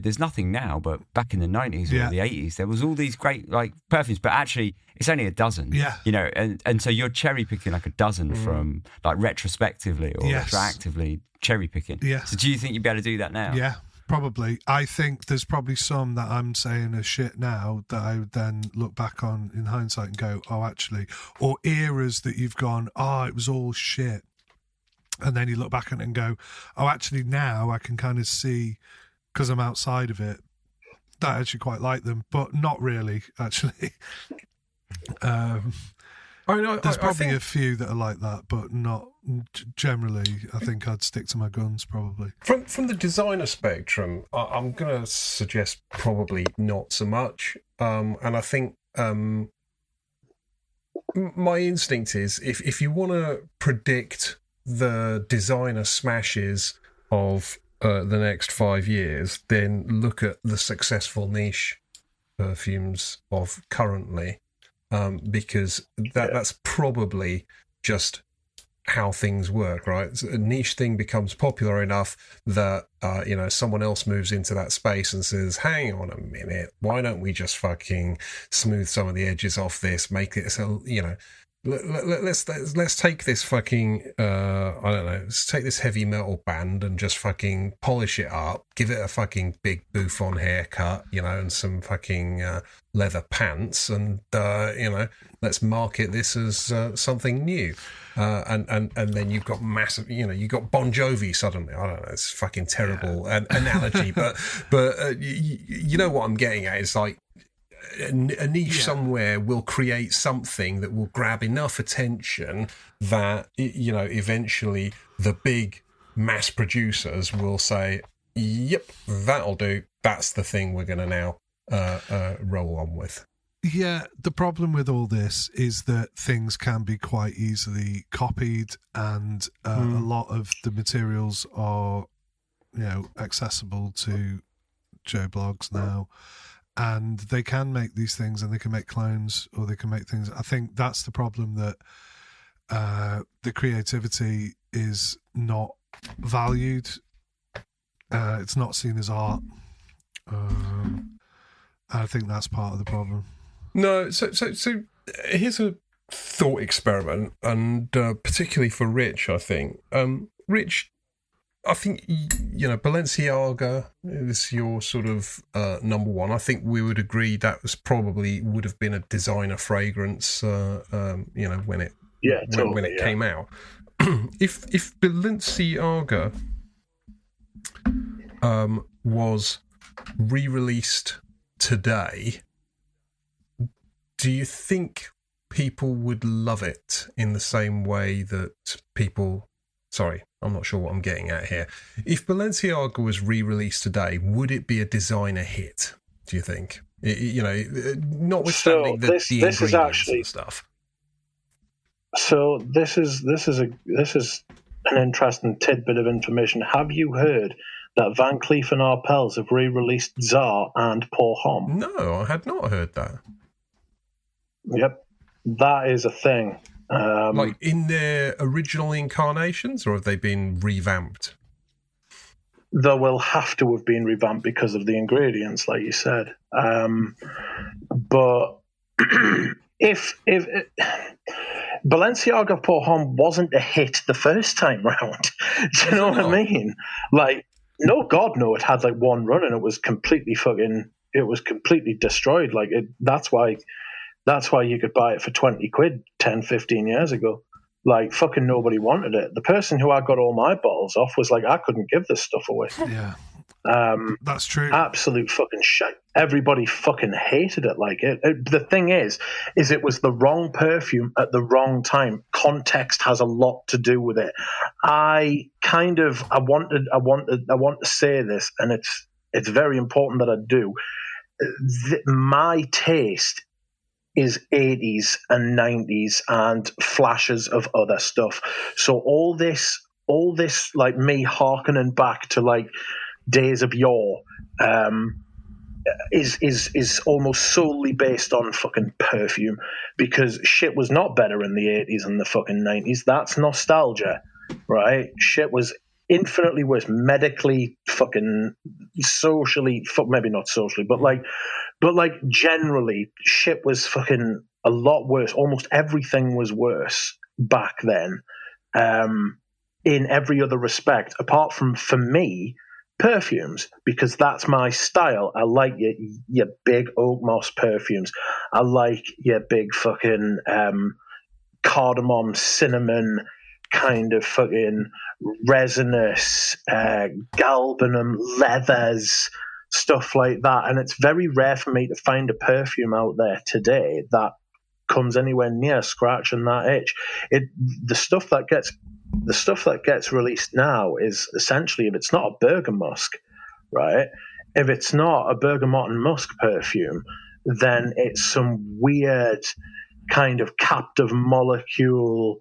there's nothing now, but back in the 90s or the 80s, there was all these great like perfumes, but actually it's only a dozen. Yeah. And so you're cherry picking like a dozen from like retrospectively or retroactively cherry picking. Yeah. So do you think you'd be able to do that now? Yeah, probably. I think there's probably some that I'm saying are shit now that I would then look back on in hindsight and go, oh, actually, or eras that you've gone, oh, it was all shit. And then you look back on it and go, oh, actually, now I can kind of see, because I'm outside of it, that I actually quite like them, but not really, actually. There's probably a few that are like that, but not generally. I think I'd stick to my guns, probably. From the designer spectrum, I'm going to suggest probably not so much. And I think my instinct is if you want to predict the designer smashes of the next 5 years, then look at the successful niche perfumes of currently, because that's probably just how things work, right? So a niche thing becomes popular enough that someone else moves into that space and says, hang on a minute, why don't we just fucking smooth some of the edges off this, make it so, let's take this fucking let's take this heavy metal band and just fucking polish it up, give it a fucking big bouffant haircut, and some fucking leather pants, and let's market this as something new, and then you've got massive, you've got Bon Jovi suddenly. I don't know, it's fucking terrible analogy, but you know what I'm getting at. It's like a niche somewhere will create something that will grab enough attention that eventually the big mass producers will say, yep, that'll do, that's the thing we're going to now roll on with. Yeah, the problem with all this is that things can be quite easily copied, and a lot of the materials are accessible to Joe Blogs now. And they can make these things, and they can make clones, or they can make things. I think that's the problem, that the creativity is not valued. It's not seen as art. I think that's part of the problem. No, so here's a thought experiment, and particularly for Rich, I think. Rich, I think, Balenciaga is your sort of number one. I think we would agree that would have been a designer fragrance, when it came out. If Balenciaga was re-released today, do you think people would love it in the same way that people... Sorry, I'm not sure what I'm getting at here. If Balenciaga was re-released today, would it be a designer hit, do you think? Notwithstanding the ingredients actually, and stuff. So this is an interesting tidbit of information. Have you heard that Van Cleef & Arpels have re-released Tsar and Pour Homme? No, I had not heard that. Yep, that is a thing. Like in their original incarnations, or have they been revamped? They will have to have been revamped because of the ingredients, like you said. But if Balenciaga Pour Homme wasn't a hit the first time round, do you know what I mean? Like, no, God, no, it had like one run and it was completely destroyed. Like, that's why you could buy it for 20 quid 10, 15 years ago. Like, fucking nobody wanted it. The person who I got all my bottles off was like, I couldn't give this stuff away. Yeah. That's true. Absolute fucking shit. Everybody fucking hated it. Like, the thing is it was the wrong perfume at the wrong time. Context has a lot to do with it. I want to say this, and it's very important that I do. My taste is 80s and 90s and flashes of other stuff. So all this like me harkening back to like days of yore is almost solely based on fucking perfume, because shit was not better in the 80s and the fucking 90s. That's nostalgia, right? Shit was infinitely worse medically, fucking socially, maybe not socially, but like generally shit was fucking a lot worse. Almost everything was worse back then, in every other respect, apart from, for me, perfumes, because that's my style. I like your big oak moss perfumes. I like your big fucking cardamom, cinnamon, kind of fucking resinous, galbanum, leathers, stuff like that. And it's very rare for me to find a perfume out there today that comes anywhere near scratching that itch. The stuff that gets released now is essentially, if it's not a bergamusk, right? If it's not a bergamot and musk perfume, then it's some weird kind of captive molecule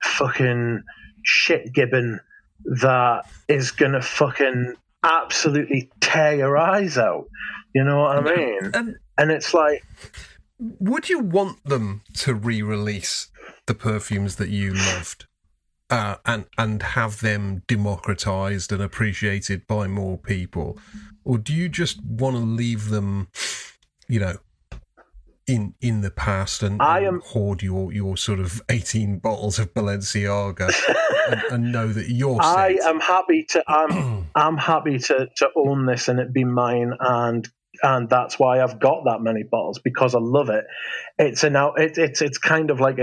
fucking shit gibbon that is gonna fucking absolutely tear your eyes out. You know what I mean? And it's like, would you want them to re-release the perfumes that you loved? And have them democratized and appreciated by more people, or do you just want to leave them, you know, in the past and hoard your sort of 18 bottles of Balenciaga and know that you're set? I'm happy to own this and it be mine, and that's why I've got that many bottles, because I love it. It's kind of like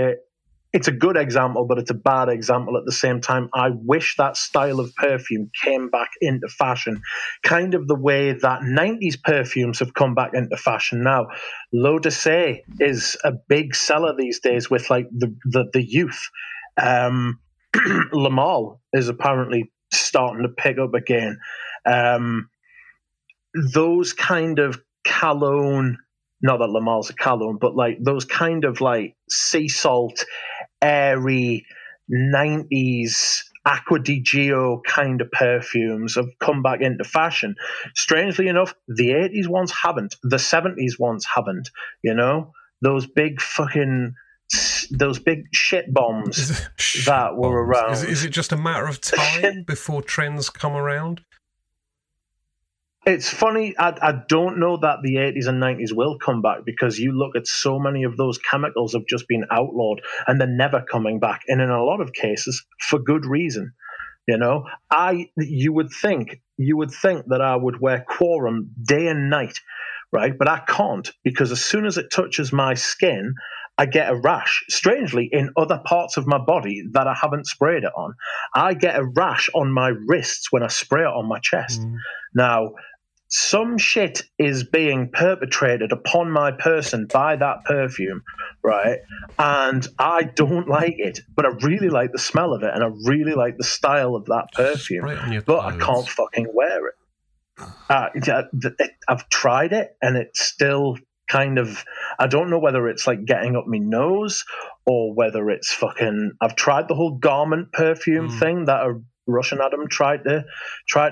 it's a good example, but it's a bad example at the same time. I wish that style of perfume came back into fashion, kind of the way that 90s perfumes have come back into fashion now. L'Eau d'Ossé is a big seller these days with like the youth. Le Male is apparently starting to pick up again. Those kind of cologne, not that Le Male's a cologne, but like those kind of like sea salt, airy 90s Acqua di Gio kind of perfumes have come back into fashion. Strangely enough, the 80s ones haven't. The 70s ones haven't. You know, those big shit bombs that were around. Is it just a matter of time before trends come around? It's funny, I don't know that the 80s and 90s will come back, because you look at so many of those chemicals have just been outlawed and they're never coming back. And in a lot of cases, for good reason. You know, you would think that I would wear Quorum day and night, right? But I can't, because as soon as it touches my skin, I get a rash, strangely, in other parts of my body that I haven't sprayed it on. I get a rash on my wrists when I spray it on my chest. Now, some shit is being perpetrated upon my person by that perfume, right? And I don't like it, but I really like the smell of it, and I really like the style of that perfume, but I can't fucking wear it. I've tried it, and it's still kind of, I don't know whether it's like getting up my nose or whether it's fucking, I've tried the whole garment perfume thing that a Russian Adam tried to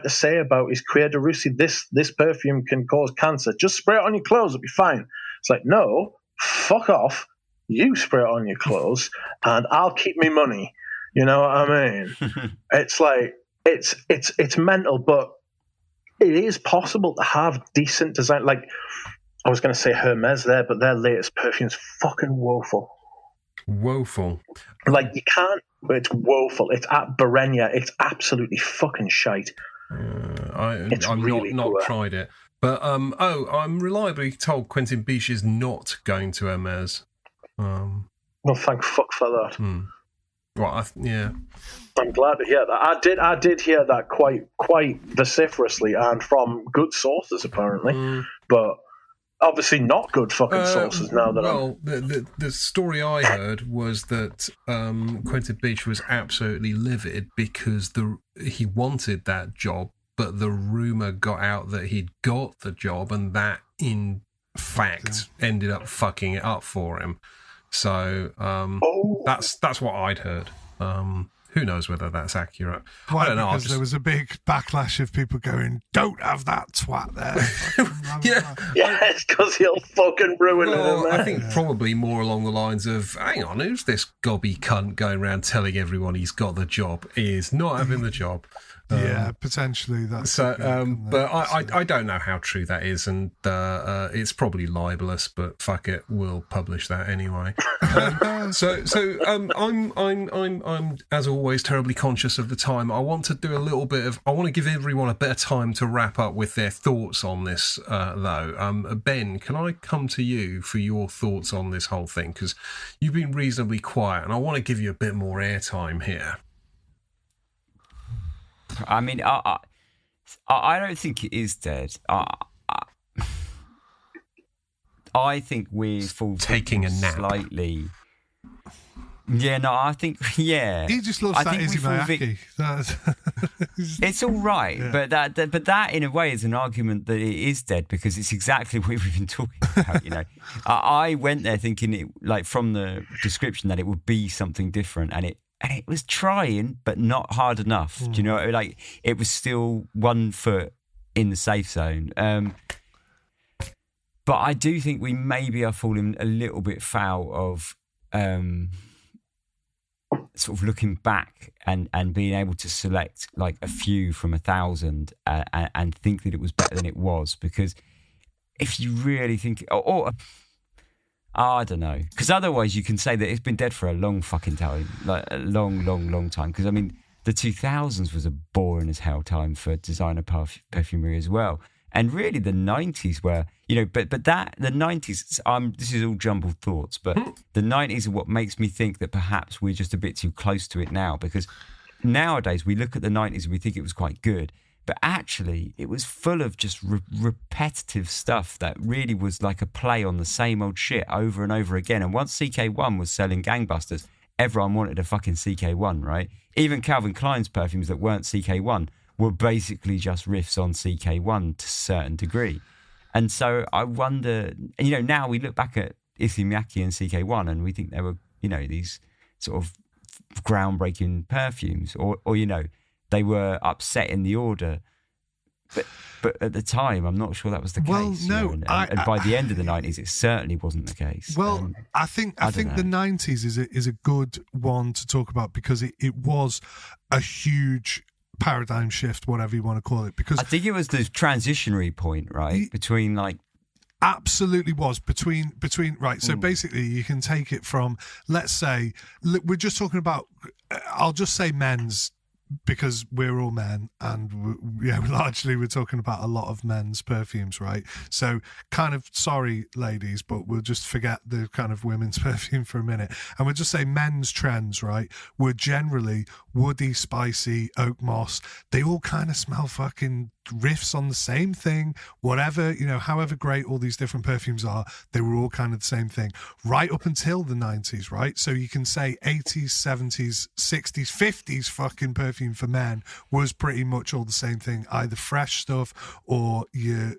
say about his Cuir de Russie. This perfume can cause cancer. Just spray it on your clothes, it'll be fine. It's like, no, fuck off. You spray it on your clothes and I'll keep me money. You know what I mean? It's like, it's mental, but it is possible to have decent design. Like, I was going to say Hermes there, but their latest perfume's fucking woeful. Woeful. Like, you can't, it's woeful. It's at Berenia. It's absolutely fucking shite. I'm really not tried it. But, I'm reliably told Quentin Biche is not going to Hermes. Well, thank fuck for that. Well, yeah. I'm glad to hear that. I did hear that quite vociferously and from good sources, apparently. But obviously not good fucking sources now that the story I heard was that Quentin Biche was absolutely livid because he wanted that job, but the rumour got out that he'd got the job, and that in fact ended up fucking it up for him. So that's what I'd heard. Who knows whether that's accurate? Why? I don't know. Because there was a big backlash of people going, "Don't have that twat there." Yeah, it's because he'll fucking ruin it. I think probably more along the lines of, hang on, who's this gobby cunt going around telling everyone he's got the job? He is not having the job. Yeah, potentially that's so. But I don't know how true that is, and it's probably libelous. But fuck it, we'll publish that anyway. I'm as always terribly conscious of the time. I want to do a little bit of. I want to give everyone a bit of time to wrap up with their thoughts on this. Though, Ben, can I come to you for your thoughts on this whole thing? Because you've been reasonably quiet, and I want to give you a bit more airtime here. I mean, I don't think it is dead. I think we're taking a nap slightly. Yeah, no, I think He just loves that Izzy Mayaki. It's all right, but that in a way is an argument that it is dead because it's exactly what we've been talking about. I went there thinking it, like from the description, that it would be something different, and it was trying, but not hard enough. Do you know? Like it was still 1 foot in the safe zone. But I do think we maybe are falling a little bit foul of sort of looking back and being able to select like a few from 1,000 and think that it was better than it was. Because if you really think, or I don't know, because otherwise you can say that it's been dead for a long fucking time, like a long time. Because I mean, the 2000s was a boring as hell time for designer perfumery as well, and really the 90s were, but that the 90s. This is all jumbled thoughts, but the 90s are what makes me think that perhaps we're just a bit too close to it now. Because nowadays we look at the 90s and we think it was quite good. But actually, it was full of just repetitive stuff that really was like a play on the same old shit over and over again. And once CK1 was selling gangbusters, everyone wanted a fucking CK1, right? Even Calvin Klein's perfumes that weren't CK1 were basically just riffs on CK1 to a certain degree. And so I wonder, now we look back at Issey Miyake and CK1 and we think they were, these sort of groundbreaking perfumes or they were upsetting the order, but at the time, I'm not sure that was the case. Well, no, and by the end of the 90s, it certainly wasn't the case. Well, I think the 90s is a good one to talk about because it was a huge paradigm shift, whatever you want to call it. Because I think it was the transitionary point, right, between like. Absolutely was between right. So basically, you can take it from, let's say, we're just talking about. I'll just say men's. Because we're all men and largely we're talking about a lot of men's perfumes, right? So kind of sorry ladies, but we'll just forget the kind of women's perfume for a minute and we'll just say men's trends, right, were generally woody, spicy, oak moss. They all kind of smell fucking riffs on the same thing, whatever, however great all these different perfumes are, they were all kind of the same thing right up until the 90s, right? So you can say 80s, 70s, 60s, 50s fucking perfume for men was pretty much all the same thing, either fresh stuff or you're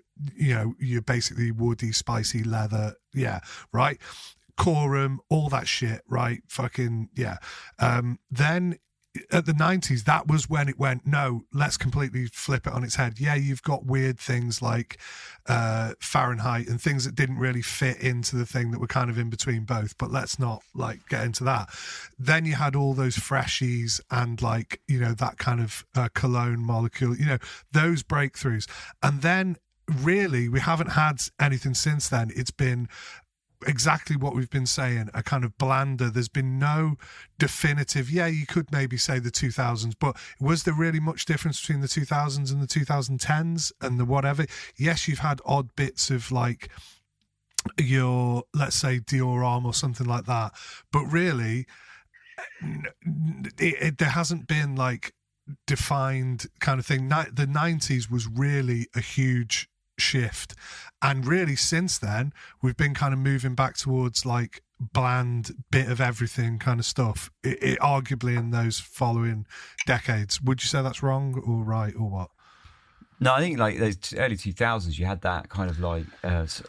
basically woody, spicy leather, right? Corum, all that shit, right? Fucking then at the 90s, that was when it went, no, let's completely flip it on its head. Yeah, you've got weird things like Fahrenheit and things that didn't really fit into the thing that were kind of in between both, but let's not get into that. Then you had all those freshies and that kind of cologne molecule, those breakthroughs. And then really we haven't had anything since then. It's been exactly what we've been saying, a kind of blander. There's been no definitive, you could maybe say the 2000s, but was there really much difference between the 2000s and the 2010s and the whatever? Yes, you've had odd bits of your, let's say, Dior Homme or something like that, but really there hasn't been defined kind of thing. The 90s was really a huge shift, and really since then we've been kind of moving back towards bland bit of everything kind of stuff, it arguably in those following decades. Would you say that's wrong or right or what? No, I think like those early 2000s, you had that kind of like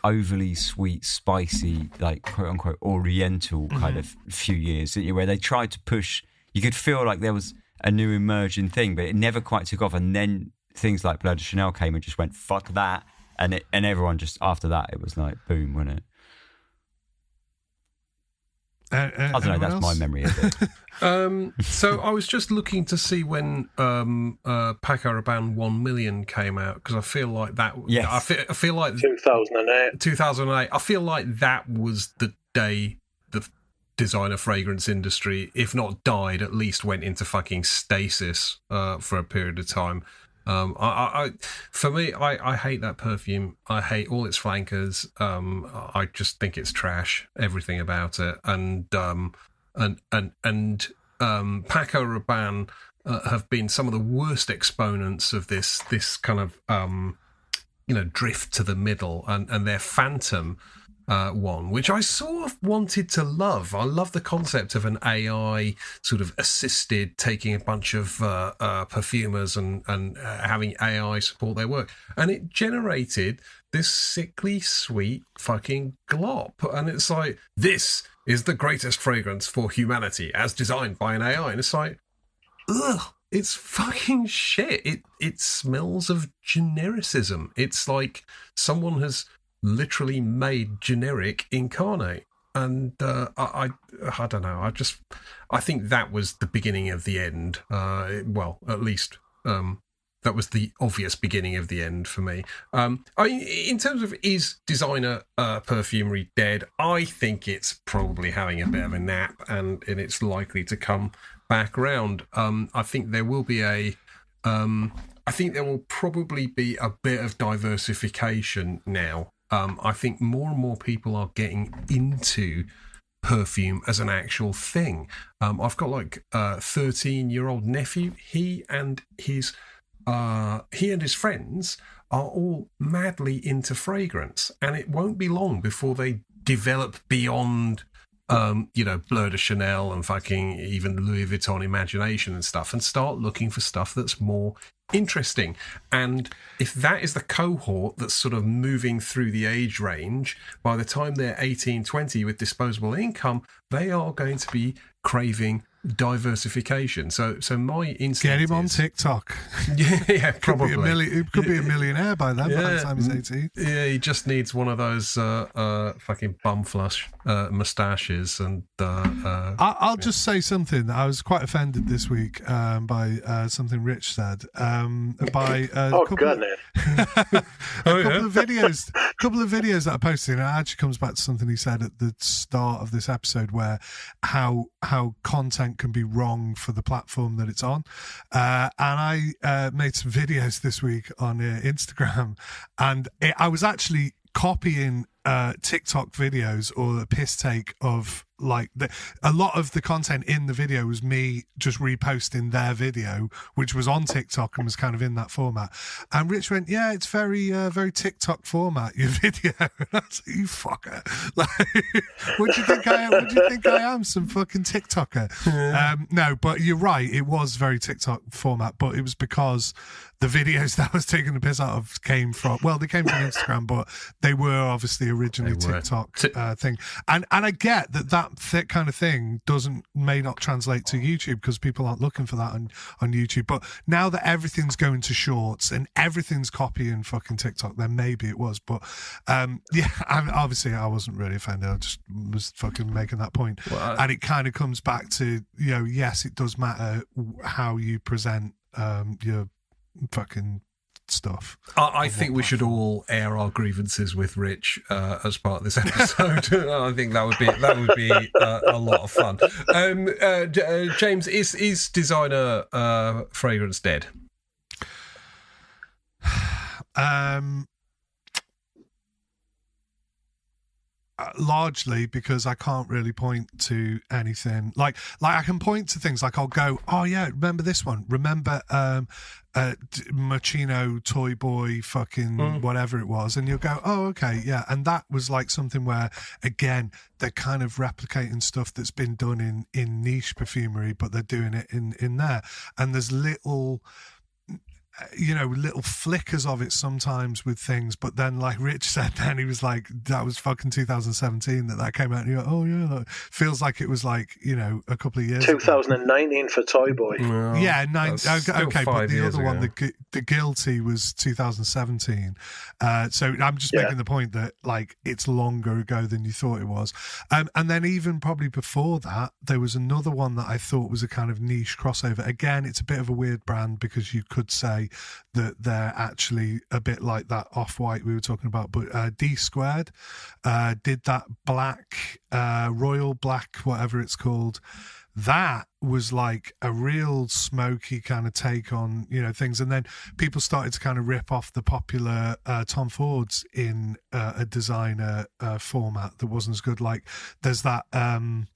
overly sweet, spicy, like quote unquote Oriental kind of few years, didn't you, where they tried to push. You could feel like there was a new emerging thing, but it never quite took off. And then things like Bleu de Chanel came and just went fuck that, and everyone just after that it was like boom, wasn't it? I don't know. That's my memory of it. So I was just looking to see when Paco Rabanne 1 Million came out, because I feel like that. Yes. I feel like 2008. 2008. I feel like that was the day the designer fragrance industry, if not died, at least went into fucking stasis for a period of time. For me, I hate that perfume. I hate all its flankers. I just think it's trash, everything about it. And Paco Rabanne have been some of the worst exponents of this kind of drift to the middle, and their Phantom one, which I sort of wanted to love. I love the concept of an AI sort of assisted taking a bunch of perfumers and having AI support their work. And it generated this sickly sweet fucking glop. And it's like, this is the greatest fragrance for humanity as designed by an AI. And it's like, ugh. It's fucking shit. It smells of genericism. It's like someone has literally made generic incarnate, and I don't know. I think that was the beginning of the end. Well, at least that was the obvious beginning of the end for me. In terms of is designer perfumery dead, I think it's probably having a bit of a nap, and it's likely to come back around. I think there will be I think there will probably be a bit of diversification now. I think more and more people are getting into perfume as an actual thing. I've got like a 13-year-old nephew. He and his friends are all madly into fragrance, and it won't be long before they develop beyond Bleu de Chanel and fucking even Louis Vuitton imagination and stuff, and start looking for stuff that's more interesting. And if that is the cohort that's sort of moving through the age range, by the time they're 18, 20 with disposable income, they are going to be craving diversification. So my instinct get him on TikTok. Yeah, probably. He could be a millionaire by then. By the time he's 18. Yeah, he just needs one of those fucking bum flush moustaches. And I'll just say something. I was quite offended this week by something Rich said. By a couple of videos that I posted, and it actually comes back to something he said at the start of this episode, where how content can be wrong for the platform that it's on. And I made some videos this week on Instagram, and I was actually copying TikTok videos, or the piss take of like a lot of the content in the video was me just reposting their video, which was on TikTok and was kind of in that format. And Rich went, "Yeah, it's very very TikTok format, your video." And I was like, "You fucker! Like, what do you think I am? What do you think I am? Some fucking TikToker?" No, but you're right. It was very TikTok format, but it was because the videos that I was taking the piss out of came from Instagram, but they were obviously originally TikTok thing. And I get that kind of thing may not translate to YouTube because people aren't looking for that on YouTube. But now that everything's going to shorts and everything's copying fucking TikTok, then maybe it was. But obviously I wasn't really offended. I just was fucking making that point. Well, and it kind of comes back to, yes, it does matter how you present your fucking stuff. I think we should all air our grievances with Rich as part of this episode. I think that would be a lot of fun. James, is designer fragrance dead? Largely because I can't really point to anything. Like I can point to things like I'll go, "Oh yeah, remember this one? Remember Moschino Toy Boy fucking whatever it was," and you'll go, "Oh okay, yeah." And that was like something where, again, they're kind of replicating stuff that's been done in niche perfumery, but they're doing it in there. And there's little. little flickers of it sometimes with things, but then like Rich said, then he was like, that was fucking 2017 that came out, and you go, oh yeah, like, feels like it was like, a couple of years 2019 ago. for Toy Boy. Well, yeah, okay, but the other one, the Guilty, was 2017. So I'm just making the point that like it's longer ago than you thought it was. And then even probably before that, there was another one that I thought was a kind of niche crossover. Again, it's a bit of a weird brand because you could say that they're actually a bit like that Off-White we were talking about, but D Squared did that black, royal black, whatever it's called. That was like a real smoky kind of take on, things. And then people started to kind of rip off the popular Tom Fords in a designer format that wasn't as good. Like there's that John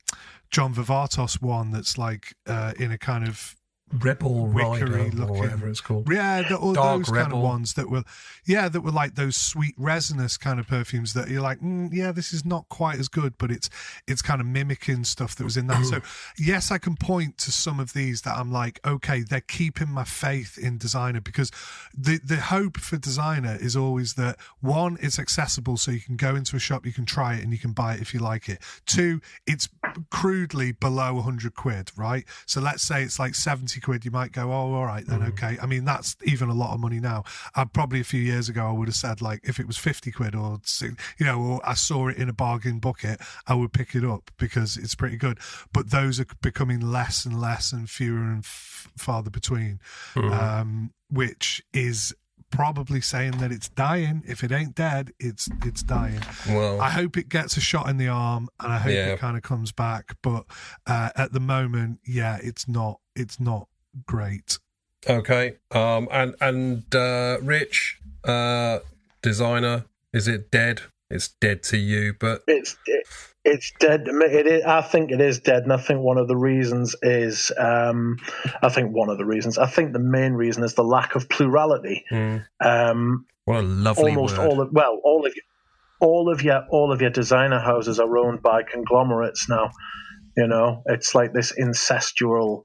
Vivatos one that's like in a kind of Rebel Rider looking, or whatever it's called. Yeah, all Dark those Rebel. kind of ones that were like those sweet resinous kind of perfumes that you're like, this is not quite as good, but it's kind of mimicking stuff that was in that. So yes, I can point to some of these that I'm like, okay, they're keeping my faith in designer, because the hope for designer is always that, one, it's accessible, so you can go into a shop, you can try it, and you can buy it if you like it. Two, it's crudely below 100 quid, right? So let's say it's like 70 quid, you might go, oh, all right then, okay. I mean, that's even a lot of money now. Probably a few years ago I would have said, like, if it was 50 quid or or I saw it in a bargain bucket, I would pick it up because it's pretty good. But those are becoming less and less and fewer and farther between, which is probably saying that it's dying. If it ain't dead, it's dying. Well, I hope it gets a shot in the arm, and I hope it kind of comes back. But at the moment, it's not great. Okay. And Rich, designer, is it dead? It's dead to you, but it's dead. I think it is dead, and I think one of the reasons is, I think the main reason is the lack of plurality. What a lovely almost word. all of your designer houses are owned by conglomerates now. It's like this incestuous,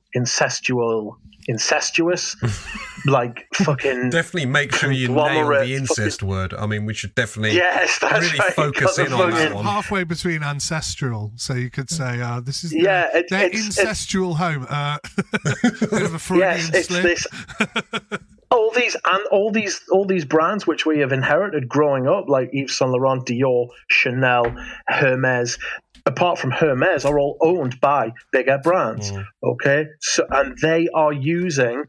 like fucking. Definitely make sure you nail the incest word. I mean, we should definitely really focus in on that one. Halfway between ancestral, so you could say, "This is their incestual home." Bit of a Freudian slip. All these brands which we have inherited growing up, like Yves Saint Laurent, Dior, Chanel, Hermes. Apart from Hermes, are all owned by bigger brands. Okay, so and they are using,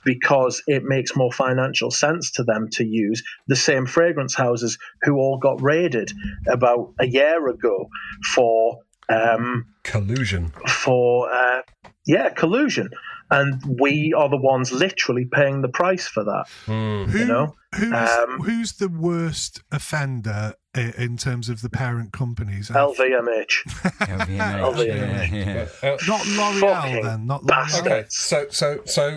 because it makes more financial sense to them to use the same fragrance houses who all got raided about a year ago for collusion. Collusion. And we are the ones literally paying the price for that. Who's the worst offender in terms of the parent companies? LVMH. Not L'Oreal then. Not L'Oreal. Okay, so.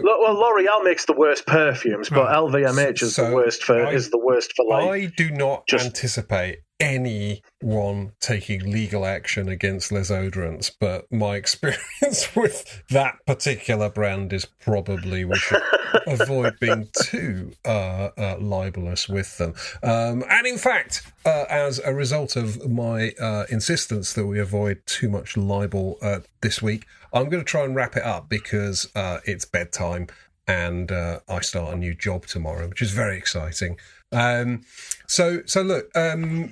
Well, L'Oreal makes the worst perfumes, but LVMH is the worst for like. I do not anticipate anyone taking legal action against Les Oderants, but my experience with that particular brand is probably we should avoid being too libelous with them. And in fact, as a result of my insistence that we avoid too much libel this week, I'm going to try and wrap it up because it's bedtime and I start a new job tomorrow, which is very exciting. So look,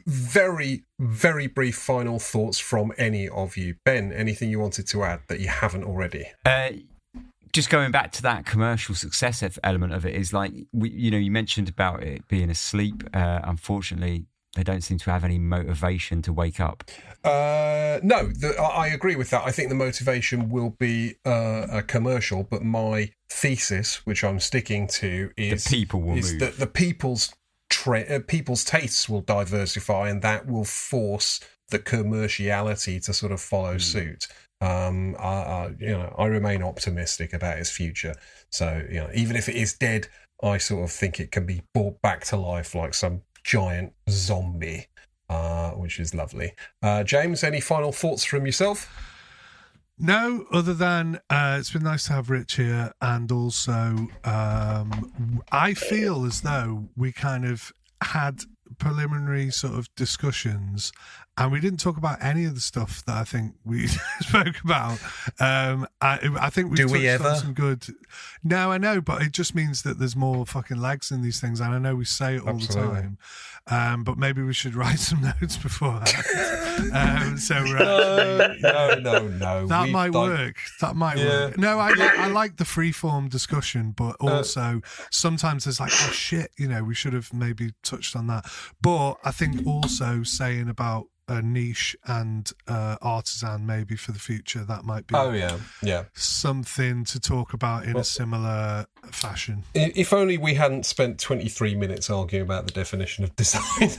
very, very brief final thoughts from any of you. Ben, anything you wanted to add that you haven't already? Just going back to that commercial success element of it is like, you mentioned about it being asleep. Unfortunately, they don't seem to have any motivation to wake up. No, I agree with that. I think the motivation will be a commercial, but my thesis, which I'm sticking to, is the people will move. That the people's tastes will diversify, and that will force the commerciality to sort of follow suit. I remain optimistic about its future. So, even if it is dead, I sort of think it can be brought back to life like some giant zombie, which is lovely. James, any final thoughts from yourself? No, other than it's been nice to have Rich here, and also I feel as though we kind of had preliminary sort of discussions, and we didn't talk about any of the stuff that I think we spoke about. I think we touched on some good. No, I know, but it just means that there's more fucking legs in these things, and I know we say it all the time. But maybe we should write some notes beforehand. No. That might work. That might work. No, I like the freeform discussion, but also sometimes there's like, oh shit, we should have maybe touched on that. But I think also saying about a niche and artisan maybe for the future, that might be something to talk about in a similar fashion. If only we hadn't spent 23 minutes arguing about the definition of design.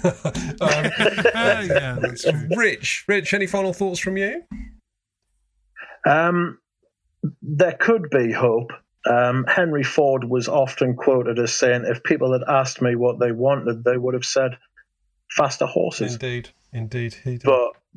Yeah, that's true. Rich, any final thoughts from you? There could be hope. Henry Ford was often quoted as saying, if people had asked me what they wanted, they would have said faster horses. Indeed, he did.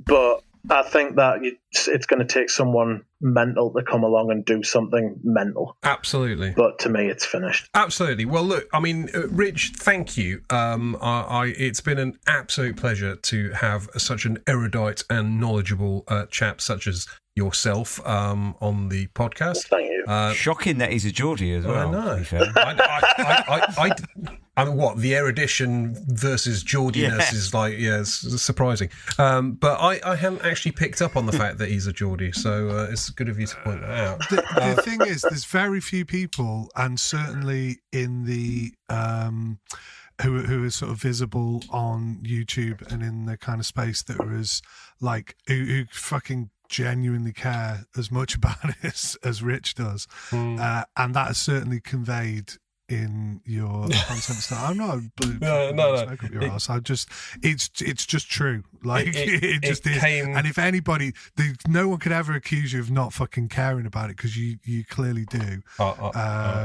But I think that it's going to take someone mental to come along and do something mental. Absolutely. But to me, it's finished. Absolutely. Well, look, I mean, Rich, thank you. It's been an absolute pleasure to have such an erudite and knowledgeable chap such as yourself on the podcast. Thank you. Shocking that he's a Geordie as well. I know. I mean, what, the erudition versus Geordiness is like, it's surprising. But I haven't actually picked up on the fact that he's a Geordie, so it's good of you to point that out. The thing is, there's very few people, and certainly in the who are sort of visible on YouTube and in the kind of space that was like who fucking genuinely care as much about it as Rich does, and that is certainly conveyed in your content stuff. I'm not smoke up your ass. It's just true. Like it just is. And if anybody, no one could ever accuse you of not fucking caring about it, because you clearly do.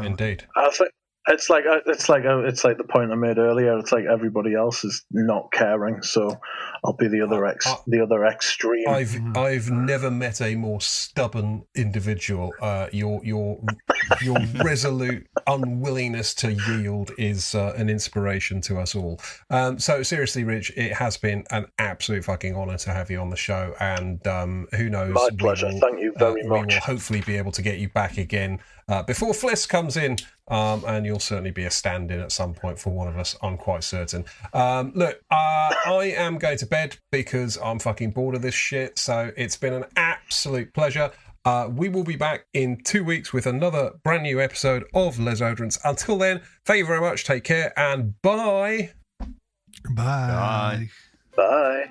Indeed. I think it's like the point I made earlier. It's like everybody else is not caring, so I'll be the other extreme. I've never met a more stubborn individual. Your resolute unwillingness to yield is an inspiration to us all. So seriously, Rich, it has been an absolute fucking honour to have you on the show, and who knows? My pleasure. Thank you very much. We will hopefully be able to get you back again before Fliss comes in, and you'll certainly be a stand-in at some point for one of us, I'm quite certain. Look, I am going to bed because I'm fucking bored of this shit, so it's been an absolute pleasure. We will be back in 2 weeks with another brand new episode of Les Oderants. Until then, thank you very much, take care, and bye. Bye. Bye.